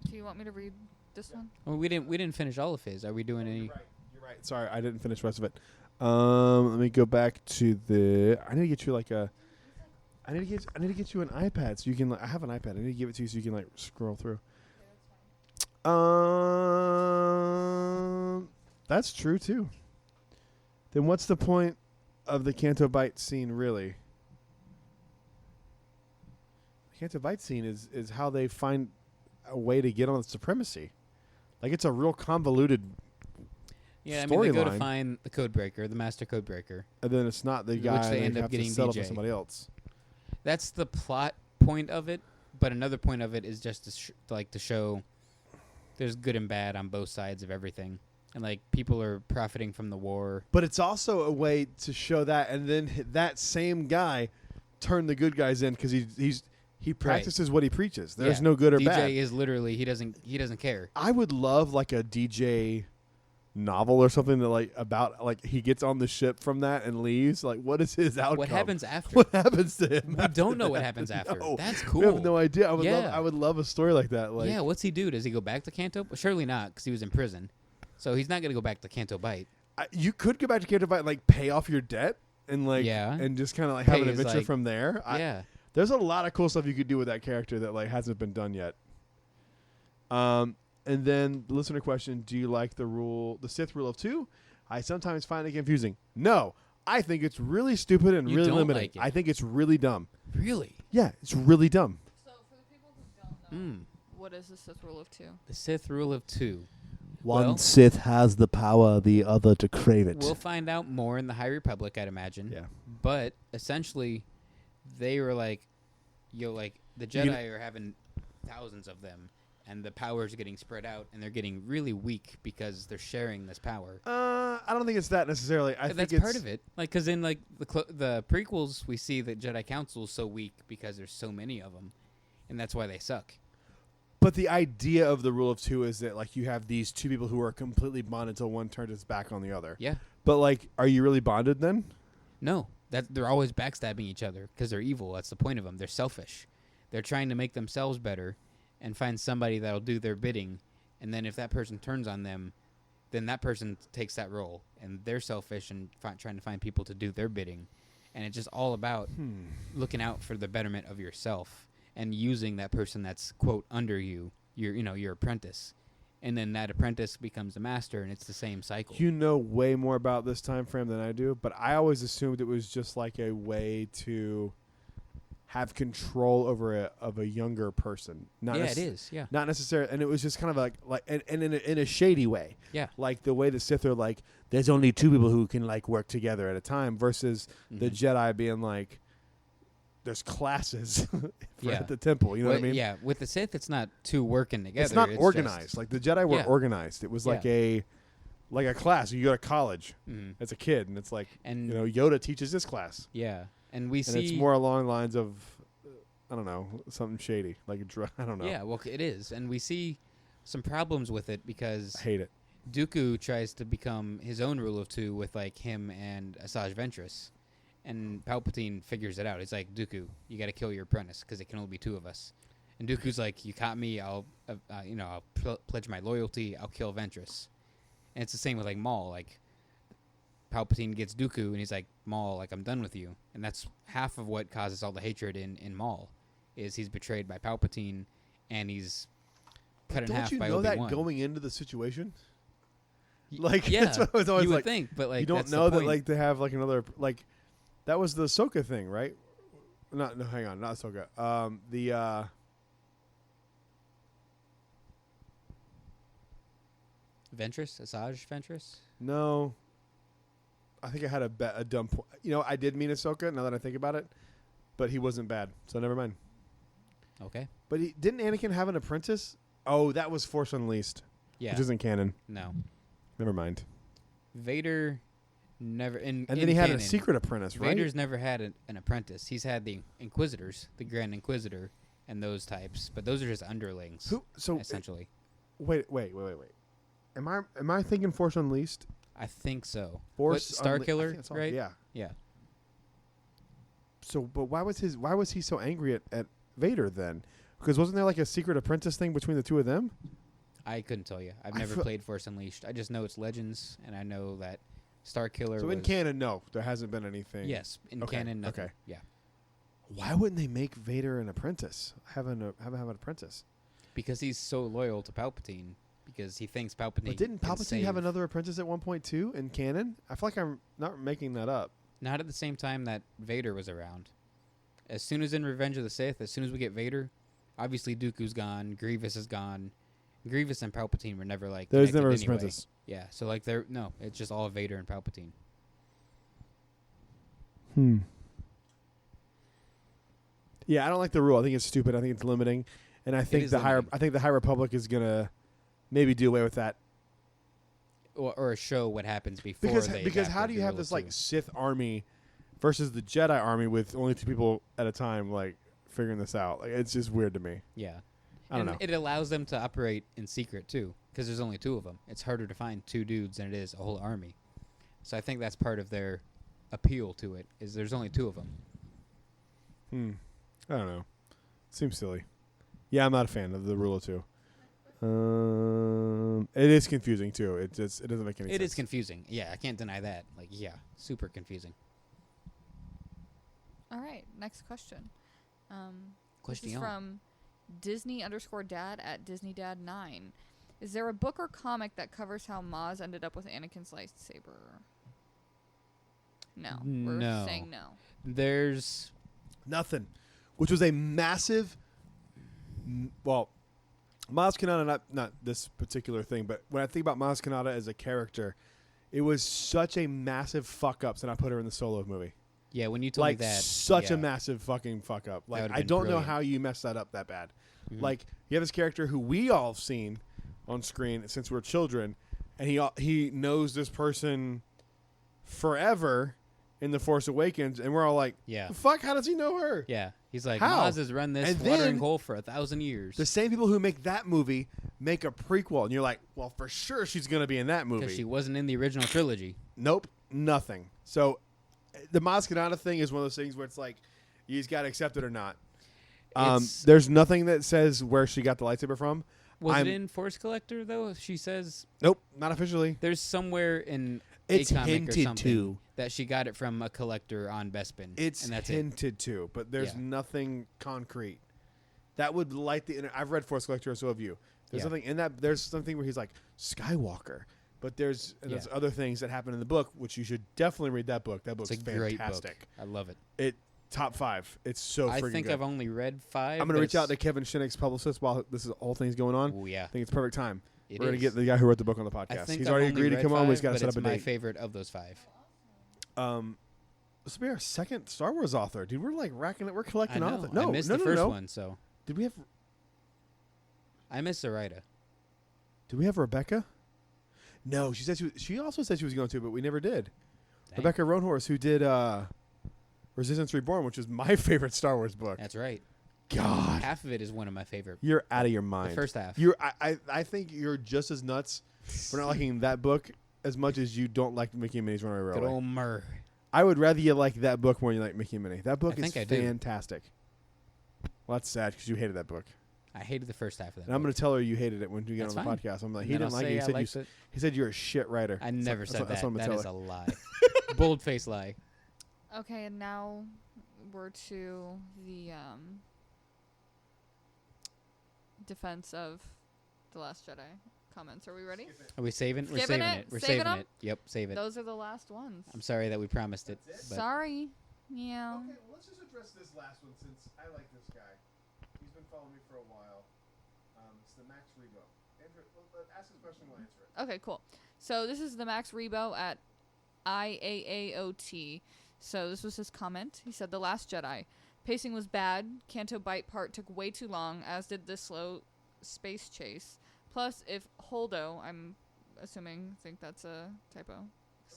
Do you want me to read this one? Well, we didn't finish all of his. Are we doing any? You're right. Sorry, I didn't finish the rest of it. Let me go back to the. I need to get you like a. I need to get you an iPad so you can. I have an iPad. I need to give it to you so you can like scroll through. That's true too. Then what's the point of the Canto Bight scene really? The Canto Bight scene is how they find a way to get on the supremacy. Like it's a real convoluted. Yeah, I mean, they go to storyline. find the Codebreaker, the Master Codebreaker. And then it's not the Which guy. they and end up have to getting settle for DJ. somebody else. That's the plot point of it, but another point of it is just to show there's good and bad on both sides of everything, and like people are profiting from the war. But it's also a way to show that, and then that same guy turned the good guys in because he practices what he preaches. There's Yeah, no good or DJ bad. is literally he doesn't care. I would love like a DJ novel or something that like about like he gets on the ship from that and leaves. Like what is his outcome? What happens after? What happens to him? We after don't know what that? happens after. No. That's We have cool. no idea. I Yeah. would love a story like that. Like Yeah, what's he do? Does he go back to Canto? Well, surely not, because he was in prison. So he's not going to go back to Canto Bight. you could go back to Canto Bight and like pay off your debt and like Yeah. and just kind of like have Pay an his, adventure like- from there. Yeah. There's a lot of cool stuff you could do with that character that like hasn't been done yet. And then the listener question: do you like the Sith rule of 2? I sometimes find it confusing. No, I think it's really stupid and You really don't limiting. like it. I think it's really dumb. Really? Yeah, it's really dumb. So for the people who don't know, what is the Sith rule of 2? The Sith rule of 2. One Well- Sith has the power, the other to crave it. We'll find out more in the High Republic, I'd imagine. Yeah. But essentially, they were like, like the You can- Jedi are having thousands of them, and the power's getting spread out, and they're getting really weak because they're sharing this power. I don't think it's that necessarily. I think That's it's part of it. Like, because in like the prequels, we see that Jedi Council is so weak because there's so many of them, and that's why they suck. But the idea of the rule of two is that like you have these two people who are completely bonded until one turns its back on the other. Yeah. But like, are you really bonded then? No, that they're always backstabbing each other because they're evil. That's the point of them. They're selfish. They're trying to make themselves better and find somebody that'll do their bidding. And then if that person turns on them, then that person takes that role. And they're selfish and trying to find people to do their bidding. And it's just all about looking out for the betterment of yourself and using that person that's, quote, under you, your apprentice. And then that apprentice becomes a master, and it's the same cycle. You know way more about this time frame than I do, but I always assumed it was just like a way to have control over a younger person. Not it is. Yeah. Not necessarily, and it was just kind of like and in a shady way. Yeah. Like the way the Sith are like, there's only two people who can like work together at a time, versus the Jedi being like, there's classes at the temple. You know what I mean? Yeah. With the Sith, it's not two working together. It's not organized. Like the Jedi were Yeah. organized. It was like a class. You go to college as a kid, and it's like, And Yoda teaches this class. yeah, and we And see it's more along the lines of, I don't know, something shady, like a drug. I don't know. Yeah, well, it is, and we see some problems with it because I hate it. Dooku tries to become his own rule of two with like him and Asajj Ventress, and Palpatine figures it out. He's like, Dooku, you got to kill your apprentice because it can only be two of us. And Dooku's like, you caught me. I'll pledge my loyalty. I'll kill Ventress. And it's the same with like Maul. Like Palpatine gets Dooku, and he's like, Maul, like I'm done with you. And that's half of what causes all the hatred in Maul, is he's betrayed by Palpatine, and he's cut in half by Don't you know Obi-Wan. that going into the situation? Y- Like, yeah, that's what I was always you would like. think, but like You don't that's the know that point. like they have like another like, that was the Ahsoka thing, right? No, hang on, not Ahsoka. Ventress, Asajj Ventress. No, I think I had a dumb point. I did mean Ahsoka. Now that I think about it, but he wasn't bad, so never mind. Okay. But didn't Anakin have an apprentice? Oh, that was Force Unleashed, Yeah. which isn't canon. No. Never mind. Vader never And then he had a secret apprentice, right? Vader's never had an apprentice. He's had the Inquisitors, the Grand Inquisitor, and those types, but those are just underlings. So essentially, wait. Am I thinking Force Unleashed? I think so. Force Star Unle- Killer, I think it's all- right? Yeah. Yeah. So, but why was he so angry at Vader then? Because wasn't there like a secret apprentice thing between the two of them? I couldn't tell you. I've I never feel- played Force Unleashed. I just know it's Legends, and I know that Star Killer. So in was- canon, no, there hasn't been anything. yes, in Okay, canon, nothing. okay. Yeah, Why wouldn't they make Vader an apprentice? Have an apprentice. because he's so loyal to Palpatine, because he thinks Palpatine. But didn't can Palpatine have save- another apprentice at one point too in canon? I feel like I'm not making that up. Not at the same time that Vader was around. As soon as in Revenge of the Sith, as soon as we get Vader, obviously Dooku's gone, Grievous is gone. Grievous and Palpatine were never like There's connected never an anyway. apprentice. Yeah, so like it's just all Vader and Palpatine. Yeah, I don't like the rule. I think it's stupid. I think it's limiting, and I think is the limiting. High Republic is gonna maybe do away with that Or show what happens before because they how adapt do you the have Rule this of like Two. Sith army versus the Jedi army with only two people at a time like figuring this out? Like it's just weird to me. Yeah. I don't And know. it allows them to operate in secret too, because there's only two of them. It's harder to find two dudes than it is a whole army. So I think that's part of their appeal to it, is there's only two of them. I don't know. Seems silly. Yeah, I'm not a fan of the rule of two. It is confusing too. It doesn't make any sense. It is confusing. Yeah, I can't deny that. Like, yeah, super confusing. All right, next question. This Question is from Disney_dad at DisneyDad9. Is there a book or comic that covers how Maz ended up with Anakin's lightsaber? No. We're No. saying no. There's Nothing. Which was a massive. Well, Maz Kanata, not this particular thing, but when I think about Maz Kanata as a character, it was such a massive fuck up. So I put her in the Solo movie. yeah. When you told Like me that, such a yeah. massill fucking fuck up. Like would've I been don't know brilliant. how you messed that up that bad. Mhm. Like you have this character who we all have seen on screen since we're children, and he knows this person forever, in The Force Awakens, and we're all like, Yeah. the fuck? How does he know her? Yeah. He's like, How? Maz has run this And watering then hole for 1,000 years. The same people who make that movie make a prequel, and you're like, well, for sure she's going to be in that movie. Because she wasn't in the original trilogy. Nope, nothing. So the Maz Kanata thing is one of those things where it's like, you just got to accept it or not. There's nothing that says where she got the lightsaber from. Was it in Force Collector, though? She says Nope, not officially. there's somewhere in It's a comic or hinted something to. that she got it from a collector on Bespin. It's and that's it. hinted to, but there's Yeah. nothing concrete. That would light the. I've read Force Collector, so have you. There's Yeah. something in that. There's something where he's like Skywalker, but there's other things that happen in the book, which you should definitely read that book. That book's It's a great fantastic. book. I love it. It top 5. It's so I freaking think good. I've only read 5. I'm gonna reach out to Kevin Shinnick's publicist while this whole thing's going on. Oh, yeah. I think it's perfect time. It We're gonna is. get the guy who wrote the book on the I podcast. think He's I've already only agreed to read come on. 5, We just gotta but set up it's a my date. favorite of those 5. This will be our second Star Wars author, dude. We're like racking it. We're I collecting know. authors. I No, missed no, the no, first no. one, so Did we have? I missed Zoraida. Did we have Rebecca? No, she said she also said she was going to, but we never did. Dang. Rebecca Roanhorse, who did Resistance Reborn, which is my favorite Star Wars book. That's right. God, Half of it is one of my favorite. you're out of your mind. The first half. I think you're just as nuts for not liking that book as much as you don't like Mickey and Minnie's Runaway Good Railway. old Murr. I would rather you like that book more than you like Mickey and Minnie. That book I is think I do. fantastic. Well, that's sad because you hated that book. I hated the first half of that. And I'm going book. to tell her you hated it when you get That's on the fine. podcast. I'm like, And he then didn't I'll like say it. I liked it. He said you're a shit writer. I never said that's that. what I'm That gonna is tell a her. lie. Bold-faced lie. Okay, and now we're to the defense of The Last Jedi comments. Are we ready? Are we saving? We're Skipping saving it? it. We're Saving saving them? it. Yep, save it. Those are the last ones. I'm sorry that we promised it. But Sorry. Yeah. Okay, well, let's just address this last one since I like this guy. He's been following me for a while. It's the Max Rebo. Ask his question, we'll answer it. Okay, cool. So this is the Max Rebo at IAAOT. So this was his comment. He said, The Last Jedi. Pacing was bad. Canto Bight part took way too long, as did the slow space chase. Plus, if Holdo, I'm think that's a typo.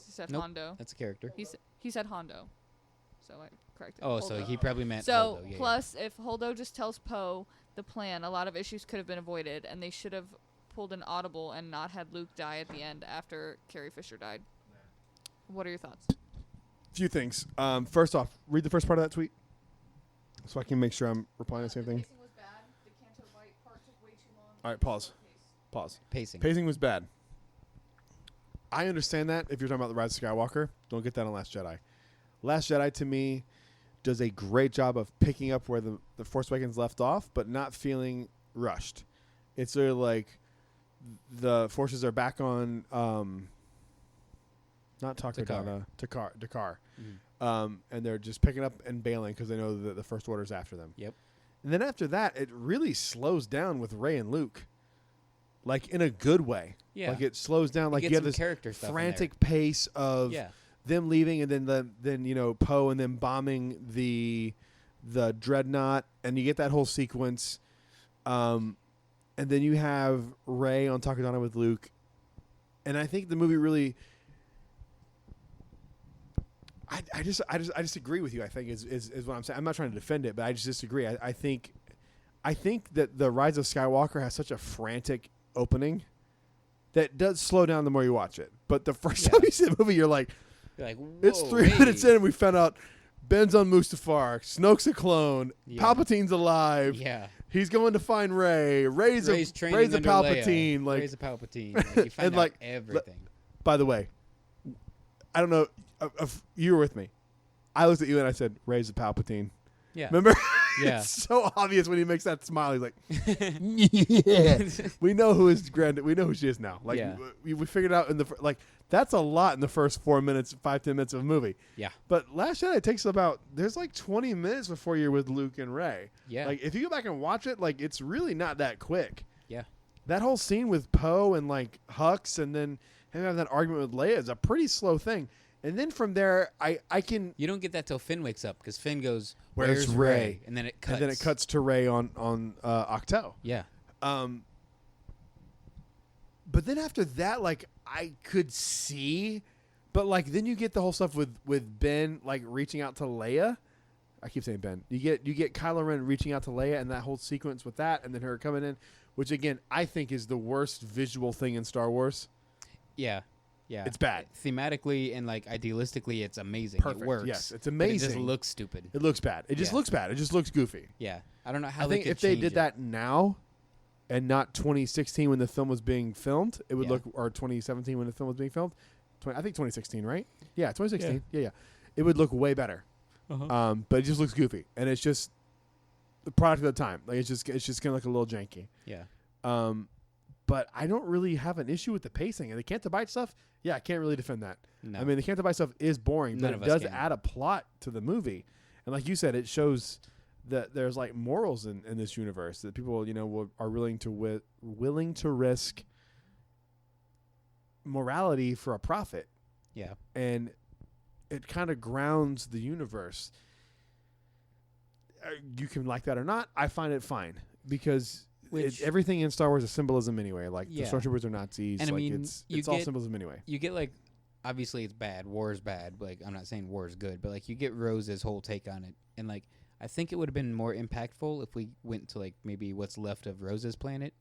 He said Nope. Hondo. that's a character. He said Hondo. So I corrected. Oh, so Holdo. he probably meant So, Holdo. Yeah, plus, if Holdo just tells Poe the plan, a lot of issues could have been avoided, and they should have pulled an audible and not had Luke die at the end after Carrie Fisher died. What are your thoughts? Few things. First off, read the first part of that tweet so I can make sure I'm replying to the same thing. All right, pause. Pause. Pacing. Pacing was bad. I understand that if you're talking about The Rise of Skywalker. Don't get that on Last Jedi. Last Jedi, to me, does a great job of picking up where the Force Awakens left off, but not feeling rushed. It's sort of like the forces are back on, not Takodana, Dakar. And they're just picking up and bailing because they know that the First Order's after them. Yep. And then after that, it really slows down with Rey and Luke. Like, in a good way. Yeah. Like, it slows down. Like, get you have some this character stuff in there. frantic pace of Yeah. them leaving and then Poe and then bombing the dreadnought, and you get that whole sequence. And then you have Rey on Takodana with Luke. And I think the movie really... I just agree with you. I think is what I'm saying. I'm not trying to defend it, but I just disagree. I think that the Rise of Skywalker has such a frantic opening that does slow down the more you watch it. But the first time you see the movie, you're like, You're like, it's whoa, 3 hey. minutes in, and we found out Ben's on Mustafar, Snoke's a clone, Yeah. Palpatine's alive. Yeah. He's going to find Rey. Rey's a training under Palpatine. Leia. Like, Rey's a Palpatine. Like, you find and, out like, everything. by the way, I don't know if you were with me. I looked at you and I said, Rey's a Palpatine. Yeah. Remember? Yeah. It's so obvious when he makes that smile. He's like, yeah. We know who his we know who she is now. Like, Yeah. we figured out in the like that's a lot in the first 4 minutes, 5-10 minutes of a movie. Yeah. But Last Jedi takes there's like 20 minutes before you're with Luke and Rey. Yeah. Like, if you go back and watch it, like, it's really not that quick. Yeah. That whole scene with Poe and like Hux, and then him having that argument with Leia is a pretty slow thing. And then from there, I can. You don't get that till Finn wakes up because Finn goes, Where's "Where's Rey?" Rey?" And then it cuts. And then it cuts to Rey on Octo. Yeah. But then after that, like, I could see, But like then you get the whole stuff with Ben like reaching out to Leia. I keep saying Ben. You get Kylo Ren reaching out to Leia and that whole sequence with that, and then her coming in, which again I think is the worst visual thing in Star Wars. Yeah. Yeah. It's bad. Thematically and like idealistically, it's amazing. Perfect. It works. Yes, it's but amazing. it just looks stupid. It looks bad. It just Yeah. looks bad. It just looks goofy. Yeah. I don't know how I think could if they change did it. that now, and not 2016 when the film was being filmed, it would Yeah. look, or 2017 when the film was being filmed. I think 2016, right? Yeah, 2016. Yeah. It would look way better. Uh-huh. But it just looks goofy, and it's just the product of the time. Like it's just gonna look a little janky. Yeah. But I don't really have an issue with the pacing and the Can't Bite stuff. Yeah, I can't really defend that. No. I mean, the Can't Bite stuff is boring, None but of it us does can. add a plot to the movie, and like you said, it shows that there's like morals in this universe that people are willing to risk morality for a profit, Yeah. and it kind of grounds the universe. You can like that or not. I find it fine because everything in Star Wars is symbolism anyway. Like Yeah. the Stormtroopers are Nazis. And I like mean, it's you all get- symbolism anyway. You get like, obviously it's bad. War is bad. Like I'm not saying war is good, but like you get Rose's whole take on it, and like I think it would have been more impactful if we went to like maybe what's left of Rose's planet,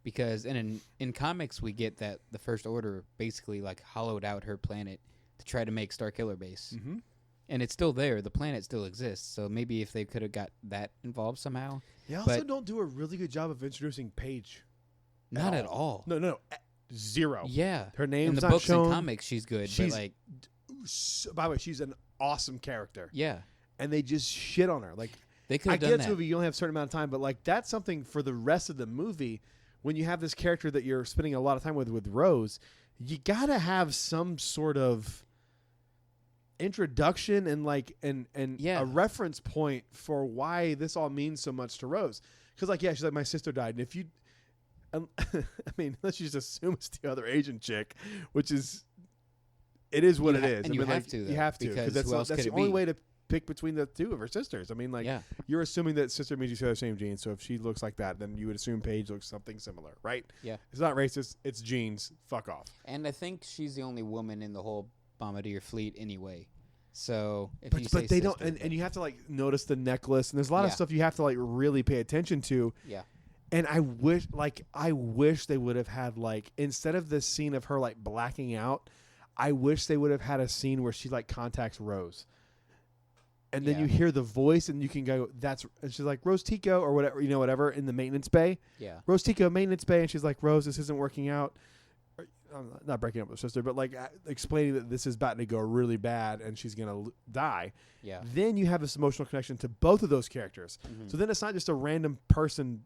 because in comics we get that the First Order basically like hollowed out her planet to try to make Starkiller Base, Mm-hmm. and it's still there. The planet still exists. So maybe if they could have got that involved somehow. They also But- don't do a really good job of introducing Paige. Not at all. No, zero. Yeah. Her In name's the not books shown. and comics, she's good. She's- but like, By the way, she's an awesome character, yeah, and they just shit on her. Like they could I have get done it's a that. movie, you only have a certain amount of time, but like that's something for the rest of the movie. When you have this character that you're spending a lot of time with Rose, you gotta have some sort of introduction and like and Yeah. a reference point for why this all means so much to Rose. Because like she's like, my sister died, and if you, I mean, let's just assume it's the other Asian chick, which is, it is what You it ha- is. and I you mean, have like, to, you though, have to because that's who else that's could the it only be? way to pick between the two of her sisters. I mean, like Yeah. you're assuming that sister means you share the same genes, so if she looks like that, then you would assume Paige looks something similar, right? Yeah. It's not racist. It's genes. Fuck off. And I think she's the only woman in the whole Bombardier fleet anyway. So if you say But they don't, sister, and you have to like notice the necklace, and there's a lot of Yeah. stuff you have to like really pay attention to. yeah, And I wish they would have had like, instead of this scene of her like blacking out, I wish they would have had a scene where she like contacts Rose. And then Yeah. you hear the voice and you can go, and she's like, Rose Tico or whatever, whatever in the maintenance bay. yeah, Rose Tico, maintenance bay. And she's like, Rose, this isn't working out. I'm not breaking up with her sister, but like explaining that this is about to go really bad and she's going to die. yeah. Then you have this emotional connection to both of those characters. Mhm. So then it's not just a random person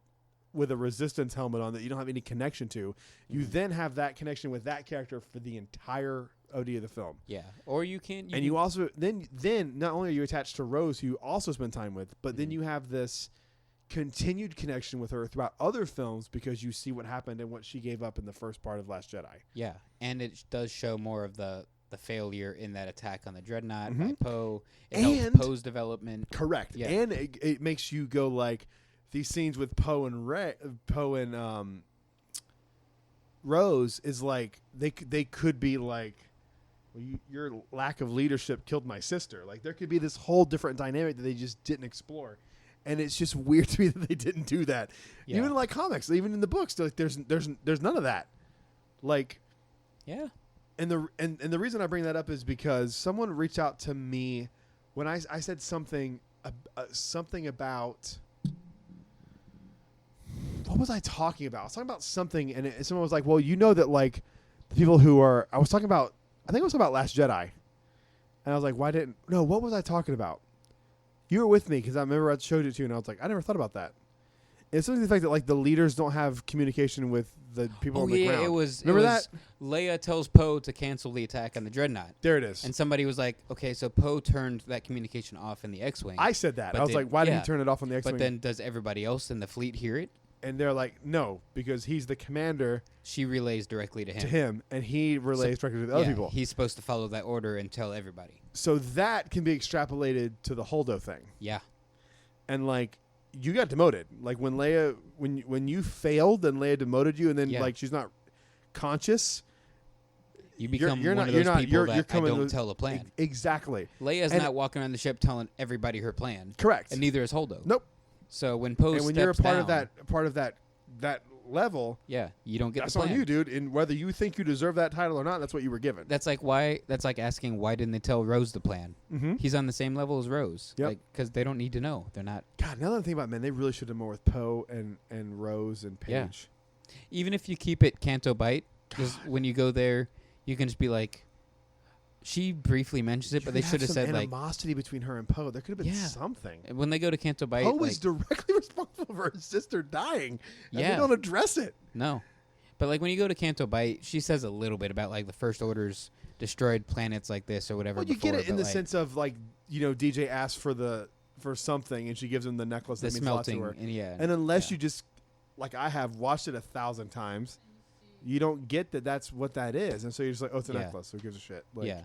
with a resistance helmet on that you don't have any connection to. You then have that connection with that character for the entire OD of the film. Yeah. Or you can. And you also then not only are you attached to Rose, who you also spend time with, but then Mhm. you have this continued connection with her throughout other films because you see what happened and what she gave up in the first part of Last Jedi. Yeah, and it does show more of the failure in that attack on the Dreadnought by Mhm. Poe. It And- helps Poe's development. Correct. Yeah. And it makes you go like these scenes with Poe and Rose is like they could be like, well, your lack of leadership killed my sister. Like there could be this whole different dynamic that they just didn't explore, and it's just weird to me that they didn't do that. Yeah. Even in like comics, even in the books, like there's none of that. Like, Yeah. and the reason I bring that up is because someone reached out to me when I said something about. What was I talking about? I was talking about something, and someone was like, "Well, you know that like the people who are." I was talking about. I think it was about Last Jedi, and I was like, "Why didn't?" No, what was I talking about? You were with me because I remember I showed it to you, and I was like, "I never thought about that." It's something to the fact that like the leaders don't have communication with the people Oh on the yeah, ground. it was. Remember it was Leia tells Poe to cancel the attack on the Dreadnought, There it is. and somebody was like, "Okay, so Poe turned that communication off in the X-wing." I said that. But I was they- like, "Why did yeah. he turn it off on the X-wing?" but then does everybody else in the fleet hear it? And they're like, "No, because he's the commander She relays directly to him. to him, and he relays directly to the other Yeah, people." He's supposed to follow that order and tell everybody. So that can be extrapolated to the Holdo thing. Yeah. And like you got demoted. Like when Leia when you failed and Leia demoted you and then Yeah. like she's not conscious, You become you're one not- of you're those not- people you're that I coming don't with- tell the plan. Exactly. Leia's And- not walking around the ship telling everybody her plan. Correct. And neither is Holdo. Nope. So when Poe And when steps you're a part down, of that level, yeah, you don't get that's the plan. on you, dude. And whether you think you deserve that title or not, that's what you were given. That's like asking why didn't they tell Rose the plan? Mm-hmm. He's on the same level as Rose. Yep. Like, because they don't need to know. They're not. God, now that I think about it, man, they really should have more with Poe and Rose and Yeah. Paige. Even if you keep it Canto Bight, just when you go there, you can just be like, she briefly mentions it, but they should have said like, animosity between her and Poe. There could have been Yeah. something. when they go to Canto Bight, Poe like, was directly responsible for her sister dying. And Yeah. they don't address it. no. But like when you go to Canto Bight, she says a little bit about like the First Order's destroyed planets like this or whatever. Well, you get before, it in but, the like, sense of like, DJ asks for something and she gives him the necklace the that means a lot to smelting, her. and yeah. And unless yeah. you just, like I have, watched it 1,000 times, you don't get that that's what that is. And so you're just like, oh, it's a Yeah. necklace. Who gives a shit? Like, yeah.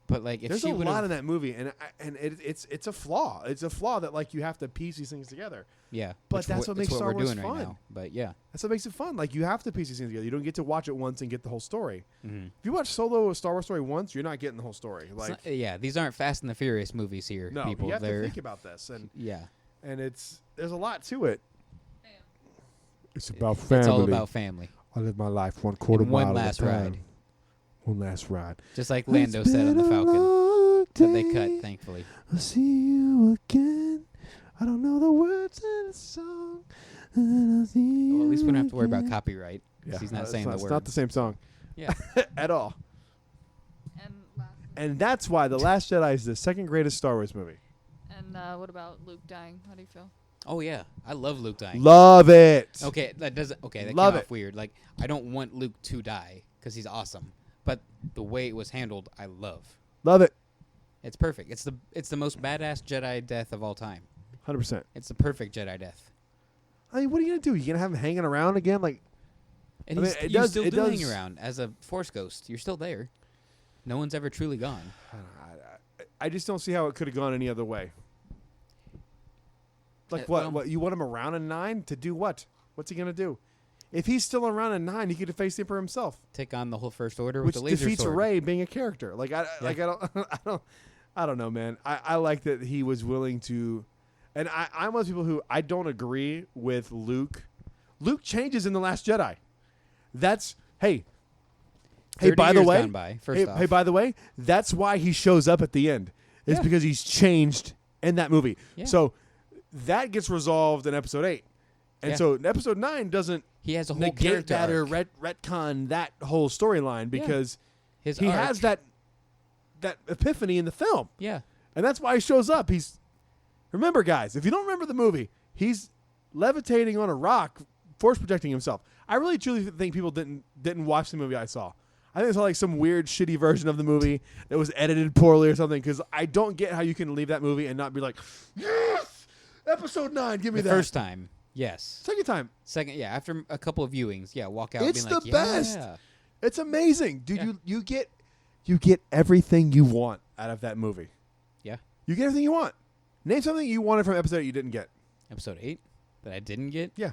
But like if there's she a would lot have, in that movie, and it's a flaw. It's a flaw that like you have to piece these things together. yeah. But which that's what makes Star we're Wars doing fun. right now. But yeah. That's what makes it fun. Like you have to piece these things together. You don't get to watch it once and get the whole story. Mm-hmm. If you watch Solo a Star Wars story once, you're not getting the whole story. It's Like not- yeah, these aren't Fast and the Furious movies here, no, people. you have They're to think about this, and yeah. there's a lot to it. It's about It's all about family. I live my life one quarter And one mile last at a time. ride. One last ride. Just like Lando said on the Falcon. That they cut, thankfully. I'll see you again. I don't know the words of the song. And I'll see Well, at least we don't have to worry about again. copyright. 'Cause he's not it's saying the It's words. not the same song Yeah. at all. And last, And that's why The Last Jedi is the second greatest Star Wars movie. and what about Luke dying? How do you feel? Oh yeah, I love Luke dying. Love it. Okay, that doesn't. Okay, that Love came it. off weird. Like I don't want Luke to die because he's awesome, but the way it was handled, I love. Love it. It's perfect. It's the most badass Jedi death of all time. 100%. It's the perfect Jedi death. I mean, what are you going to do? You going to have him hanging around again? Like, And I mean, he's, it you does- still it do hang does- around as a Force ghost. You're still there. No one's ever truly gone. I just don't see how it could have gone any other way. Like, what? well- What? You want him around in 9 to do what? What's he going to do? If he's still around in 9, he could have faced the Emperor himself, Take on the whole First Order which with the laser defeats sword. Rey being a character. Like, I don't know, man. I like that he was willing to, and I'm one of those people who I don't agree with Luke. Luke changes in The Last Jedi. That's hey, 30 by the years way, gone by, first off. hey, by the way, that's why he shows up at the end. It's Yeah. because he's changed in that movie. Yeah. So that gets resolved in Episode 8, and Yeah. so Episode 9 doesn't He has a whole negate character that or arc. retcon that whole storyline because His he arc. has that epiphany in the film, Yeah. and that's why he shows up. Remember, guys, if you don't remember the movie, he's levitating on a rock, force protecting himself. I really truly think people didn't watch the movie I saw. I think it's like some weird shitty version of the movie that was edited poorly or something, because I don't get how you can leave that movie and not be like, yes, Episode 9, give me The that. first time, yes. Second time, Second, yeah. After a couple of viewings, yeah. Walk out. It's being like, the best. Yeah. it's amazing, dude. Yeah. You get everything you want out of that movie. Yeah. You get everything you want. Name something you wanted from Episode 8 you didn't get. Episode 8 that I didn't get. Yeah.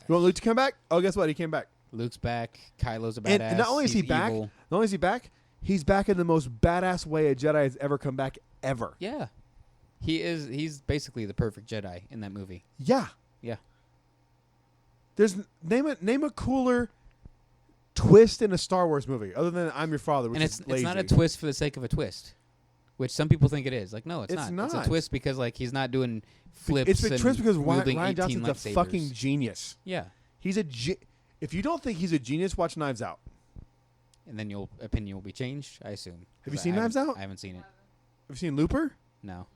You want Luke to come back? Oh, guess what? He came back. Luke's back. Kylo's a badass. And not only is he He's back, evil. not only is he back, he's back in the most badass way a Jedi has ever come back ever. Yeah. He's basically the perfect Jedi in that movie. Yeah. Yeah. There's name a cooler twist in a Star Wars movie other than I'm Your Father, which And is lazy. it's not a twist for the sake of a twist, which some people think it is. Like, no, it's It's not. It's a not. twist because like he's not doing flips. It's a and twist because wielding Ryan 18 Johnson's a lightsabers. fucking genius. Yeah. He's a if you don't think he's a genius, watch Knives Out. And then your opinion will be changed, I assume. Have you 'Cause seen I Knives haven't- Out? I haven't seen it. Have you seen Looper? No.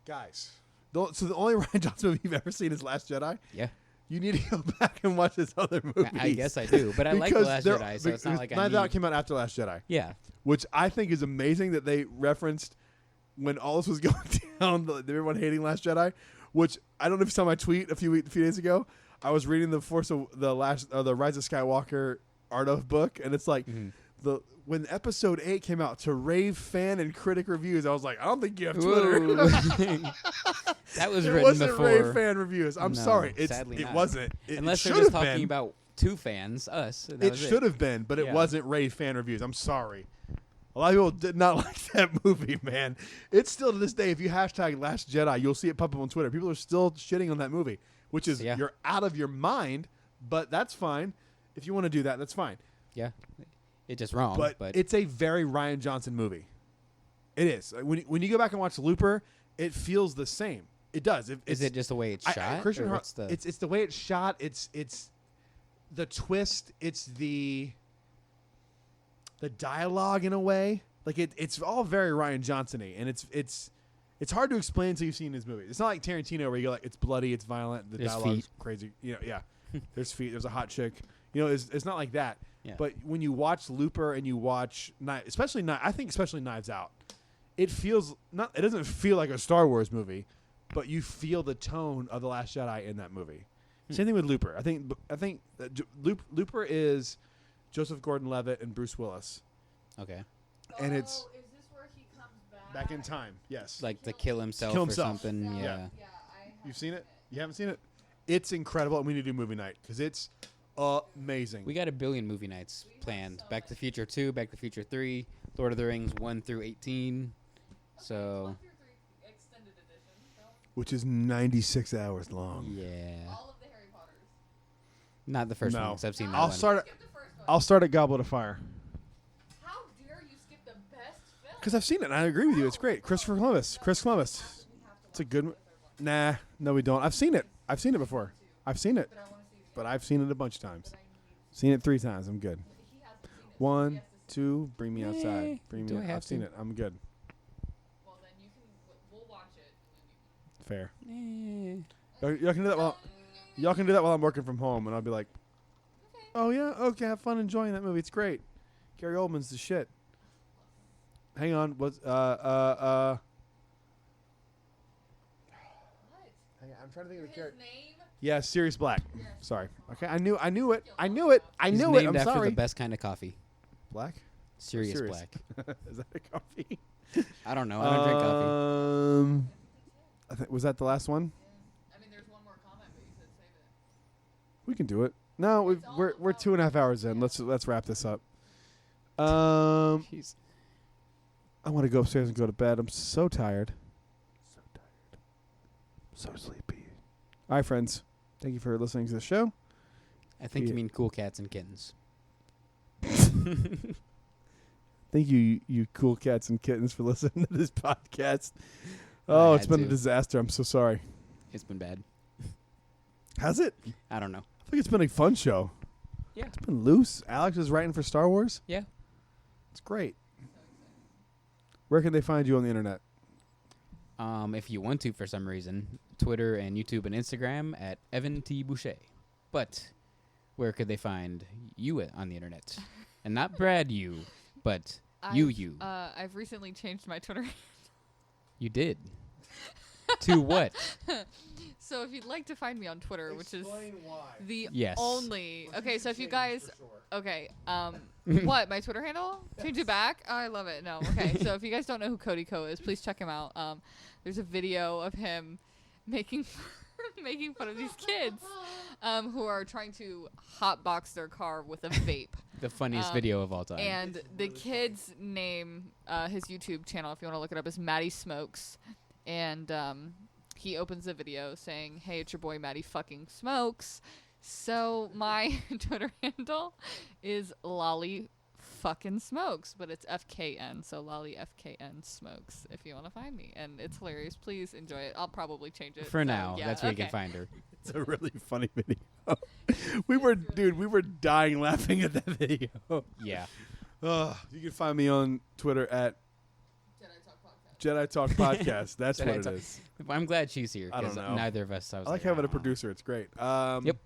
Guys. So the only Ryan Johnson movie you've ever seen is Last Jedi? Yeah. You need to go back and watch his other movies. I guess I do, but I like The Because Last they're- Jedi, so it's not because like I Knives need. Out came out after Last Jedi, Yeah. which I think is amazing that they referenced when all this was going down, everyone hating Last Jedi, which I don't know if you saw my tweet a few days ago. I was reading the Rise of Skywalker Art of book, and it's like when Episode 8 came out to rave fan and critic reviews, I was like, I don't think you have Twitter. Whoa. That was It written wasn't before. rave fan reviews. I'm No, sorry, sadly it not. wasn't. Unless it they're just should have talking been. about two fans, us. That It was should have been, but it Yeah. wasn't rave fan reviews. I'm sorry. A lot of people did not like that movie, man. It's still to this day, if you hashtag Last Jedi, you'll see it pop up on Twitter. People are still shitting on that movie, which is Yeah. you're out of your mind, but that's fine. If you want to do that, that's fine. Yeah. It's just wrong. But, But it's a very Rian Johnson movie. It is. When you go back and watch Looper, it feels the same. It does. is it just the way it's shot? Christian or Har- what's the it's the way it's shot. It's the twist. It's the dialogue in a way. Like it's all very Rian Johnson-y, and it's hard to explain until you've seen his movie. It's not like Tarantino where you go like it's bloody, it's violent, the There's dialogue's feet. crazy. Yeah. There's feet. There's a hot chick. It's not like that. Yeah. But when you watch Looper and you watch especially Knives Out, it feels not. It doesn't feel like a Star Wars movie, but you feel the tone of The Last Jedi in that movie. Same thing with Looper. I think that Looper is Joseph Gordon-Levitt and Bruce Willis, Okay. and it's is this where he comes back in time. Yes, Like to kill himself Kill or himself. something. Yeah. Yeah. Yeah, you've seen it. You haven't seen it? It's incredible, and we need to do movie night because it's amazing. We got 1 billion movie nights planned. Back to the Future 2, Back to the Future 3, Lord of the Rings 1 through 18. So, extended edition. Which is 96 hours long. yeah. All of the Harry Potters. Not the first No. one, 'cause I've seen that I'll one. start. Skip the first one. I'll start at Goblet of Fire How dare you skip the best film? because I've seen it. and I agree with you. It's great. Chris Columbus. It's a good. Nah, no, we don't. I've seen it. I've seen it before. I've seen it, but I've seen it a bunch of times. Seen it 3 times. I'm good. 1, 2, bring me outside. Yeah, Bring do me. I have I've seen to? it. I'm good. Well, then you can. We'll watch it. Fair. Eh. Y'all can do that while I'm working from home, and I'll be like, "Oh yeah, okay, have fun enjoying that movie. It's great. Gary Oldman's the shit." Hang on, what's What? Hang on, I'm trying to think of the His character. name? Yeah, Sirius Black. Sorry. Okay, I knew it. He's I'm named after sorry. the best kind of coffee. Black? Sirius Sirius. Black. Is that a coffee? I don't know. I don't drink coffee. I think was that the last one? I mean, there's one more comment, but you said save it. We can do it. No, we're 2.5 hours in. Let's wrap this up. Jeez. I want to go upstairs and go to bed. I'm so tired. So sleepy. All right, friends. Thank you for listening to the show. I think Yeah. you mean cool cats and kittens. Thank you, you cool cats and kittens, for listening to this podcast. Oh, it's had been a to. disaster. I'm so sorry. It's been bad. Has it? I don't know. I think it's been a fun show. Yeah. It's been loose. Alex is writing for Star Wars. Yeah. It's great. Where can they find you on the internet? If you want to, for some reason, Twitter and YouTube and Instagram at Evan T. Boucher. But where could they find you on the internet? And not Brad you, but you. I've recently changed my Twitter. You did. To what? So if you'd like to find me on Twitter, which is why. the Yes. only. Okay, so if you guys. Okay. What? My Twitter handle? Change it back? Oh, I love it. No. Okay. So if you guys don't know who Cody Co is, please check him out. There's a video of him making making fun of these kids who are trying to hotbox their car with a vape. The funniest video of all time. And the kid's name, his YouTube channel, if you want to look it up, is Maddie Smokes. And he opens the video saying, "Hey, it's your boy Maddie fucking Smokes." So my Twitter handle is Lolly fucking Smokes, but it's FKN, so Lolly FKN Smokes if you want to find me. And it's hilarious. Please enjoy it. I'll probably change it. For so, now, yeah, that's where you okay. can find her. It's a really funny video. we were dying laughing at that video. Yeah. You can find me on Twitter at Jedi Talk Podcast. That's Jedi what it Talk. is. I'm glad she's here I don't because know. neither of us. I was I like like, having a "Oh." producer. It's great. Yep.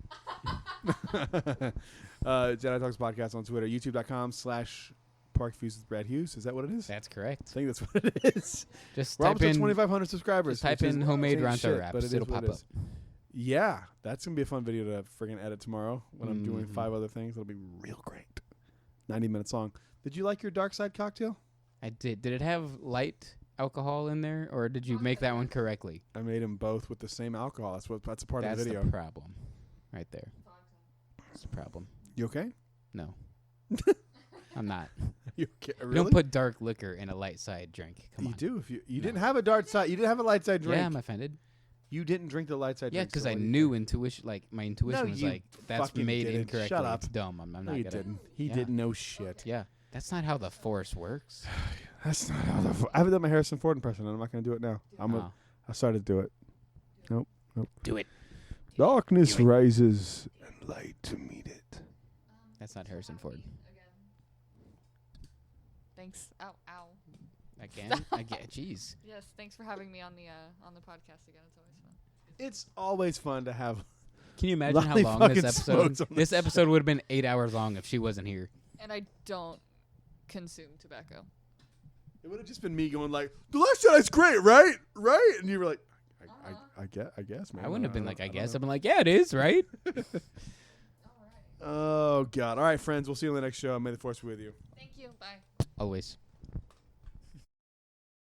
Jedi Talks Podcast on Twitter. YouTube.com/Park Views with Brad Hughes. Is that what it is? That's I correct. think that's what it is. Just We're type almost at in 2,500 subscribers. just type which is in homemade ain't Ronto shit, wraps. but it is It'll what pop it up. is. Yeah, that's going to be a fun video to friggin' edit tomorrow when I'm doing Mhm. 5 other things. It'll be real great. 90 minutes long. Did you like your dark side cocktail? I did. Did it have light alcohol in there, or did you make that one correctly? I made them both with the same alcohol. That's a part That's of the video. the problem, right there. That's the problem. You okay? No. I'm not. You okay? You Really? don't put dark liquor in a light side drink. Come You on. do. If you No. didn't have a dark side, you didn't have a light side drink. Yeah, I'm offended. You didn't drink the light side Yeah, drink. because so I what do you knew think? intuition, like my intuition No, was you like, that's fucking made didn't. incorrectly. Shut up. It's dumb. I'm No, not he gonna. didn't. He Yeah. didn't know shit. Yeah, that's not how the Force works. That's not how I haven't done my Harrison Ford impression, and I'm not going to do it now. Oh. I started to do it. Nope. Do it. Darkness Do it. rises and light to meet it. That's not Harrison Ford. Thanks. Ow. Again? Jeez. Yes, thanks for having me on the podcast again. It's always fun. It's always fun to have. Can you imagine how Lonnie long this fucking episode? smokes on This this episode would have been 8 hours long if she wasn't here. And I don't consume tobacco. It would have just been me going like, "The last Jedi's great, right? Right?" And you were like, "I guess, man." I wouldn't have been like, I don't guess. know. I've been like, yeah, it is, right? Oh God! All right, friends. We'll see you on the next show. May the Force be with you. Thank you. Bye. Always.